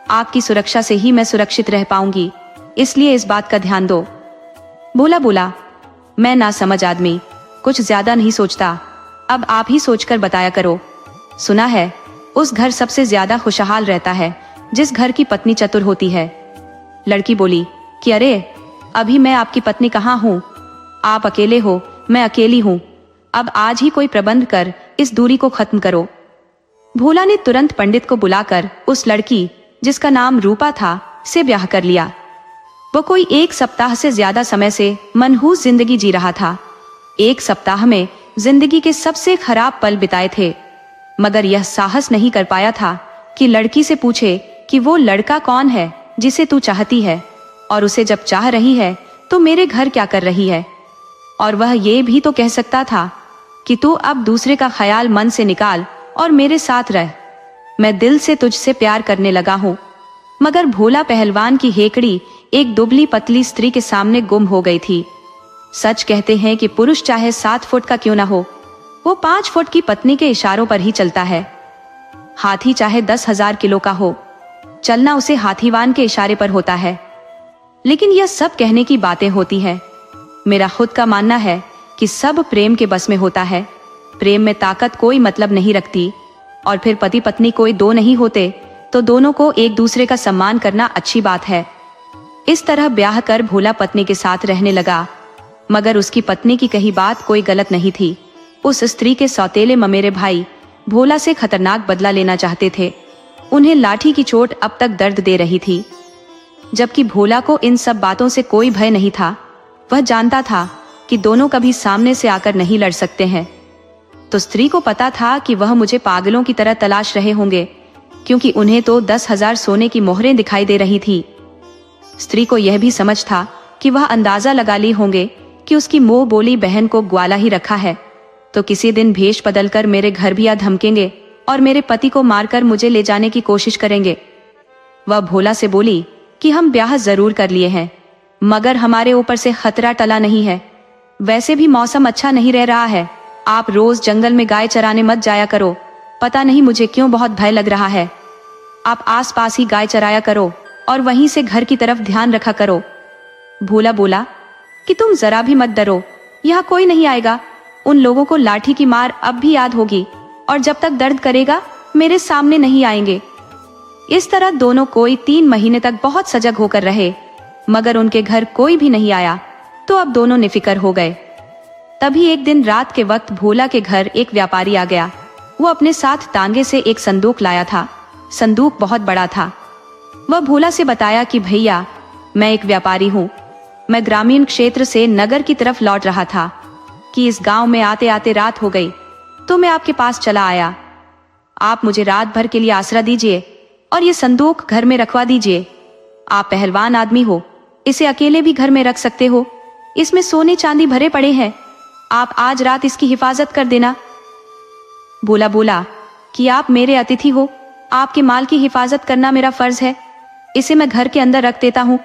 आपकी सुरक्षा से ही मैं सुरक्षित रह पाऊंगी, इसलिए इस बात का ध्यान दो। भोला बोला, मैं ना समझ आदमी, कुछ ज्यादा नहीं सोचता, अब आप ही सोचकर बताया करो। सुना है उस घर सबसे ज्यादा खुशहाल रहता है जिस घर की पत्नी चतुर होती है। लड़की बोली कि अरे अभी मैं आपकी पत्नी कहाँ हूँ, आप अकेले हो, मैं अकेली हूँ, अब आज ही कोई प्रबंध कर इस दूरी को खत्म करो। भोला ने तुरंत पंडित को बुलाकर उस लड़की, जिसका नाम रूपा था, से ब्याह कर लिया। वो कोई 1 सप्ताह से ज्यादा समय से मनहूस जिंदगी जी रहा था। 1 सप्ताह में जिंदगी के सबसे खराब पल बिताए थे, मगर यह साहस नहीं कर पाया था कि लड़की से पूछे कि वो लड़का कौन है जिसे तू चाहती है, और उसे जब चाह रही है तो मेरे घर क्या कर रही है। और वह ये भी तो कह सकता था कि तू अब दूसरे का ख्याल मन से निकाल और मेरे साथ रह, मैं दिल से तुझसे प्यार करने लगा हूँ। मगर भोला पहलवान की हेकड़ी एक दुबली पतली स्त्री के सामने गुम हो गई थी। सच कहते हैं कि पुरुष चाहे 7 फुट का क्यों ना हो, वो 5 फुट की पत्नी के इशारों पर ही चलता है। हाथी चाहे 10,000 किलो का हो, चलना उसे हाथीवान के इशारे पर होता है। लेकिन यह सब कहने की बातें होती है। मेरा खुद का मानना है कि सब प्रेम के बस में होता है। प्रेम में ताकत कोई मतलब नहीं रखती, और फिर पति पत्नी कोई 2 नहीं होते तो दोनों को एक दूसरे का सम्मान करना अच्छी बात है। इस तरह ब्याह कर भोला पत्नी के साथ रहने लगा, मगर उसकी पत्नी की कही बात कोई गलत नहीं थी। उस स्त्री के सौतेले ममेरे भाई भोला से खतरनाक बदला लेना चाहते थे। उन्हें लाठी की चोट अब तक दर्द दे रही थी, जबकि भोला को इन सब बातों से कोई भय नहीं था। वह जानता था कि दोनों कभी सामने से आकर नहीं लड़ सकते हैं। तो स्त्री को पता था कि वह मुझे पागलों की तरह तलाश रहे होंगे, क्योंकि उन्हें तो 10,000 सोने की मोहरें दिखाई दे रही थी। स्त्री को यह भी समझ था कि वह अंदाजा लगा ली होंगे कि उसकी मुंह बोली बहन को ग्वाला ही रखा है, तो किसी दिन भेष बदलकर मेरे घर भी आ धमकेंगे और मेरे पति को मारकर मुझे ले जाने की कोशिश करेंगे। वह भोला से बोली कि हम ब्याह जरूर कर लिए हैं, मगर हमारे ऊपर से खतरा टला नहीं है। वैसे भी मौसम अच्छा नहीं रह रहा है। आप रोज जंगल में गाय चराने मत जाया करो। पता नहीं मुझे क्यों बहुत भय लग रहा है। आप आस पास ही गाय चराया करो और वहीं से घर की तरफ ध्यान रखा करो। भोला बोला कि तुम जरा भी मत डरो, यहाँ कोई नहीं आएगा। उन लोगों को लाठी की मार अब भी याद होगी और जब तक दर्द करेगा मेरे सामने नहीं आएंगे। इस तरह दोनों कोई 3 महीने तक बहुत सजग होकर रहे, मगर उनके घर कोई भी नहीं आया तो अब दोनों निफिकर हो गए। तभी एक दिन रात के वक्त भोला के घर एक व्यापारी आ गया। वो अपने साथ तांगे से एक संदूक लाया था। संदूक बहुत बड़ा था। वह भोला से बताया कि भैया, मैं एक व्यापारी हूँ। मैं ग्रामीण क्षेत्र से नगर की तरफ लौट रहा था कि इस गांव में आते आते रात हो गई, तो मैं आपके पास चला आया। आप मुझे रात भर के लिए आसरा दीजिए और ये संदूक घर में रखवा दीजिए। आप पहलवान आदमी हो, इसे अकेले भी घर में रख सकते हो। इसमें सोने चांदी भरे पड़े हैं। आप आज रात इसकी हिफाजत कर देना। भोला बोला कि आप मेरे अतिथि हो, आपके माल की हिफाजत करना मेरा फर्ज है। इसे मैं घर के अंदर रख देता हूँ।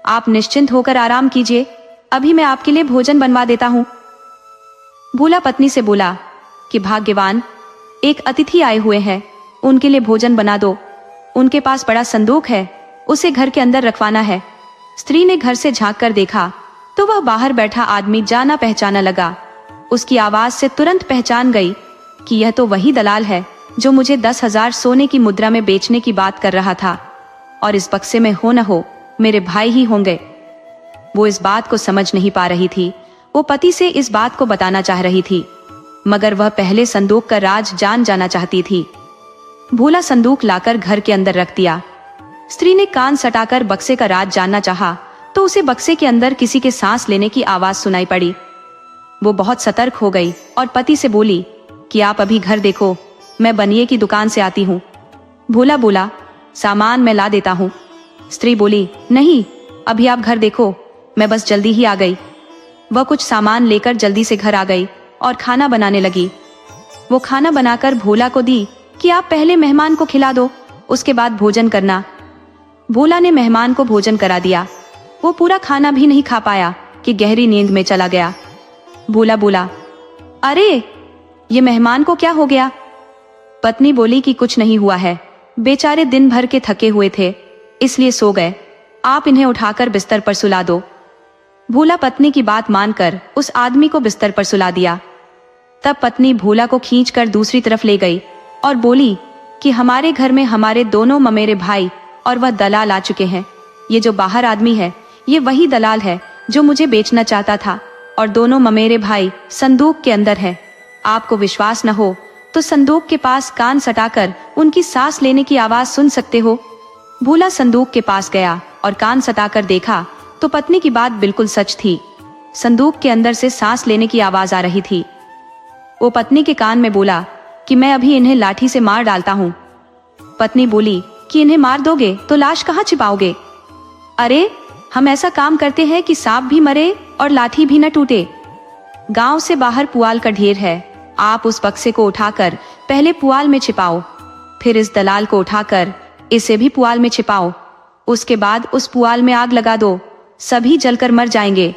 आप निश्चिंत होकर आराम कीजिए, अभी मैं आपके लिए भोजन बनवा देता हूँ। भोला पत्नी से बोला कि भाग्यवान, एक अतिथि आए हुए हैं, उनके लिए भोजन बना दो। उनके पास बड़ा संदूक है, उसे घर के अंदर रखवाना है। स्त्री ने घर से झांक कर देखा तो वह बाहर बैठा आदमी जाना पहचाना लगा। उसकी आवाज से तुरंत पहचान गई कि यह तो वही दलाल है जो मुझे 10,000 सोने की मुद्रा में बेचने की बात कर रहा था, और इस बक्से में हो न हो मेरे भाई ही होंगे। वो इस बात को समझ नहीं पा रही थी। वो पति से इस बात को बताना चाह रही थी, मगर वह पहले संदूक का राज जाना चाहती थी। भोला संदूक लाकर घर के अंदर रख दिया। स्त्री ने कान सटाकर बक्से का राज जानना चाहा तो उसे बक्से के अंदर किसी के सांस लेने की आवाज सुनाई पड़ी। वो बहुत सतर्क हो गई और पति से बोली कि आप अभी घर देखो, मैं बनिए की दुकान से आती हूँ। भोला बोला, सामान मैं ला देता हूँ। स्त्री बोली, नहीं, अभी आप घर देखो, मैं बस जल्दी ही आ गई। वह कुछ सामान लेकर जल्दी से घर आ गई और खाना बनाने लगी। वो खाना बनाकर भोला को दी कि आप पहले मेहमान को खिला दो, उसके बाद भोजन करना। भोला ने मेहमान को भोजन करा दिया। वो पूरा खाना भी नहीं खा पाया कि गहरी नींद में चला गया। भोला बोला, अरे ये मेहमान को क्या हो गया? पत्नी बोली कि कुछ नहीं हुआ है, बेचारे दिन भर के थके हुए थे इसलिए सो गए। आप इन्हें उठाकर बिस्तर पर सुला दो। भोला पत्नी की बात मानकर उस आदमी को बिस्तर पर सुला दिया। तब पत्नी भोला को खींचकर दूसरी तरफ ले गई और बोली कि हमारे घर में हमारे दोनों ममेरे भाई और वह दलाल आ चुके हैं। ये जो बाहर आदमी है ये वही दलाल है जो मुझे बेचना चाहता था, और दोनों ममेरे भाई संदूक के अंदर है। आपको विश्वास न हो तो संदूक के पास कान सटाकर उनकी सांस लेने की आवाज सुन सकते हो। भोला संदूक के पास गया और कान सटाकर देखा तो पत्नी की बात बिल्कुल सच थी। संदूक के अंदर से सांस लेने की आवाज आ रही थी। वो पत्नी के कान में बोला कि मैं अभी इन्हें लाठी से मार डालता हूँ। पत्नी बोली कि इन्हें मार दोगे तो लाश कहाँ छिपाओगे? अरे हम ऐसा काम करते हैं कि सांप भी मरे और लाठी भी न टूटे। गांव से बाहर पुआल का ढेर है, आप उस बक्से को उठाकर पहले पुआल में छिपाओ, फिर इस दलाल को उठाकर इसे भी पुआल में छिपाओ, उसके बाद उस पुआल में आग लगा दो, सभी जलकर मर जाएंगे।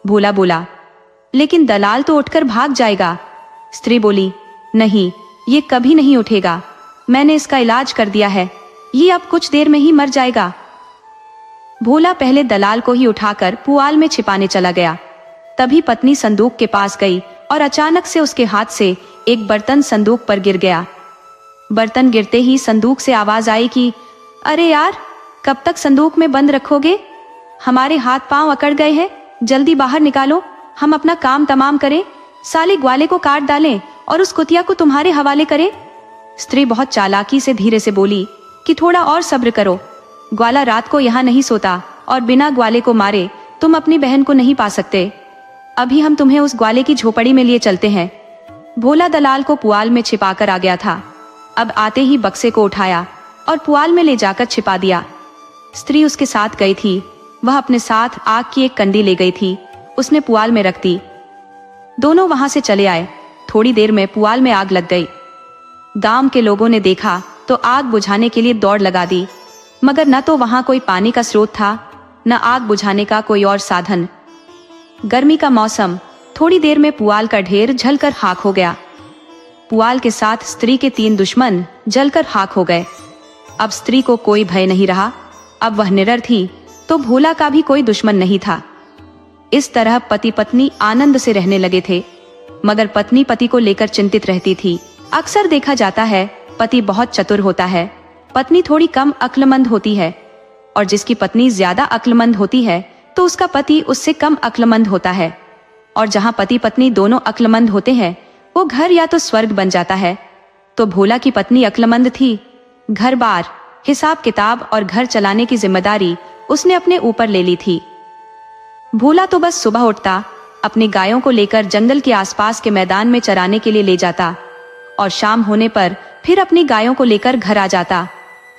भोला बोला, लेकिन दलाल तो उठकर भाग जाएगा। स्त्री बोली, नहीं, ये कभी नहीं उठेगा, मैंने इसका इलाज कर दिया है, ये अब कुछ देर में ही मर जाएगा। भोला पहले दलाल को ही उठाकर पुआल में छिपाने चला गया। तभी पत्नी संदूक के पास गई और अचानक से उसके हाथ से एक बर्तन संदूक पर गिर गया। बर्तन गिरते ही संदूक से आवाज आई कि अरे यार, कब तक संदूक में बंद रखोगे? हमारे हाथ पांव अकड़ गए हैं, जल्दी बाहर निकालो, हम अपना काम तमाम करें। साले ग्वाले को काट डालें और उस कुतिया को तुम्हारे हवाले करें। स्त्री बहुत चालाकी से धीरे से बोली कि थोड़ा और सब्र करो, ग्वाला रात को यहाँ नहीं सोता और बिना ग्वाले को मारे तुम अपनी बहन को नहीं पा सकते। अभी हम तुम्हें उस ग्वाले की झोपड़ी में लिए चलते हैं। भोला दलाल को पुआल में छिपाकर आ गया था। अब आते ही बक्से को उठाया और पुआल में ले जाकर छिपा दिया। स्त्री उसके साथ गई थी। वह अपने साथ आग की एक कंडी ले गई थी, उसने पुआल में रख दी। दोनों वहां से चले आए। थोड़ी देर में पुआल में आग लग गई। गांव के लोगों ने देखा तो आग बुझाने के लिए दौड़ लगा दी, मगर न तो वहां कोई पानी का स्रोत था न आग बुझाने का कोई और साधन। गर्मी का मौसम, थोड़ी देर में पुआल का ढेर जलकर खाक हो गया। पुआल के साथ स्त्री के 3 दुश्मन जलकर खाक हो गए। अब स्त्री को कोई भय नहीं रहा, अब वह निडर थी, तो भोला का भी कोई दुश्मन नहीं था। इस तरह पति पत्नी आनंद से रहने लगे थे, मगर पत्नी पति को लेकर चिंतित रहती थी। अक्सर देखा जाता है पति बहुत चतुर होता है, पत्नी थोड़ी कम अक्लमंद होती है, और जिसकी पत्नी ज्यादा अक्लमंद होती है तो उसका पति उससे कम अक्लमंद होता है। और जहाँ पति पत्नी दोनों अक्लमंद होते हैं वो घर या तो स्वर्ग बन जाता है। तो भोला की पत्नी अक्लमंद थी। घर बार, हिसाब किताब और घर चलाने की जिम्मेदारी उसने अपने ऊपर ले ली थी। भोला तो बस सुबह उठता, अपनी गायों को लेकर जंगल के आसपास के मैदान में चराने के लिए ले जाता और शाम होने पर फिर अपनी गायों को लेकर घर आ जाता।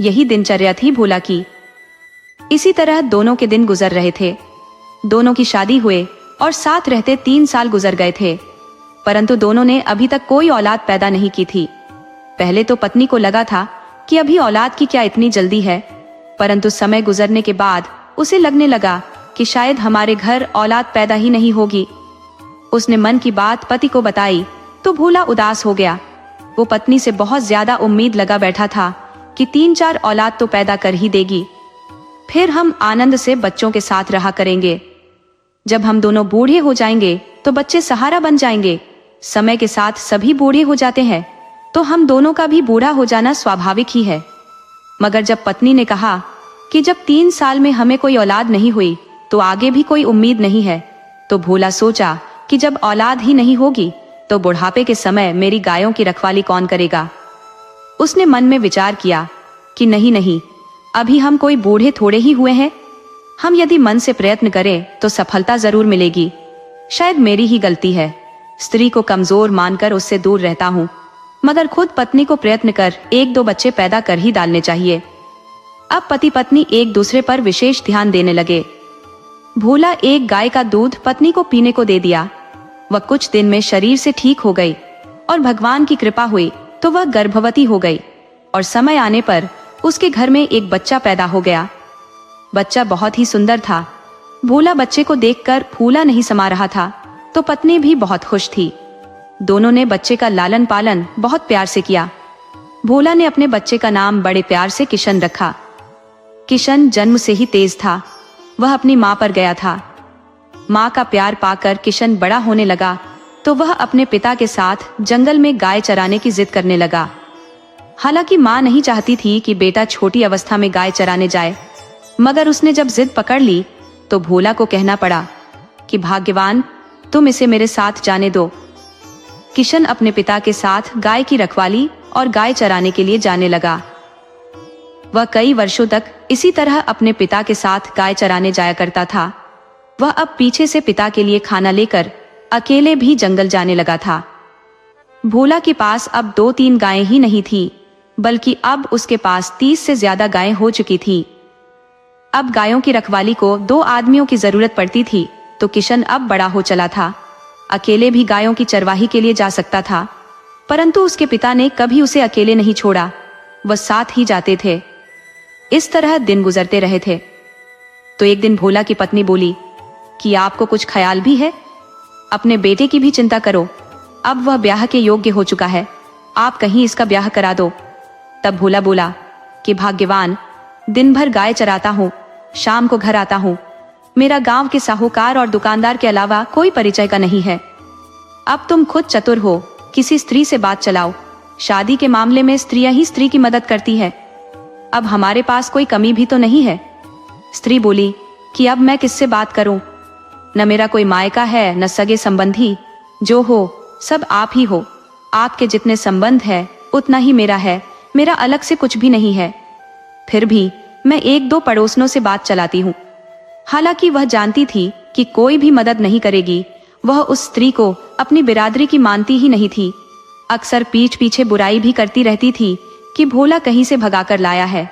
यही दिनचर्या थी भोला की। इसी तरह दोनों के दिन गुजर रहे थे। दोनों की शादी हुए और साथ रहते 3 साल गुजर गए थे, परंतु दोनों ने अभी तक कोई औलाद पैदा नहीं की थी। पहले तो पत्नी को लगा था कि अभी औलाद की क्या इतनी जल्दी है, परंतु समय गुजरने के बाद उसे लगने लगा कि शायद हमारे घर औलाद पैदा ही नहीं होगी। उसने मन की बात पति को बताई तो भोला उदास हो गया। वो पत्नी से बहुत ज्यादा उम्मीद लगा बैठा था कि 3-4 औलाद तो पैदा कर ही देगी, फिर हम आनंद से बच्चों के साथ रहा करेंगे। जब हम दोनों बूढ़े हो जाएंगे तो बच्चे सहारा बन जाएंगे। समय के साथ सभी बूढ़े हो जाते हैं, तो हम दोनों का भी बूढ़ा हो जाना स्वाभाविक ही है। मगर जब पत्नी ने कहा कि जब 3 साल में हमें कोई औलाद नहीं हुई तो आगे भी कोई उम्मीद नहीं है, तो भोला सोचा कि जब औलाद ही नहीं होगी तो बुढ़ापे के समय मेरी गायों की रखवाली कौन करेगा। उसने मन में विचार किया कि नहीं, अभी हम कोई बूढ़े थोड़े ही हुए हैं। हम यदि मन से प्रयत्न करें तो सफलता जरूर मिलेगी। शायद मेरी ही गलती है, स्त्री को कमजोर मानकर उससे दूर रहता हूँ, मगर खुद पत्नी को प्रयत्न कर 1-2 बच्चे पैदा कर ही डालने चाहिए। अब पति पत्नी एक दूसरे पर विशेष ध्यान देने लगे। भोला एक गाय का दूध पत्नी को पीने को दे दिया। वह कुछ दिन में शरीर से ठीक हो गई और भगवान की कृपा हुई तो वह गर्भवती हो गई और समय आने पर उसके घर में एक बच्चा पैदा हो गया। बच्चा बहुत ही सुंदर था। भोला बच्चे को देखकर फूला नहीं समा रहा था, तो पत्नी भी बहुत खुश थी। दोनों ने बच्चे का लालन पालन बहुत प्यार से किया। भोला ने अपने बच्चे का नाम बड़े प्यार से किशन रखा। किशन जन्म से ही तेज था। वह अपनी माँ पर गया था। माँ का प्यार पाकर किशन बड़ा होने लगा तो वह अपने पिता के साथ जंगल में गाय चराने की जिद करने लगा। हालांकि माँ नहीं चाहती थी कि बेटा छोटी अवस्था में गाय चराने जाए, मगर उसने जब जिद पकड़ ली तो भोला को कहना पड़ा कि भाग्यवान, तुम इसे मेरे साथ जाने दो। किशन अपने पिता के साथ गाय की रखवाली और गाय चराने के लिए जाने लगा। वह कई वर्षों तक इसी तरह अपने पिता के साथ गाय चराने जाया करता था। वह अब पीछे से पिता के लिए खाना लेकर अकेले भी जंगल जाने लगा था। भोला के पास अब 2-3 गायें ही नहीं थी, बल्कि अब उसके पास 30 से ज्यादा गायें हो चुकी थी। अब गायों की रखवाली को 2 आदमियों की जरूरत पड़ती थी, तो किशन अब बड़ा हो चला था। अकेले भी गायों की चरवाही के लिए जा सकता था, परंतु उसके पिता ने कभी उसे अकेले नहीं छोड़ा, वह साथ ही जाते थे। इस तरह दिन गुजरते रहे थे। तो एक दिन भोला की पत्नी बोली कि आपको कुछ ख्याल भी है? अपने बेटे की भी चिंता करो। अब वह ब्याह के योग्य हो चुका है, आप कहीं इसका ब्याह करा दो। तब भोला बोला कि भाग्यवान, दिन भर गाय चराता हूँ, शाम को घर आता हूँ। मेरा गांव के साहूकार और दुकानदार के अलावा कोई परिचय का नहीं है। अब तुम खुद चतुर हो, किसी स्त्री से बात चलाओ। शादी के मामले में स्त्रियां ही स्त्री की मदद करती है। अब हमारे पास कोई कमी भी तो नहीं है। स्त्री बोली कि अब मैं किससे बात करूं? न मेरा कोई मायका है, न सगे संबंधी। जो हो सब आप ही हो। आपके जितने संबंध है उतना ही मेरा है, मेरा अलग से कुछ भी नहीं है। फिर भी मैं 1-2 पड़ोसनों से बात चलाती हूँ। हालांकि वह जानती थी कि कोई भी मदद नहीं करेगी। वह उस स्त्री को अपनी बिरादरी की मानती ही नहीं थी। अक्सर पीठ पीछे बुराई भी करती रहती थी कि भोला कहीं से भगाकर लाया है,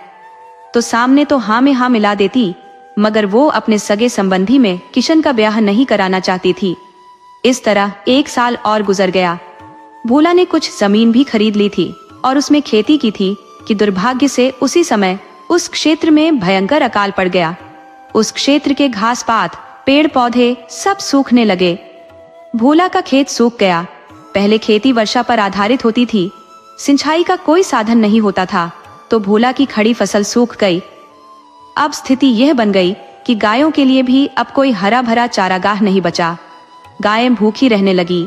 तो सामने तो हाँ में हाँ मिला देती, मगर वो अपने सगे संबंधी में किशन का ब्याह नहीं कराना चाहती थी। इस तरह 1 साल और गुजर गया। भोला ने कुछ जमीन भी खरीद ली थी और उसमें खेती की थी कि दुर्भाग्य से उसी समय उस क्षेत्र में भयंकर अकाल पड़ गया। उस क्षेत्र के घास पात, पेड़ पौधे सब सूखने लगे। भोला का खेत सूख गया। पहले खेती वर्षा पर आधारित होती थी, सिंचाई का कोई साधन नहीं होता था, तो भोला की खड़ी फसल सूख गई। अब स्थिति यह बन गई कि गायों के लिए भी अब कोई हरा भरा चारागाह नहीं बचा। गायें भूखी रहने लगी।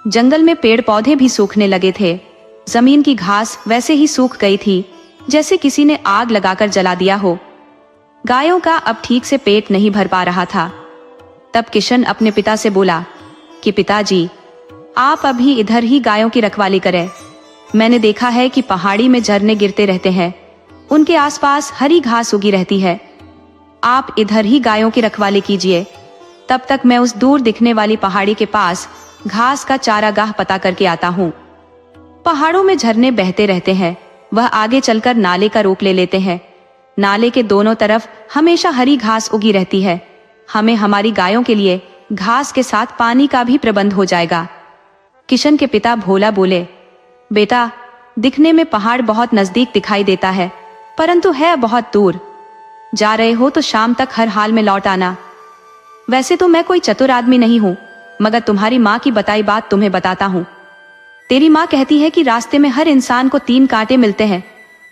जंगल में पेड़ पौधे भी सूखने लगे थे। जमीन की घास वैसे ही सूख गई थी जैसे किसी ने आग लगाकर जला दिया हो। गायों का अब ठीक से पेट नहीं भर पा रहा था। तब किशन अपने पिता से बोला कि पिताजी, आप अभी इधर ही गायों की रखवाली करें। मैंने देखा है कि पहाड़ी में झरने गिरते रहते हैं, उनके आसपास हरी घास उगी रहती है। आप इधर ही गायों की रखवाली कीजिए, तब तक मैं उस दूर दिखने वाली पहाड़ी के पास घास का चारागाह पता करके आता हूँ। पहाड़ों में झरने बहते रहते हैं, वह आगे चलकर नाले का रूप ले लेते हैं। नाले के दोनों तरफ हमेशा हरी घास उगी रहती है। हमें हमारी गायों के लिए घास के साथ पानी का भी प्रबंध हो जाएगा। किशन के पिता भोला बोले, बेटा, दिखने में पहाड़ बहुत नजदीक दिखाई देता है, परंतु है बहुत दूर। जा रहे हो तो शाम तक हर हाल में लौट आना। वैसे तो मैं कोई चतुर आदमी नहीं हूँ, मगर तुम्हारी माँ की बताई बात तुम्हें बताता हूँ। तेरी माँ कहती है कि रास्ते में हर इंसान को 3 कांटे मिलते हैं,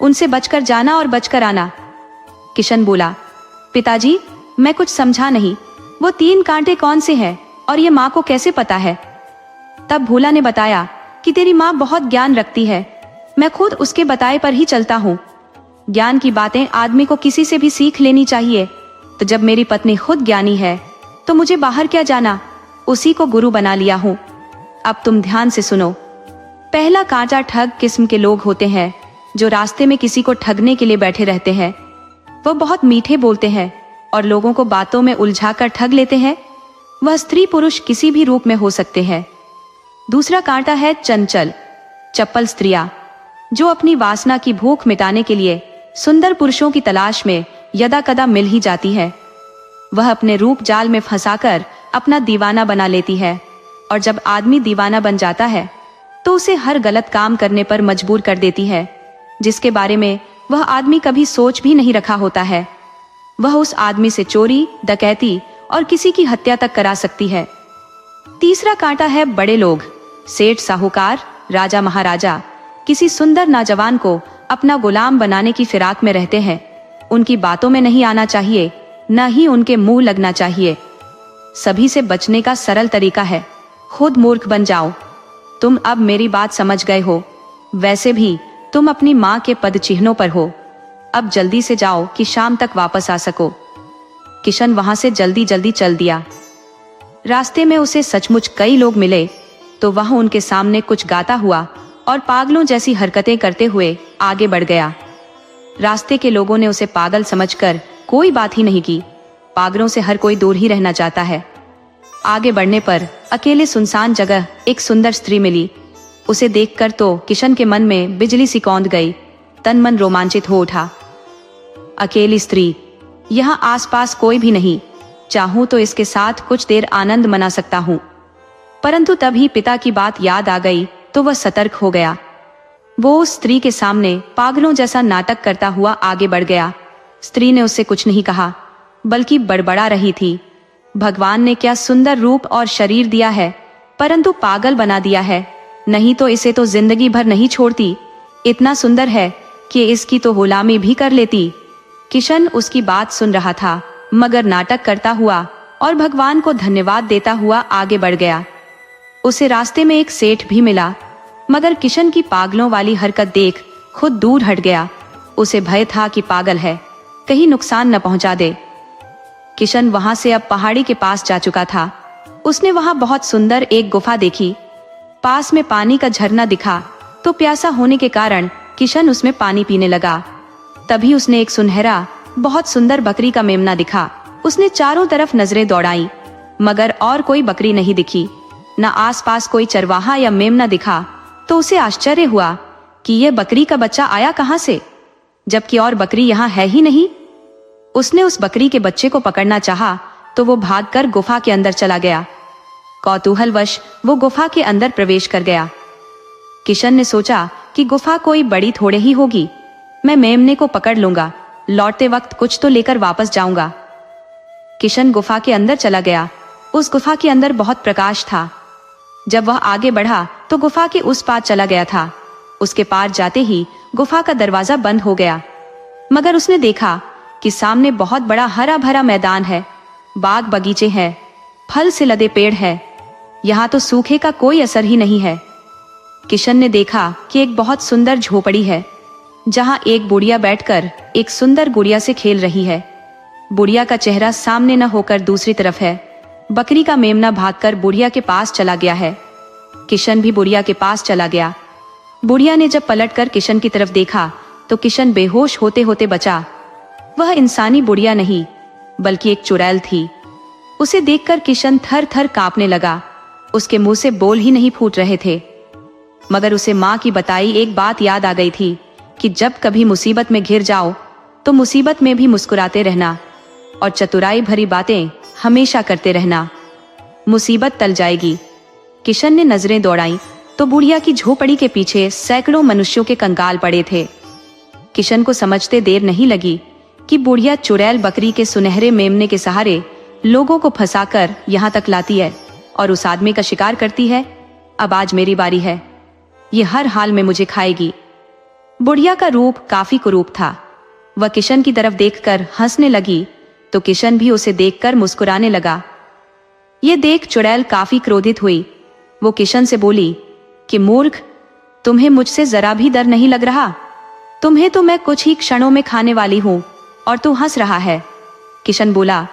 उनसे बचकर जाना और बचकर आना। किशन बोला, पिताजी, मैं कुछ समझा नहीं, वो 3 कांटे कौन से हैं और ये माँ को कैसे पता है? तब भोला ने बताया कि तेरी माँ बहुत ज्ञान रखती है, मैं खुद उसके बताए पर ही चलता हूँ। ज्ञान की बातें आदमी को किसी से भी सीख लेनी चाहिए। तो जब मेरी पत्नी खुद ज्ञानी है तो मुझे बाहर क्या जाना, उसी को गुरु बना लिया हूँ। अब तुम ध्यान से सुनो। पहला कांटा ठग किस्म के लोग होते हैं जो रास्ते में किसी को ठगने के लिए बैठे रहते हैं। वो बहुत मीठे बोलते हैं और लोगों को बातों में उलझाकर ठग लेते हैं। वह स्त्री पुरुष किसी भी रूप में हो सकते हैं। दूसरा कांटा है चंचल, चप्पल स्त्रियां, जो अपनी वासना की भूख मिटाने के लिए सुंदर पुरुषों की तलाश में यदा कदा मिल ही जाती है। वह अपने रूप जाल में फंसाकर अपना दीवाना बना लेती है, और जब आदमी दीवाना बन जाता है तो उसे हर गलत काम करने पर मजबूर कर देती है, जिसके बारे में वह आदमी कभी सोच भी नहीं रखा होता है। वह उस आदमी से चोरी, डकैती और किसी की हत्या तक करा सकती है। तीसरा कांटा है बड़े लोग, सेठ, साहूकार, राजा, महाराजा, किसी सुंदर नौजवान को अपना गुलाम बनाने की फिराक में रहते हैं। उनकी बातों में नहीं आना चाहिए, न ही उनके मुंह लगना चाहिए। सभी से बचने का सरल तरीका है, खुद मूर्ख बन जाओ। तुम अब मेरी बात समझ गए हो। वैसे भी तुम अपनी माँ के पद चिन्हों पर हो। अब जल्दी से जाओ कि शाम तक वापस आ सको। किशन वहां से जल्दी जल्दी चल दिया। रास्ते में उसे सचमुच कई लोग मिले तो वह उनके सामने कुछ गाता हुआ और पागलों जैसी हरकतें करते हुए आगे बढ़ गया। रास्ते के लोगों ने उसे पागल समझकर कोई बात ही नहीं की। पागलों से हर कोई दूर ही रहना चाहता है। आगे बढ़ने पर अकेले सुनसान जगह एक सुंदर स्त्री मिली। उसे देखकर तो किशन के मन में बिजली सी कौंध गई। तन मन रोमांचित हो उठा। अकेली स्त्री, यहाँ आसपास कोई भी नहीं, चाहूं तो इसके साथ कुछ देर आनंद मना सकता हूँ। परंतु तभी पिता की बात याद आ गई तो वह सतर्क हो गया। वो उस स्त्री के सामने पागलों जैसा नाटक करता हुआ आगे बढ़ गया। स्त्री ने उससे कुछ नहीं कहा, बल्कि बड़बड़ा रही थी। भगवान ने क्या सुंदर रूप और शरीर दिया है, परंतु पागल बना दिया है। नहीं तो इसे तो जिंदगी भर नहीं छोड़ती। इतना सुंदर है कि इसकी तो गुलामी भी कर लेती। किशन उसकी बात सुन रहा था, मगर नाटक करता हुआ और भगवान को धन्यवाद देता हुआ आगे बढ़ गया। उसे रास्ते में एक सेठ भी मिला, मगर किशन की पागलों वाली हरकत देख खुद दूर हट गया। उसे भय था कि पागल है, कहीं नुकसान न पहुंचा दे। किशन वहां से अब पहाड़ी के पास जा चुका था। उसने वहां बहुत सुंदर एक गुफा देखी। पास में पानी का झरना दिखा तो प्यासा होने के कारण किशन उसमें पानी पीने लगा। तभी उसने एक सुनहरा बहुत सुंदर बकरी का मेमना दिखा। उसने चारों तरफ नजरें दौड़ाई, मगर और कोई बकरी नहीं दिखी। न आसपास कोई चरवाहा या मेमना दिखा। तो उसे आश्चर्य हुआ कि यह बकरी का बच्चा आया कहां से, जबकि और बकरी यहाँ है ही नहीं। उसने उस बकरी के बच्चे को पकड़ना चाहा तो वो भागकर गुफा के अंदर चला गया। कौतूहलवश वो गुफा के अंदर प्रवेश कर गया। किशन ने सोचा कि गुफा कोई बड़ी थोड़े ही होगी, मैं मेमने को पकड़ लूंगा, लौटते वक्त कुछ तो लेकर वापस जाऊंगा। किशन गुफा के अंदर चला गया। उस गुफा के अंदर बहुत प्रकाश था। जब वह आगे बढ़ा तो गुफा के उस पार चला गया था। उसके पार जाते ही गुफा का दरवाजा बंद हो गया, मगर उसने देखा कि सामने बहुत बड़ा हरा भरा मैदान है, बाग बगीचे हैं, फल से लदे पेड़ हैं। यहाँ तो सूखे का कोई असर ही नहीं है। किशन ने देखा कि एक बहुत सुंदर झोपड़ी है, जहाँ एक बुढ़िया बैठकर एक सुंदर गुड़िया से खेल रही है। बुढ़िया का चेहरा सामने न होकर दूसरी तरफ है। बकरी का मेमना भागकर बुढ़िया के पास चला गया है। किशन भी बुढ़िया के पास चला गया। बुढ़िया ने जब पलटकर किशन की तरफ देखा तो किशन बेहोश होते होते बचा। वह इंसानी बुढ़िया नहीं बल्कि एक चुड़ैल थी। उसे देखकर किशन थर थर कांपने लगा। उसके मुंह से बोल ही नहीं फूट रहे थे, मगर उसे माँ की बताई एक बात याद आ गई थी कि जब कभी मुसीबत में घिर जाओ तो मुसीबत में भी मुस्कुराते रहना और चतुराई भरी बातें हमेशा करते रहना, मुसीबत टल जाएगी। किशन ने नजरें दौड़ाई तो बुढ़िया की झोपड़ी के पीछे सैकड़ों मनुष्यों के कंकाल पड़े थे। किशन को समझते देर नहीं लगी कि बुढ़िया चुड़ैल बकरी के सुनहरे मेमने के सहारे लोगों को फंसाकर यहाँ तक लाती है और उस आदमी का शिकार करती है। अब आज मेरी बारी है, ये हर हाल में मुझे खाएगी। बुढ़िया का रूप काफी कुरूप था। वह किशन की तरफ देखकर हंसने लगी तो किशन भी उसे देखकर मुस्कुराने लगा। ये देख चुड़ैल काफी क्रोधित हुई। वो किशन से बोली कि मूर्ख, तुम्हें मुझसे जरा भी डर नहीं लग रहा? तुम्हें तो मैं कुछ ही क्षणों में खाने वाली हूं और तू हंस रहा है। किशन बोला,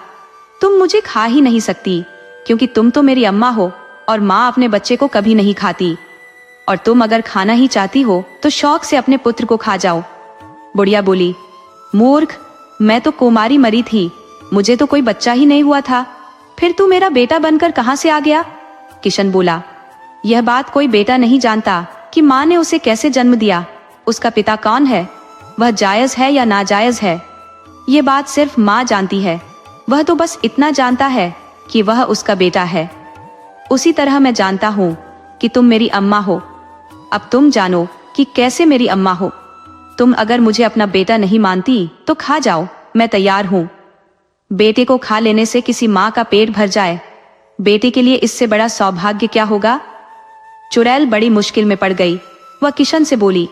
तुम मुझे खा ही नहीं सकती क्योंकि तुम तो मेरी अम्मा हो और माँ अपने बच्चे को कभी नहीं खाती, और तुम अगर खाना ही चाहती हो तो शौक से अपने पुत्र को खा जाओ। बुढ़िया बोली, मूर्ख, मैं तो कुमारी मरी थी, मुझे तो कोई बच्चा ही नहीं हुआ था, फिर तू मेरा बेटा बनकर कहां से आ गया? किशन बोला, यह बात कोई बेटा नहीं जानता कि माँ ने उसे कैसे जन्म दिया, उसका पिता कौन है, वह जायज है या नाजायज है, ये बात सिर्फ माँ जानती है। वह तो बस इतना जानता है कि वह उसका बेटा है। उसी तरह मैं जानता हूँ कि तुम मेरी अम्मा हो। अब तुम जानो कि कैसे मेरी अम्मा हो। तुम अगर मुझे अपना बेटा नहीं मानती तो खा जाओ, मैं तैयार हूँ। बेटे को खा लेने से किसी माँ का पेट भर जाए, बेटे के लिए इससे बड़ा सौभाग्य क्या होगा? चुड़ैल बड़ी मुश्किल में पड़ गई। वह किशन से बोली,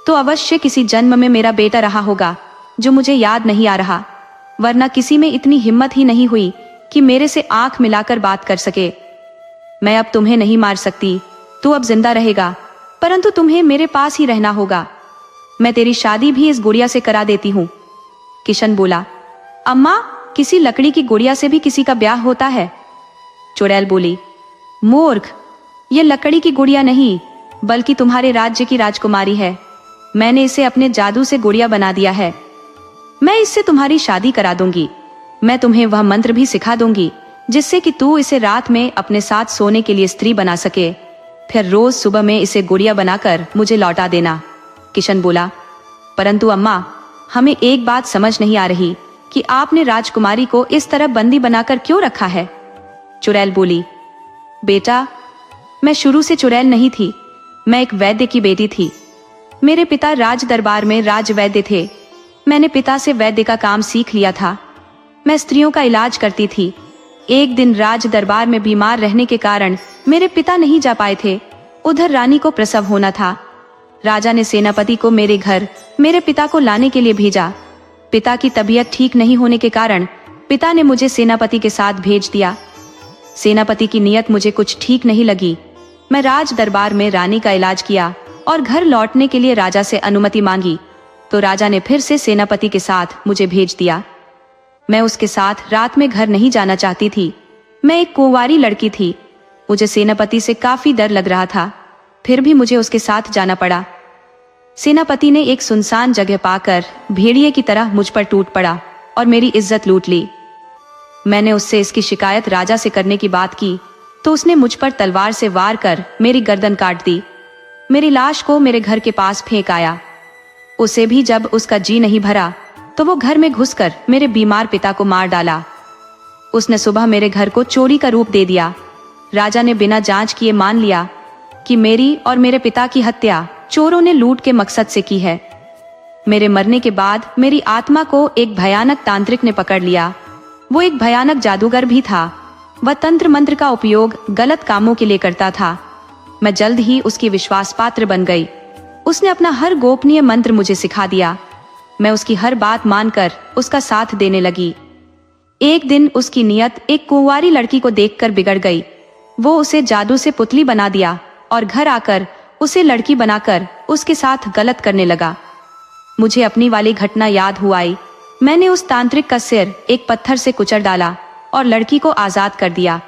तो अवश्य किसी जन्म में मेरा बेटा रहा होगा जो मुझे याद नहीं आ रहा, वरना किसी में इतनी हिम्मत ही नहीं हुई कि मेरे से आंख मिलाकर बात कर सके। मैं अब तुम्हें नहीं मार सकती, तू अब जिंदा रहेगा, परंतु तुम्हें मेरे पास ही रहना होगा। मैं तेरी शादी भी इस गुड़िया से करा देती हूँ। किशन बोला, अम्मा, किसी लकड़ी की गुड़िया से भी किसी का ब्याह होता है? चुड़ैल बोली, मूर्ख, ये लकड़ी की गुड़िया नहीं बल्कि तुम्हारे राज्य की राजकुमारी है। मैंने इसे अपने जादू से गुड़िया बना दिया है। मैं इससे तुम्हारी शादी करा दूंगी। मैं तुम्हें वह मंत्र भी सिखा दूंगी जिससे कि तू इसे रात में अपने साथ सोने के लिए स्त्री बना सके, फिर रोज सुबह में इसे गुड़िया बनाकर मुझे लौटा देना। किशन बोला, परंतु अम्मा, हमें एक बात समझ नहीं आ रही कि आपने राजकुमारी को इस तरह बंदी बनाकर क्यों रखा है? चुड़ैल बोली, बेटा, मैं शुरू से चुड़ैल नहीं थी, मैं एक वैद्य की बेटी थी। मेरे पिता राज दरबार में राज वैद्य थे। मैंने पिता से वैद्य का काम सीख लिया था। मैं स्त्रियों का इलाज करती थी। एक दिन राज दरबार में बीमार रहने के कारण मेरे पिता नहीं जा पाए थे। उधर रानी को प्रसव होना था। राजा ने सेनापति को मेरे घर मेरे पिता को लाने के लिए भेजा। पिता की तबीयत ठीक नहीं होने के कारण पिता ने मुझे सेनापति के साथ भेज दिया। सेनापति की नीयत मुझे कुछ ठीक नहीं लगी। मैं राज दरबार में रानी का इलाज किया और घर लौटने के लिए राजा से अनुमति मांगी, तो राजा ने फिर से सेनापति के साथ मुझे भेज दिया। मैं उसके साथ रात में घर नहीं जाना चाहती थी। मैं एक कुंवारी लड़की थी। मुझे सेनापति से काफी डर लग रहा था, फिर भी मुझे उसके साथ जाना पड़ा। सेनापति ने एक सुनसान जगह पाकर भेड़िए की तरह मुझ पर टूट पड़ा और मेरी इज्जत लूट ली। मैंने उससे इसकी शिकायत राजा से करने की बात की तो उसने मुझ पर तलवार से वार कर मेरी गर्दन काट दी। मेरी लाश को मेरे घर के पास फेंक आया। उसे भी जब उसका जी नहीं भरा तो वो घर में घुसकर मेरे बीमार पिता को मार डाला। उसने सुबह मेरे घर को चोरी का रूप दे दिया। राजा ने बिना जांच किए मान लिया कि मेरी और मेरे पिता की हत्या चोरों ने लूट के मकसद से की है। मेरे मरने के बाद मेरी आत्मा को एक भयानक तांत्रिक ने पकड़ लिया। वो एक भयानक जादूगर भी था। वह तंत्र मंत्र का उपयोग गलत कामों के लिए करता था। मैं जल्द ही उसकी विश्वास पात्र बन गई। उसने अपना हर गोपनीय मंत्र मुझे सिखा दिया। मैं उसकी हर बात मानकर उसका साथ देने लगी। एक दिन उसकी नियत एक कुंवारी लड़की को देखकर बिगड़ गई। वो उसे जादू से पुतली बना दिया और घर आकर उसे लड़की बनाकर उसके साथ गलत करने लगा। मुझे अपनी वाली घटना याद हुआ आई। मैंने उस तांत्रिक का सिर एक पत्थर से कुचल डाला और लड़की को आजाद कर दिया।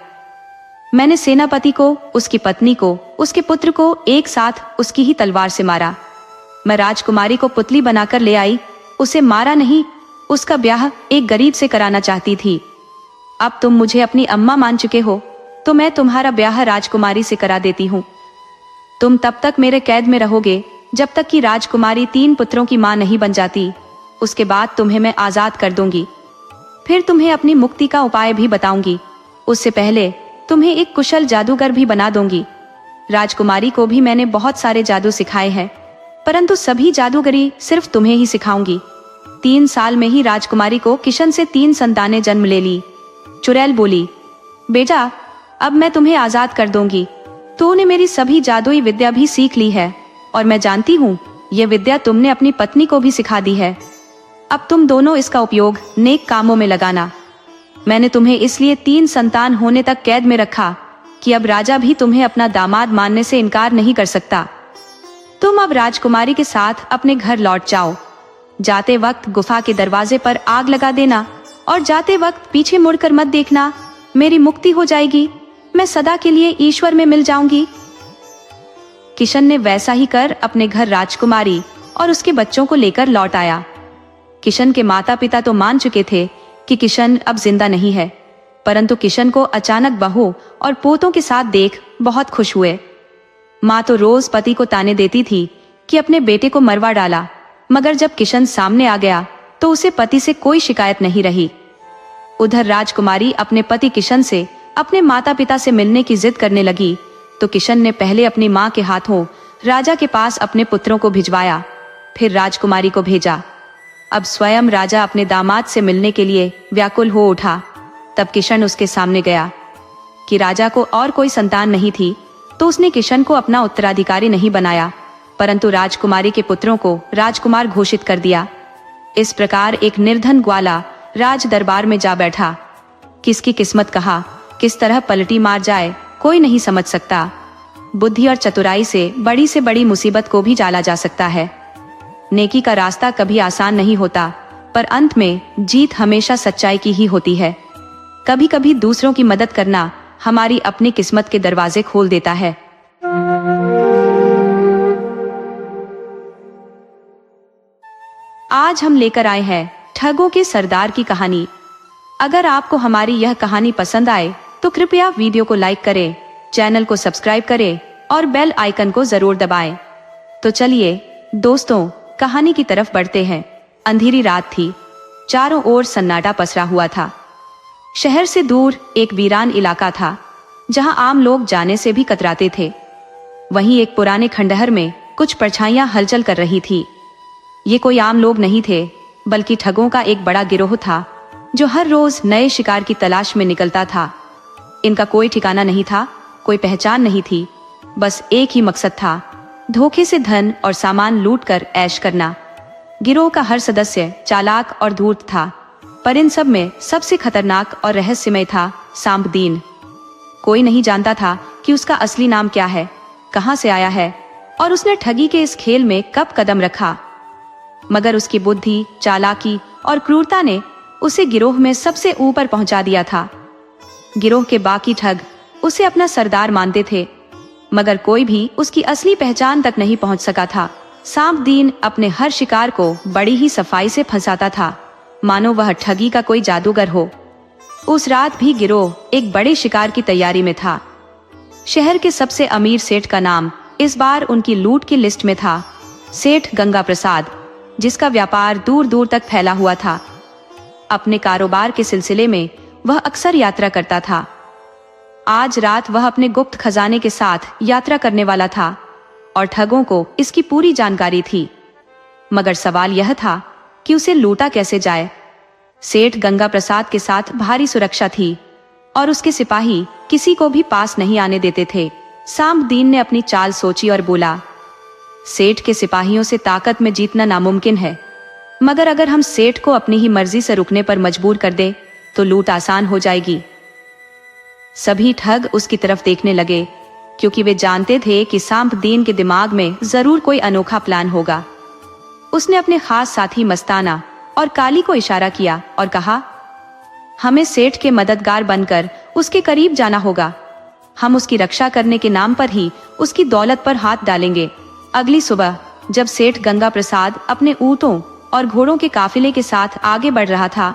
मैंने सेनापति को, उसकी पत्नी को, उसके पुत्र को एक साथ उसकी ही तलवार से मारा। मैं राजकुमारी को पुतली बनाकर ले आई। उसे मारा नहीं, उसका ब्याह एक गरीब से कराना चाहती थी। अब तुम मुझे अपनी अम्मा मान चुके हो, तो मैं तुम्हारा ब्याह राजकुमारी से करा देती हूँ। तुम तब तक मेरे कैद में रहोगे जब तक कि राजकुमारी 3 पुत्रों की मां नहीं बन जाती। उसके बाद तुम्हें मैं आजाद कर दूंगी। फिर तुम्हें अपनी मुक्ति का उपाय भी बताऊंगी। उससे पहले तुम्हें एक कुशल जादूगर भी बना दूंगी। राजकुमारी को भी मैंने बहुत सारे जादू सिखाए हैं, परंतु सभी जादूगरी सिर्फ तुम्हें ही सिखाऊंगी। 3 साल में ही राजकुमारी को किशन से 3 संतानें जन्म ले ली। चुड़ैल बोली, बेटा अब मैं तुम्हें आजाद कर दूंगी। तूने मेरी सभी जादुई विद्या भी सीख ली है और मैं जानती हूँ यह विद्या तुमने अपनी पत्नी को भी सिखा दी है। अब तुम दोनों इसका उपयोग नेक कामों में लगाना। मैंने तुम्हें इसलिए 3 संतान होने तक कैद में रखा कि अब राजा भी तुम्हें अपना दामाद मानने से इनकार नहीं कर सकता। तुम अब राजकुमारी के साथ अपने घर लौट जाओ। जाते वक्त गुफा के दरवाजे पर आग लगा देना और जाते वक्त पीछे मुड़कर मत देखना। मेरी मुक्ति हो जाएगी, मैं सदा के लिए ईश्वर में मिल जाऊंगी। किशन ने वैसा ही कर अपने घर राजकुमारी और उसके बच्चों को लेकर लौट आया। किशन के माता पिता तो मान चुके थे कि किशन अब जिंदा नहीं है, परंतु किशन को अचानक बहू और पोतों के साथ देख बहुत खुश हुए। माँ तो रोज पति को ताने देती थी कि अपने बेटे को मरवा डाला, मगर जब किशन सामने आ गया तो उसे पति से कोई शिकायत नहीं रही। उधर राजकुमारी अपने पति किशन से अपने माता पिता से मिलने की जिद करने लगी, तो किशन ने पहले अपनी माँ के हाथों राजा के पास अपने पुत्रों को भिजवाया, फिर राजकुमारी को भेजा। अब स्वयं राजा अपने दामाद से मिलने के लिए व्याकुल हो उठा। तब किशन उसके सामने गया कि राजा को और कोई संतान नहीं थी, तो उसने किशन को अपना उत्तराधिकारी नहीं बनाया, परंतु राजकुमारी के पुत्रों को राजकुमार घोषित कर दिया। इस प्रकार एक निर्धन ग्वाला राज दरबार में जा बैठा। किसकी किस्मत कहा किस तरह पलटी मार जाए कोई नहीं समझ सकता। बुद्धि और चतुराई से बड़ी मुसीबत को भी टाला जा सकता है। नेकी का रास्ता कभी आसान नहीं होता, पर अंत में जीत हमेशा सच्चाई की ही होती है। कभी कभी दूसरों की मदद करना हमारी अपनी किस्मत के दरवाजे खोल देता है। आज हम लेकर आए हैं ठगों के सरदार की कहानी। अगर आपको हमारी यह कहानी पसंद आए तो कृपया वीडियो को लाइक करें, चैनल को सब्सक्राइब करें और बेल आइकन को जरूर दबाएं। तो चलिए दोस्तों, कहानी की तरफ बढ़ते हैं। अंधेरी रात थी, चारों ओर सन्नाटा पसरा हुआ था। शहर से दूर एक वीरान इलाका था, जहां आम लोग जाने से भी कतराते थे। वहीं एक पुराने खंडहर में कुछ परछाइयां हलचल कर रही थी। ये कोई आम लोग नहीं थे, बल्कि ठगों का एक बड़ा गिरोह था, जो हर रोज नए शिकार की तलाश में निकलता था। इनका कोई ठिकाना नहीं था, कोई पहचान नहीं थी, बस एक ही मकसद था, धोखे से धन और सामान लूटकर ऐश करना। गिरोह का हर सदस्य चालाक और धूर्त था, पर इन सब में सबसे खतरनाक और रहस्यमय था सांबदीन। कोई नहीं जानता था कि उसका असली नाम क्या है, कहां से आया है और उसने ठगी के इस खेल में कब कदम रखा। मगर उसकी बुद्धि, चालाकी और क्रूरता ने उसे गिरोह में सबसे ऊपर पहुंचा दिया था। गिरोह के बाकी ठग उसे अपना सरदार मानते थे, मगर कोई भी उसकी असली पहचान तक नहीं पहुंच सका था। सांबदीन अपने हर शिकार को बड़ी ही सफाई से फंसाता था, मानो वह ठगी का कोई जादूगर हो। उस रात भी गिरोह एक बड़े शिकार की तैयारी में था। शहर के सबसे अमीर सेठ का नाम इस बार उनकी लूट की लिस्ट में था, सेठ गंगा प्रसाद, जिसका व्यापार दूर दूर तक फैला हुआ था। अपने कारोबार के सिलसिले में वह अक्सर यात्रा करता था। आज रात वह अपने गुप्त खजाने के साथ यात्रा करने वाला था और ठगों को इसकी पूरी जानकारी थी। मगर सवाल यह था कि उसे लूटा कैसे जाए। सेठ गंगा प्रसाद के साथ भारी सुरक्षा थी और उसके सिपाही किसी को भी पास नहीं आने देते थे। सांबदीन ने अपनी चाल सोची और बोला, सेठ के सिपाहियों से ताकत में जीतना नामुमकिन है, मगर अगर हम सेठ को अपनी ही मर्जी से रुकने पर मजबूर कर दे तो लूट आसान हो जाएगी। सभी ठग उसकी तरफ देखने लगे, क्योंकि वे जानते थे कि सांबदीन के दिमाग में जरूर कोई अनोखा प्लान होगा। उसने अपने खास साथी मस्ताना और काली को इशारा किया और कहा, हमें सेठ के मददगार बनकर उसके करीब जाना होगा। हम उसकी रक्षा करने के नाम पर ही उसकी दौलत पर हाथ डालेंगे। अगली सुबह जब सेठ गंगा प्रसाद अपने ऊंटों और घोड़ों के काफिले के साथ आगे बढ़ रहा था,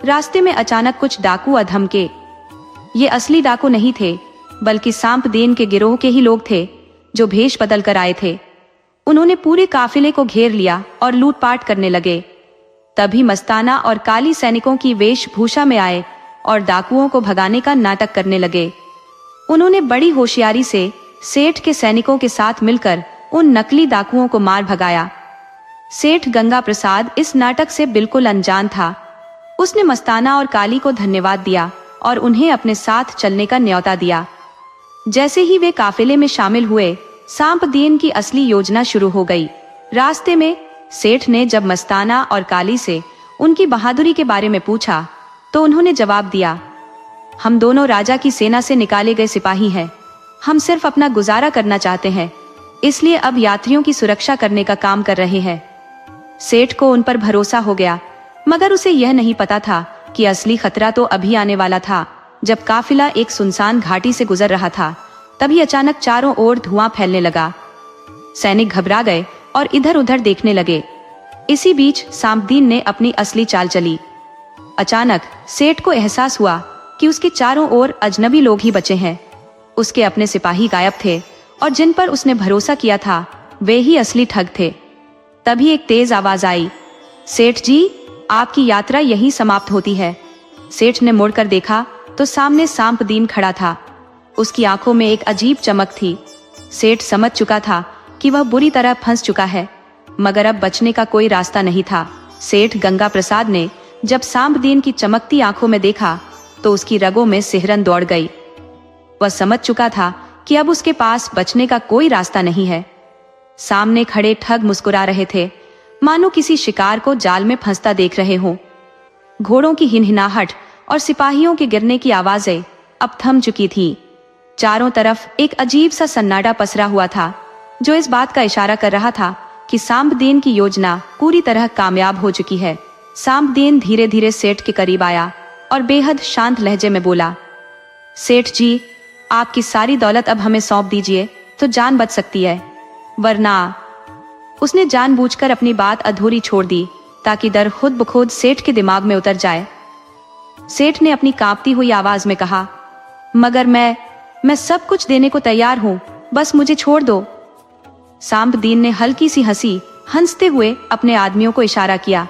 रास्ते में अचानक कुछ डाकू अधमके। ये असली डाकू नहीं थे, बल्कि सांबदीन के गिरोह के ही लोग थे जो भेष बदल कर आए थे। उन्होंने पूरे काफिले को घेर लिया और लूटपाट करने लगे। तभी मस्ताना और काली सैनिकों की वेशभूषा में आए और डाकुओं को भगाने का नाटक करने लगे। उन्होंने बड़ी होशियारी से सेठ के सैनिकों के साथ मिलकर उन नकली डाकुओं को मार भगाया। सेठ गंगा प्रसाद इस नाटक से बिल्कुल अनजान था। उसने मस्ताना और काली को धन्यवाद दिया और उन्हें अपने साथ चलने का न्योता दिया। जैसे ही वे काफिले में शामिल हुए, सांबदीन की असली योजना शुरू हो गई। रास्ते में सेठ ने जब मस्ताना और काली से उनकी बहादुरी के बारे में पूछा तो उन्होंने जवाब दिया, हम दोनों राजा की सेना से निकाले गए सिपाही हैं। हम सिर्फ अपना गुजारा करना चाहते हैं, इसलिए अब यात्रियों की सुरक्षा करने का काम कर रहे हैं। सेठ को उन पर भरोसा हो गया, मगर उसे यह नहीं पता था कि असली खतरा तो अभी आने वाला था। जब काफिला एक सुनसान घाटी से गुजर रहा था, तभी अचानक चारों ओर धुआं फैलने लगा। सैनिक घबरा गए और इधर उधर देखने लगे। इसी बीच सांबदीन ने अपनी असली चाल चली। अचानक सेठ को एहसास हुआ कि उसके चारों ओर अजनबी लोग ही बचे हैं। उसके अपने सिपाही गायब थे और जिन पर उसने भरोसा किया था वे ही असली ठग थे। तभी एक तेज आवाज आई, सेठ जी, आपकी यात्रा यहीं समाप्त होती है। सेठ ने मुड़कर देखा तो सामने सांबदीन खड़ा था। उसकी आंखों में एक अजीब चमक थी। सेठ समझ चुका था कि वह बुरी तरह फंस चुका है, मगर अब बचने का कोई रास्ता नहीं था। सेठ गंगा प्रसाद ने जब सांबदीन की चमकती आंखों में देखा तो उसकी रगों में सिहरन दौड़ गई। वह समझ चुका था कि अब उसके पास बचने का कोई रास्ता नहीं है। सामने खड़े ठग मुस्कुरा रहे थे, मानो किसी शिकार को जाल में फंसता देख रहे हों। घोड़ों की हिनहिनाहट और सिपाहियों के गिरने की आवाजें अब थम चुकी थी। चारों तरफ एक अजीब सा सन्नाटा पसरा हुआ था, जो इस बात का इशारा कर रहा था कि सांबदीन की योजना पूरी तरह कामयाब हो चुकी है। सांबदीन धीरे धीरे सेठ के करीब आया और बेहद शांत लहजे में बोला, सेठ जी, आपकी सारी दौलत अब हमें सौंप दीजिए तो जान बच सकती है, वरना। उसने जानबूझकर अपनी बात अधूरी छोड़ दी ताकि डर खुद ब खुद सेठ के दिमाग में उतर जाए। सेठ ने अपनी कांपती हुई आवाज में कहा, मगर मैं सब कुछ देने को तैयार हूं, बस मुझे छोड़ दो। सांबदीन ने हल्की सी हंसी हंसते हुए अपने आदमियों को इशारा किया।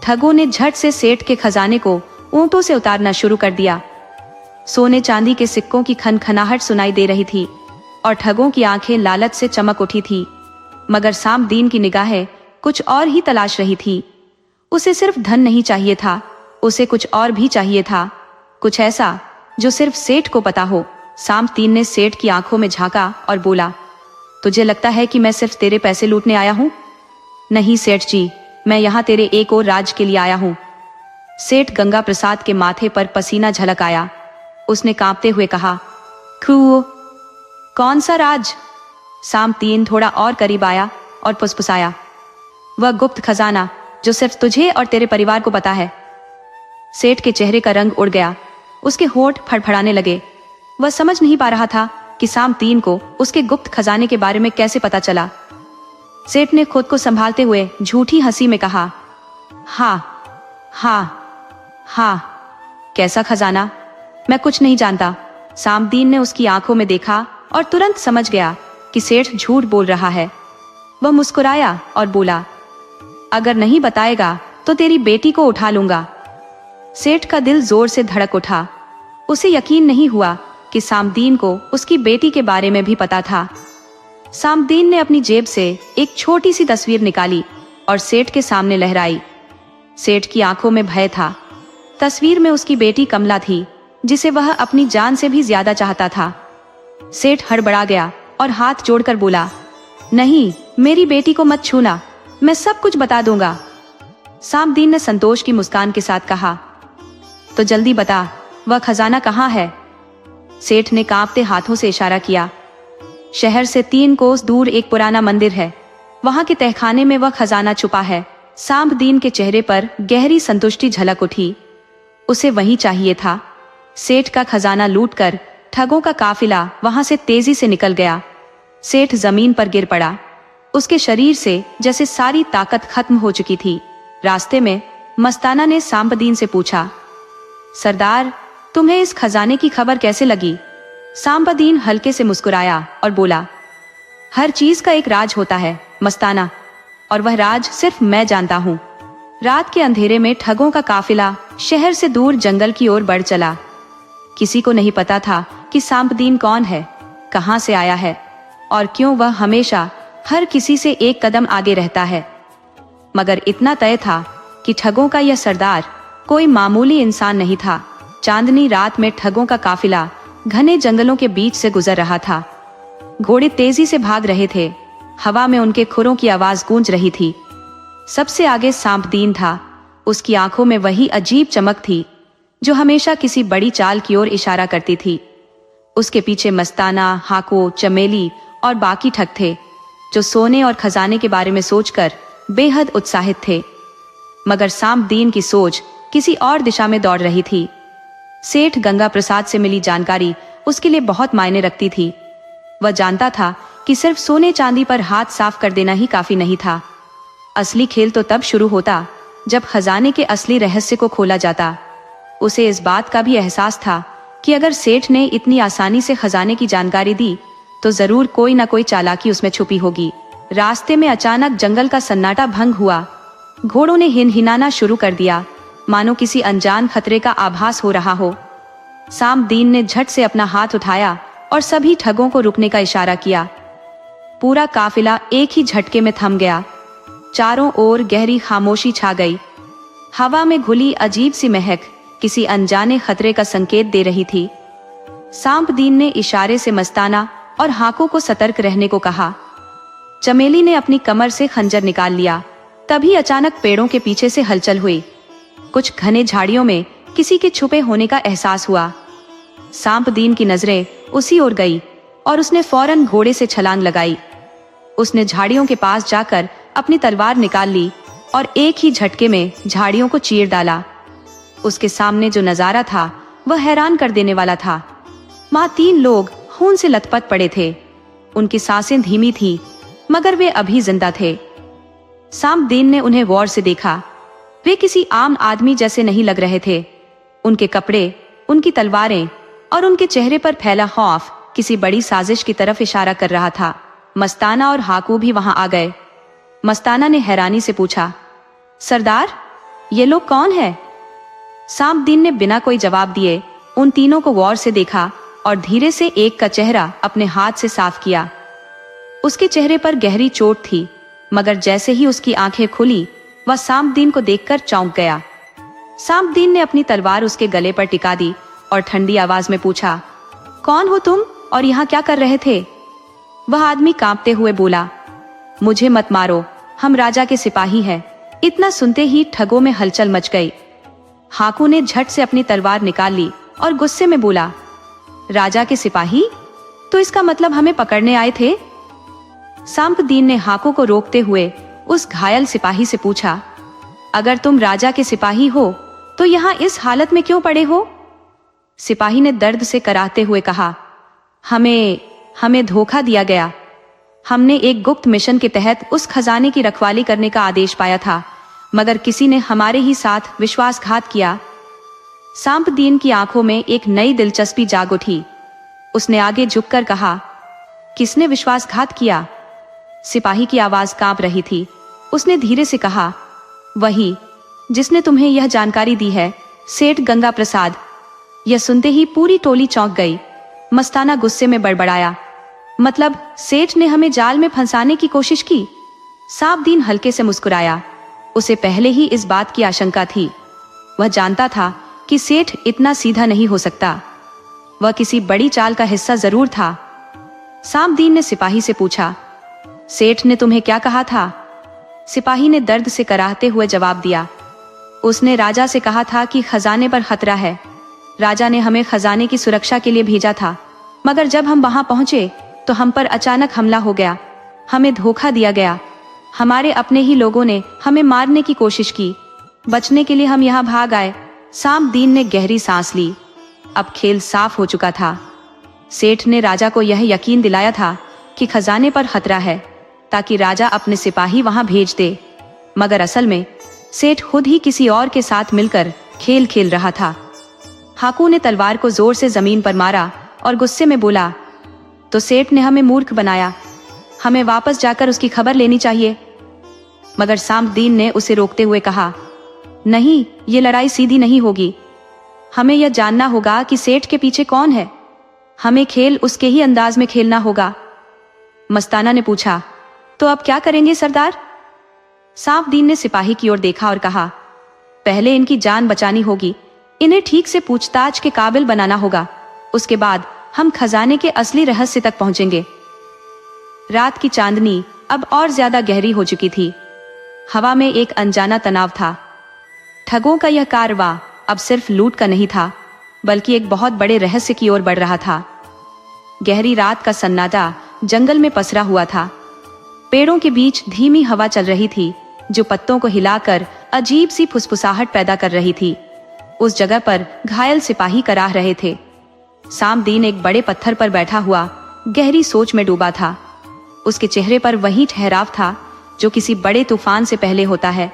ठगों ने झट से सेठ के खजाने को ऊंटों से उतारना शुरू कर दिया। सोने चांदी के सिक्कों की खनखनाहट सुनाई दे रही थी और ठगों की आंखें लालच से चमक उठी थी, मगर सांबदीन की निगाहें कुछ और ही तलाश रही थी। उसे सिर्फ धन नहीं चाहिए था, उसे कुछ और भी चाहिए था, कुछ ऐसा जो सिर्फ सेठ को पता हो। सांबदीन ने सेठ की आंखों में झांका और बोला, तुझे लगता है कि मैं सिर्फ तेरे पैसे लूटने आया हूं? नहीं सेठ जी, मैं यहाँ तेरे एक और राज के लिए आया हूं। सेठ गंगा प्रसाद के माथे पर पसीना झलक आया। उसने कांपते हुए कहा, कौन सा राज? सांबदीन थोड़ा और करीब आया और फुसफुसाया, वह गुप्त खजाना जो सिर्फ तुझे और तेरे परिवार को पता है। सेठ के चेहरे का रंग उड़ गया, उसके होंठ फड़फड़ाने लगे। वह समझ नहीं पा रहा था कि सांबदीन को उसके गुप्त खजाने के बारे में कैसे पता चला। सेठ ने खुद को संभालते हुए झूठी हंसी में कहा, हाँ, कैसा खजाना? मैं कुछ नहीं जानता। सांबदीन ने उसकी आंखों में देखा और तुरंत समझ गया कि सेठ झूठ बोल रहा है। वह मुस्कुराया और बोला, अगर नहीं बताएगा तो तेरी बेटी को उठा लूंगा। सेठ का दिल जोर से धड़क उठा। उसे यकीन नहीं हुआ कि सांबदीन को उसकी बेटी के बारे में भी पता था। सांबदीन ने अपनी जेब से एक छोटी सी तस्वीर निकाली और सेठ के सामने लहराई। सेठ की आंखों में भय था। तस्वीर में उसकी बेटी कमला थी, जिसे वह अपनी जान से भी ज्यादा चाहता था। सेठ हड़बड़ा गया और हाथ जोड़कर बोला, नहीं, मेरी बेटी को मत छूना, मैं सब कुछ बता दूंगा। सांपदीन ने संतोष की मुस्कान के साथ कहा, तो जल्दी बता, वह खजाना कहाँ है? सेठ ने कांपते हाथों से इशारा किया। शहर से 3 कोस दूर एक पुराना मंदिर है, वहां के तहखाने में वह खजाना छुपा है। सांपदीन के चेहरे पर गहरी संतुष्टि झलक उठी। उसे वही चाहिए था। सेठ का खजाना लूटकर ठगों का काफिला वहां से तेजी से निकल गया। सेठ जमीन पर गिर पड़ा। उसके शरीर से जैसे सारी ताकत खत्म हो चुकी थी। रास्ते में मस्ताना ने सांपदीन से पूछा, सरदार, तुम्हें इस खजाने की खबर कैसे लगी? सांपदीन हल्के से मुस्कुराया और बोला, हर चीज का एक राज होता है मस्ताना, और वह राज सिर्फ मैं जानता हूँ। रात के अंधेरे में ठगों का काफिला शहर से दूर जंगल की ओर बढ़ चला। किसी को नहीं पता था कि सांपदीन कौन है, कहां से आया है और क्यों वह हमेशा हर किसी से एक कदम आगे रहता है। मगर इतना तय था कि ठगों का यह सरदार कोई मामूली इंसान नहीं था। चांदनी रात में ठगों का काफिला घने जंगलों के बीच से गुजर रहा था। घोड़े तेजी से भाग रहे थे। हवा में उनके खुरों की आवाज गूंज रही थी। सबसे आगे सांपदीन था। उसकी आंखों में वही अजीब चमक थी जो हमेशा किसी बड़ी चाल की ओर इशारा करती थी। उसके पीछे मस्ताना, हाको, चमेली और बाकी ठग थे, जो सोने और खजाने के बारे में सोचकर बेहद उत्साहित थे। मगर सांपदीन की सोच किसी और दिशा में दौड़ रही थी। सेठ गंगा प्रसाद से मिली जानकारी उसके लिए बहुत मायने रखती थी। वह जानता था कि सिर्फ सोने चांदी पर हाथ साफ कर देना ही काफी नहीं था। असली खेल तो तब शुरू होता जब खजाने के असली रहस्य को खोला जाता। उसे इस बात का भी एहसास था कि अगर सेठ ने इतनी आसानी से खजाने की जानकारी दी तो जरूर कोई ना कोई चालाकी उसमें छुपी होगी। रास्ते में अचानक जंगल का सन्नाटा भंग हुआ। घोड़ों ने हिनहिनाना शुरू कर दिया, मानो किसी अनजान खतरे का आभास हो रहा हो। सांपदीन ने झट से अपना हाथ उठाया और सभी ठगों को रुकने का इशारा किया। पूरा काफिला एक ही झटके में थम गया। चारों ओर गहरी खामोशी छा गई। हवा में घुली अजीब सी महक किसी अनजाने खतरे का संकेत दे रही थी। सांपदीन ने इशारे से मस्ताना और हाको को सतर्क रहने को कहा। चमेली ने अपनी कमर से खंजर निकाल लिया। तभी अचानक पेड़ों के पीछे से हलचल हुई। कुछ घने झाड़ियों में किसी के छुपे होने का एहसास हुआ। सांपदीन की नजरें उसी ओर गई और उसने फौरन घोड़े से छलांग लगाई। उसने झाड़ियों के पास जाकर अपनी तलवार निकाल ली और एक ही झटके में झाड़ियों को चीर डाला। उसके सामने जो नजारा था वह हैरान कर देने वाला था। वहां 3 लोग खून से लथपथ पड़े थे। उनकी सांसें धीमी थी, मगर वे अभी जिंदा थे। सांपदीन ने उन्हें गौर से देखा। वे किसी आम आदमी जैसे नहीं लग रहे थे। उनके कपड़े, उनकी तलवारें और उनके चेहरे पर फैला खौफ किसी बड़ी साजिश की तरफ इशारा कर रहा था। मस्ताना और हाकू भी वहां आ गए। मस्ताना ने हैरानी से पूछा, सरदार, ये लोग कौन है? सांपदीन ने बिना कोई जवाब दिए उन तीनों को गौर से देखा और धीरे से एक का चेहरा अपने हाथ से साफ किया। उसके चेहरे पर गहरी चोट थी, मगर जैसे ही उसकी आंखें खुली वह सांपदीन को देखकर चौंक गया। सांपदीन ने अपनी तलवार उसके गले पर टिका दी और ठंडी आवाज में पूछा, कौन हो तुम और यहाँ क्या कर रहे थे? वह आदमी कांपते हुए बोला, मुझे मत मारो, हम राजा के सिपाही हैं। इतना सुनते ही ठगों में हलचल मच गई। हाकू ने झट से अपनी तलवार निकाल ली और गुस्से में बोला, राजा के सिपाही? तो इसका मतलब हमें पकड़ने आए थे? सांपदीन ने हाकू को रोकते हुए उस घायल सिपाही से पूछा, अगर तुम राजा के सिपाही हो तो यहाँ इस हालत में क्यों पड़े हो? सिपाही ने दर्द से कराहते हुए कहा, हमें धोखा दिया गया। हमने एक गुप्त मिशन के तहत उस खजाने की रखवाली करने का आदेश पाया था, मगर किसी ने हमारे ही साथ विश्वासघात किया। सांपदीन की आंखों में एक नई दिलचस्पी जाग उठी। उसने आगे झुककर कहा, किसने विश्वासघात किया? सिपाही की आवाज कांप रही थी। उसने धीरे से कहा, वही जिसने तुम्हें यह जानकारी दी है, सेठ गंगा प्रसाद। यह सुनते ही पूरी टोली चौंक गई। मस्ताना गुस्से में बड़बड़ाया, मतलब सेठ ने हमें जाल में फंसाने की कोशिश की? सांपदीन हल्के से मुस्कुराया, उसे पहले ही इस बात की आशंका थी। वह जानता था कि सेठ इतना सीधा नहीं हो सकता। वह किसी बड़ी चाल का हिस्सा जरूर था। सामदीन ने सिपाही से पूछा, सेठ ने तुम्हें क्या कहा था? सिपाही ने दर्द से कराहते हुए जवाब दिया, उसने राजा से कहा था कि खजाने पर खतरा है। राजा ने हमें खजाने की सुरक्षा के लिए भेजा था, मगर जब हम वहां पहुंचे तो हम पर अचानक हमला हो गया। हमें धोखा दिया गया। हमारे अपने ही लोगों ने हमें मारने की कोशिश की। बचने के लिए हम यहाँ भाग आए। सामदीन ने गहरी सांस ली। अब खेल साफ हो चुका था। सेठ ने राजा को यह यकीन दिलाया था कि खजाने पर खतरा है, ताकि राजा अपने सिपाही वहां भेज दे। मगर असल में सेठ खुद ही किसी और के साथ मिलकर खेल खेल रहा था। हाकू ने तलवार को जोर से जमीन पर मारा और गुस्से में बोला, तो सेठ ने हमें मूर्ख बनाया। हमें वापस जाकर उसकी खबर लेनी चाहिए। मगर सामदीन ने उसे रोकते हुए कहा, नहीं, ये लड़ाई सीधी नहीं होगी। हमें यह जानना होगा कि सेठ के पीछे कौन है। हमें खेल उसके ही अंदाज में खेलना होगा। मस्ताना ने पूछा, तो अब क्या करेंगे सरदार? सामदीन ने सिपाही की ओर देखा और कहा, पहले इनकी जान बचानी होगी। इन्हें ठीक से पूछताछ के काबिल बनाना होगा। उसके बाद हम खजाने के असली रहस्य तक पहुंचेंगे। रात की चांदनी अब और ज्यादा गहरी हो चुकी थी। हवा में एक अनजाना तनाव था। ठगों का यह कारवां अब सिर्फ लूट का नहीं था, बल्कि एक बहुत बड़े रहस्य की ओर बढ़ रहा था। गहरी रात का सन्नाटा जंगल में पसरा हुआ था। पेड़ों के बीच धीमी हवा चल रही थी, जो पत्तों को हिलाकर अजीब सी फुसफुसाहट पैदा कर रही थी। उस जगह पर घायल सिपाही कराह रहे थे। सामदीन एक बड़े पत्थर पर बैठा हुआ गहरी सोच में डूबा था। उसके चेहरे पर वही ठहराव था जो किसी बड़े तूफान से पहले होता है।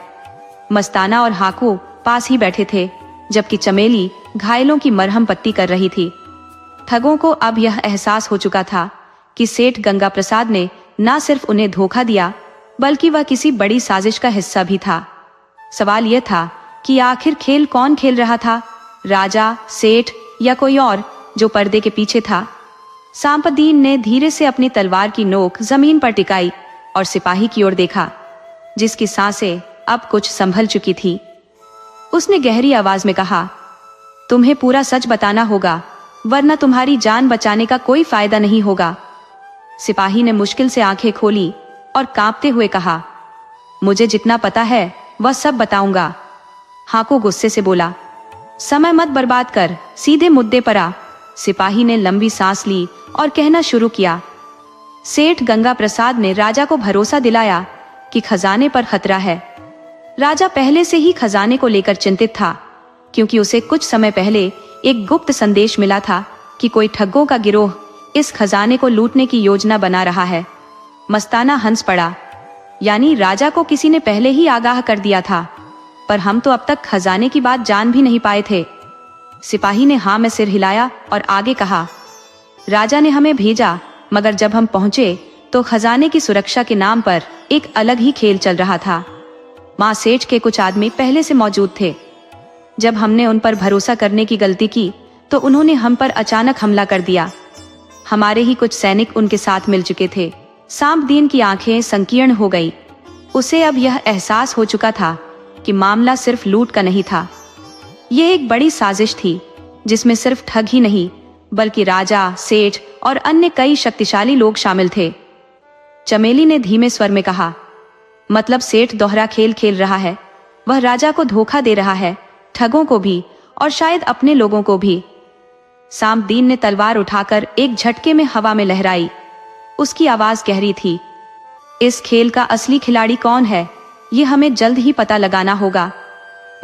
मस्ताना और हाकू पास ही बैठे थे, जबकि चमेली घायलों की मरहम पट्टी कर रही थी। ठगों को अब यह एहसास हो चुका था कि सेठ गंगा प्रसाद ने न सिर्फ उन्हें धोखा दिया, बल्कि वह किसी बड़ी साजिश का हिस्सा भी था। सवाल यह था कि आखिर खेल कौन खेल रहा था, राजा, सेठ या कोई और जो पर्दे के पीछे था। सामदीन ने धीरे से अपनी तलवार की नोक जमीन पर टिकाई और सिपाही की ओर देखा, जिसकी सांसें अब कुछ संभल चुकी थी। उसने गहरी आवाज में कहा, तुम्हें पूरा सच बताना होगा, वरना तुम्हारी जान बचाने का कोई फायदा नहीं होगा। सिपाही ने मुश्किल से आंखें खोली और कांपते हुए कहा, मुझे जितना पता है वह सब बताऊंगा। हाकू गुस्से से बोला, समय मत बर्बाद कर, सीधे मुद्दे पर आ। सिपाही ने लंबी सांस ली और कहना शुरू किया, सेठ गंगा प्रसाद ने राजा को भरोसा दिलाया कि खजाने पर खतरा है। राजा पहले से ही खजाने को लेकर चिंतित था, क्योंकि उसे कुछ समय पहले एक गुप्त संदेश मिला था कि कोई ठगों का गिरोह इस खजाने को लूटने की योजना बना रहा है। मस्ताना हंस पड़ा, यानी राजा को किसी ने पहले ही आगाह कर दिया था, पर हम तो अब तक खजाने की बात जान भी नहीं पाए थे। सिपाही ने हाँ में सिर हिलाया और आगे कहा, राजा ने हमें भेजा, मगर जब हम पहुंचे तो खजाने की सुरक्षा के नाम पर एक अलग ही खेल चल रहा था। मां सेठ के कुछ आदमी पहले से मौजूद थे। जब हमने उन पर भरोसा करने की गलती की तो उन्होंने हम पर अचानक हमला कर दिया। हमारे ही कुछ सैनिक उनके साथ मिल चुके थे। सामदीन की आंखें संकीर्ण हो गई। उसे अब यह एहसास हो चुका था कि मामला सिर्फ लूट का नहीं था। यह एक बड़ी साजिश थी, जिसमें सिर्फ ठग ही नहीं, बल्कि राजा, सेठ और अन्य कई शक्तिशाली लोग शामिल थे। चमेली ने धीमे स्वर में कहा, मतलब सेठ दोहरा खेल खेल रहा है। वह राजा को धोखा दे रहा है, ठगों को भी और शायद अपने लोगों को भी। सामदीन ने तलवार उठाकर एक झटके में हवा में लहराई। उसकी आवाज गहरी थी, इस खेल का असली खिलाड़ी कौन है, ये हमें जल्द ही पता लगाना होगा।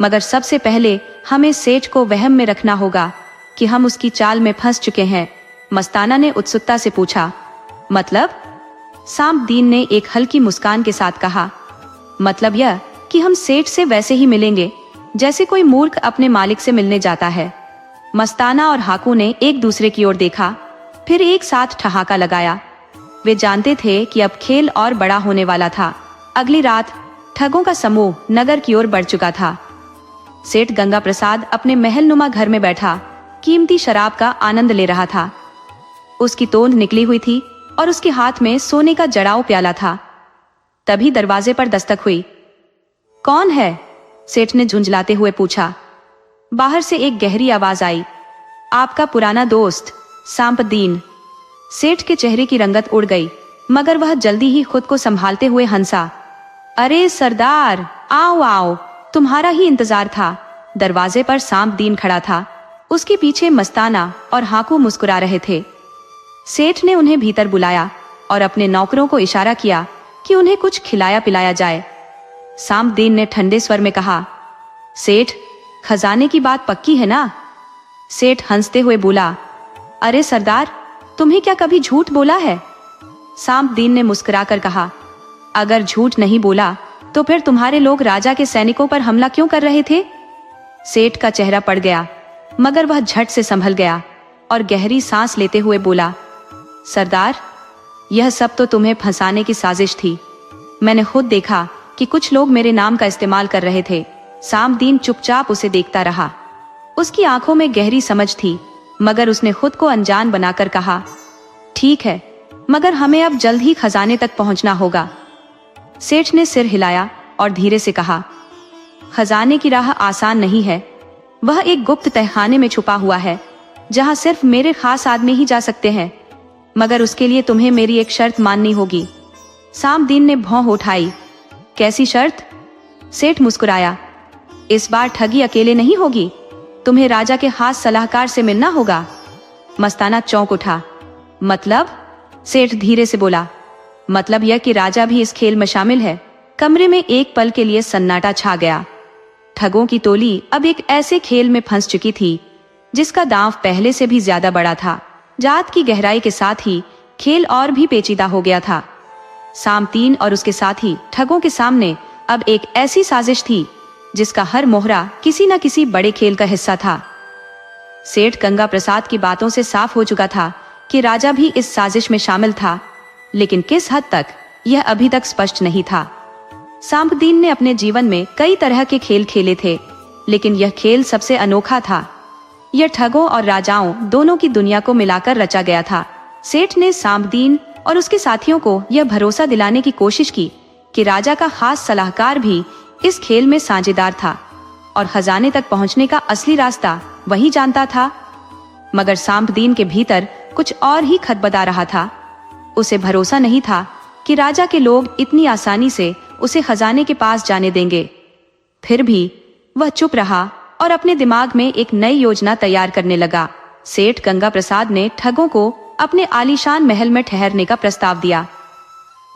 मगर सबसे पहले हमें सेठ को वहम में रखना होगा कि हम उसकी चाल में फंस चुके हैं। मस्ताना ने उत्सुकता से पूछा, मतलब? सामदीन ने एक हल्की मुस्कान के साथ कहा, मतलब यह कि हम सेठ से वैसे ही मिलेंगे जैसे कोई मूर्ख अपने मालिक से मिलने जाता है। मस्ताना और हाकू ने एक दूसरे की ओर देखा, फिर एक साथ ठहाका लगाया। वे जानते थे कि अब खेल और बड़ा होने वाला था। अगली रात ठगों का समूह नगर की ओर बढ़ चुका था। सेठ गंगा प्रसाद अपने महलनुमा घर में बैठा कीमती शराब का आनंद ले रहा था। उसकी तोंद निकली हुई थी और उसके हाथ में सोने का जड़ाऊ प्याला था। तभी दरवाजे पर दस्तक हुई। कौन है? सेठ ने झुंझलाते हुए पूछा। बाहर से एक गहरी आवाज आई, आपका पुराना दोस्त सांपदीन। सेठ के चेहरे की रंगत उड़ गई, मगर वह जल्दी ही खुद को संभालते हुए हंसा। अरे सरदार, आओ आओ, तुम्हारा ही इंतजार था। दरवाजे पर सांपदीन खड़ा था। उसके पीछे मस्ताना और हाकू मुस्कुरा रहे थे। सेठ ने उन्हें भीतर बुलाया और अपने नौकरों को इशारा किया कि उन्हें कुछ खिलाया पिलाया जाए। सांपदीन ने ठंडे स्वर में कहा, सेठ, खजाने की बात पक्की है ना? सेठ हंसते हुए बोला, अरे सरदार, तुम्हें क्या कभी झूठ बोला है? सांपदीन ने मुस्कुराकर कहा, अगर झूठ नहीं बोला तो फिर तुम्हारे लोग राजा के सैनिकों पर हमला क्यों कर रहे थे? सेठ का चेहरा पड़ गया, मगर वह झट से संभल गया और गहरी सांस लेते हुए बोला, सरदार, यह सब तो तुम्हें फंसाने की साजिश थी। मैंने खुद देखा कि कुछ लोग मेरे नाम का इस्तेमाल कर रहे थे। सांपदीन चुपचाप उसे देखता रहा। उसकी आंखों में गहरी समझ थी, मगर उसने खुद को अनजान बनाकर कहा, ठीक है, मगर हमें अब जल्द ही खजाने तक पहुंचना होगा। सेठ ने सिर हिलाया और धीरे से कहा, खजाने की राह आसान नहीं है। वह एक गुप्त तहखाने में छुपा हुआ है, जहां सिर्फ मेरे खास आदमी ही जा सकते हैं। मगर उसके लिए तुम्हें मेरी एक शर्त माननी होगी। सांपदीन ने भौं उठाई। कैसी शर्त? सेठ मुस्कुराया, इस बार ठगी अकेले नहीं होगी, तुम्हें राजा के खास सलाहकार से मिलना होगा। मस्ताना चौंक उठा। मतलब? सेठ धीरे से बोला, मतलब यह कि राजा भी इस खेल में शामिल है। कमरे में एक पल के लिए सन्नाटा छा गया। ठगों की टोली अब एक ऐसे खेल में फंस चुकी थी जिसका दांव पहले से भी ज्यादा बड़ा था। जात की गहराई के साथ ही खेल और भी पेचीदा हो गया था। सांपदीन और उसके साथी ठगों के सामने अब एक ऐसी साजिश थी जिसका हर मोहरा किसी न किसी बड़े खेल का हिस्सा था। सेठ गंगा प्रसाद की बातों से साफ हो चुका था कि राजा भी इस साजिश में शामिल था, लेकिन किस हद तक यह अभी तक स्पष्ट नहीं था। सांपदीन ने अपने जीवन में कई तरह के खेल खेले थे, लेकिन यह खेल सबसे अनोखा था। यह ठगों और राजाओं दोनों की दुनिया को मिलाकर रचा गया था। सेठ ने सांपदीन और उसके साथियों को यह भरोसा दिलाने की कोशिश की कि राजा का खास सलाहकार भी इस खेल में साझेदार था और खजाने तक पहुंचने का असली रास्ता वही जानता था। मगर सांपदीन के भीतर कुछ और ही खदबदा रहा था। उसे भरोसा नहीं था कि राजा के लोग इतनी आसानी से उसे खजाने के पास जाने देंगे। फिर भी वह चुप रहा और अपने दिमाग में एक नई योजना तैयार करने लगा। सेठ गंगा प्रसाद ने ठगों को अपने आलीशान महल में ठहरने का प्रस्ताव दिया।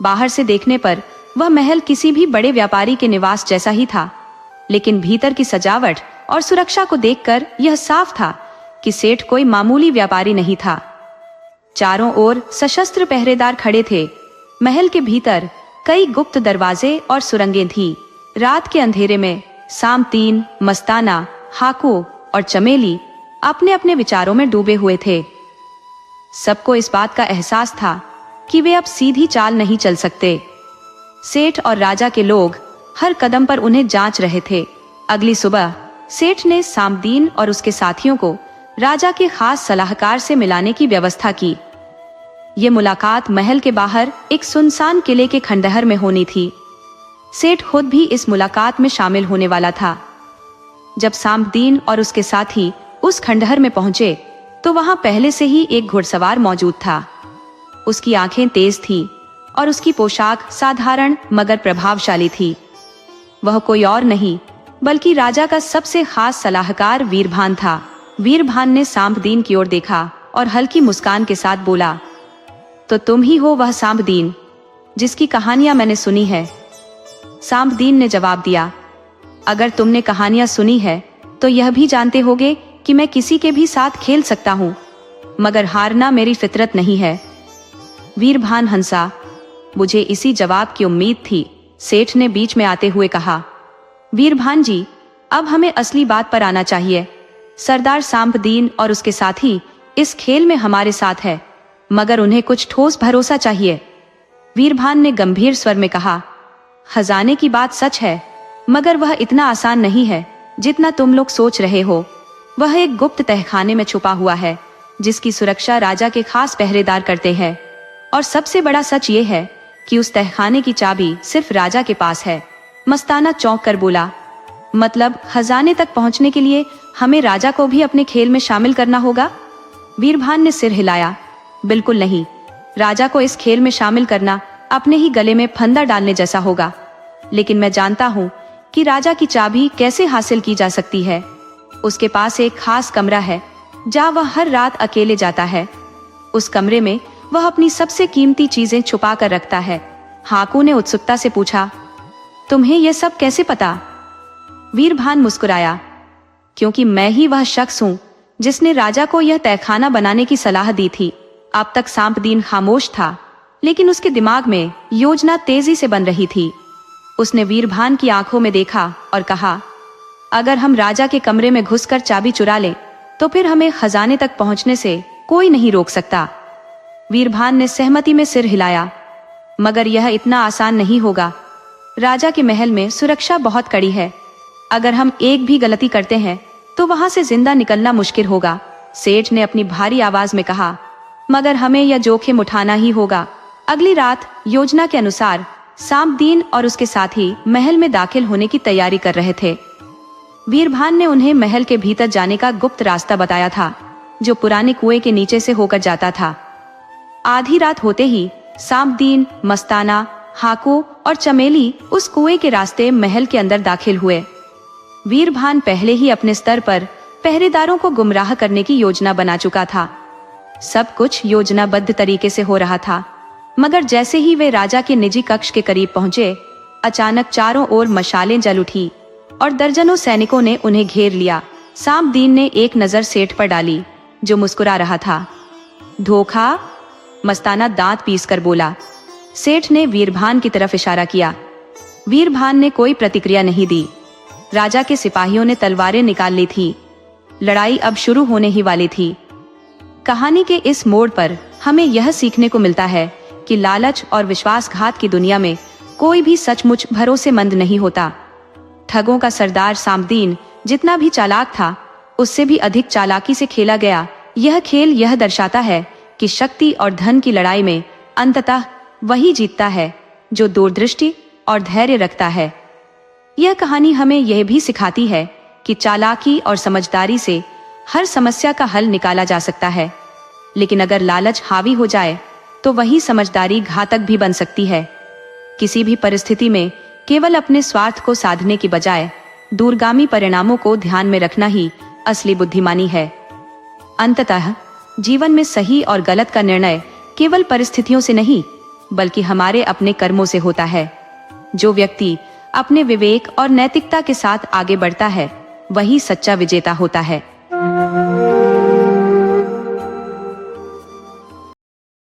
बाहर से देखने पर वह महल किसी भी बड़े व्यापारी के निवास जैसा ही था, लेकिन भीतर की सजावट और सुरक्षा को देखकर यह साफ था कि सेठ कोई मामूली व्यापारी नहीं था। चारों ओर सशस्त्र पहरेदार खड़े थे। महल के भीतर कई गुप्त दरवाजे और सुरंगें थी। रात के अंधेरे में सांपदीन, मस्ताना, हाकू और चमेली अपने अपने विचारों में डूबे हुए थे। सबको इस बात का एहसास था कि वे अब सीधी चाल नहीं चल सकते। सेठ और राजा के लोग हर कदम पर उन्हें जांच रहे थे। अगली सुबह सेठ ने सांपदीन और उसके साथियों को राजा के खास सलाहकार से मिलाने की व्यवस्था की। ये मुलाकात महल के बाहर एक सुनसान किले के खंडहर में होनी थी। सेठ खुद भी इस मुलाकात में शामिल होने वाला था। जब सांपदीन और उसके साथी उस खंडहर में पहुंचे तो वहां पहले से ही एक घुड़सवार मौजूद था। उसकी आंखें तेज थी और उसकी पोशाक साधारण मगर प्रभावशाली थी। वह कोई और नहीं बल्कि राजा का सबसे खास सलाहकार वीरभान था। वीरभान ने सांपदीन की ओर देखा और हल्की मुस्कान के साथ बोला, तो तुम ही हो वह सांपदीन जिसकी कहानियां मैंने सुनी है। सांपदीन ने जवाब दिया, अगर तुमने कहानियां सुनी है तो यह भी जानते होगे कि मैं किसी के भी साथ खेल सकता हूँ, मगर हारना मेरी फितरत नहीं है। वीरभान हंसा। मुझे इसी जवाब की उम्मीद थी। सेठ ने बीच में आते हुए कहा, वीरभान जी, अब हमें असली बात पर आना चाहिए। सरदार सांपदीन और उसके साथी इस खेल में हमारे साथ है, मगर उन्हें कुछ ठोस भरोसा चाहिए। वीरभान ने गंभीर स्वर में कहा, खजाने की बात सच है, मगर वह इतना आसान नहीं है जितना तुम लोग सोच रहे हो। वह एक गुप्त तहखाने में छुपा हुआ है जिसकी सुरक्षा राजा के खास पहरेदार करते हैं। और सबसे बड़ा सच ये है कि उस तहखाने की चाबी सिर्फ राजा के पास है। मस्ताना चौंक कर बोला, मतलब खजाने तक पहुंचने के लिए हमें राजा को भी अपने खेल में शामिल करना होगा? वीरभान ने सिर हिलाया, बिल्कुल नहीं। राजा को इस खेल में शामिल करना अपने ही गले में फंदा डालने जैसा होगा। लेकिन मैं जानता हूँ कि राजा की चाबी कैसे हासिल की जा सकती है। उसके पास एक खास कमरा है जहाँ वह हर रात अकेले जाता है। उस कमरे में वह अपनी सबसे कीमती चीजें छुपा कर रखता है। हाकू ने उत्सुकता से पूछा, तुम्हें यह सब कैसे पता? वीरभान मुस्कुराया, क्योंकि मैं ही वह शख्स हूँ जिसने राजा को यह तहखाना बनाने की सलाह दी थी। अब तक सांपदीन खामोश था, लेकिन उसके दिमाग में योजना तेजी से बन रही थी। उसने वीरभान की आंखों में देखा और कहा, अगर हम राजा के कमरे में घुसकर चाबी चुरा लें तो फिर हमें खजाने तक पहुंचने से कोई नहीं रोक सकता। वीरभान ने सहमति में सिर हिलाया, मगर यह इतना आसान नहीं होगा। राजा के महल में सुरक्षा बहुत कड़ी है। अगर हम एक भी गलती करते हैं तो वहां से जिंदा निकलना मुश्किल होगा। सेठ ने अपनी भारी आवाज में कहा, मगर हमें यह जोखिम उठाना ही होगा। अगली रात योजना के अनुसार सांपदीन और उसके साथी महल में दाखिल होने की तैयारी कर रहे थे। वीरभान ने उन्हें महल के भीतर जाने का गुप्त रास्ता बताया था, जो पुराने कुएं के नीचे से होकर जाता था। आधी रात होते ही सांपदीन, मस्ताना, हाकू और चमेली उस कुएं के रास्ते महल के अंदर दाखिल हुए। वीरभान पहले ही अपने स्तर पर पहरेदारों को गुमराह करने की योजना बना चुका था। सब कुछ योजनाबद्ध तरीके से हो रहा था, मगर जैसे ही वे राजा के निजी कक्ष के करीब पहुंचे, अचानक चारों ओर मशालें जल उठी और दर्जनों सैनिकों ने उन्हें घेर लिया। सांपदीन ने एक नजर सेठ पर डाली, जो मुस्कुरा रहा था। धोखा? मस्ताना दांत पीसकर बोला। सेठ ने वीरभान की तरफ इशारा किया। वीरभान ने कोई प्रतिक्रिया नहीं दी। राजा के सिपाहियों ने तलवारें निकाल ली थी। लड़ाई अब शुरू होने ही वाली थी। कहानी के इस मोड़ पर हमें यह सीखने को मिलता है कि लालच और विश्वासघात की दुनिया में कोई भी सचमुच भरोसेमंद नहीं होता। ठगों का सरदार सांपदीन जितना भी चालाक था, उससे भी अधिक चालाकी से खेला गया यह खेल यह दर्शाता है कि शक्ति और धन की लड़ाई में अंततः वही जीतता है जो दूरदृष्टि और धैर्य रखता है। यह कहानी हमें यह भी सिखाती है कि चालाकी और समझदारी से हर समस्या का हल निकाला जा सकता है, लेकिन अगर लालच हावी हो जाए तो वही समझदारी घातक भी बन सकती है। किसी भी परिस्थिति में केवल अपने स्वार्थ को साधने की बजाय दूरगामी परिणामों को ध्यान में रखना ही असली बुद्धिमानी है। अंततः जीवन में सही और गलत का निर्णय केवल परिस्थितियों से नहीं, बल्कि हमारे अपने कर्मों से होता है। जो व्यक्ति अपने विवेक और नैतिकता के साथ आगे बढ़ता है, वही सच्चा विजेता होता है।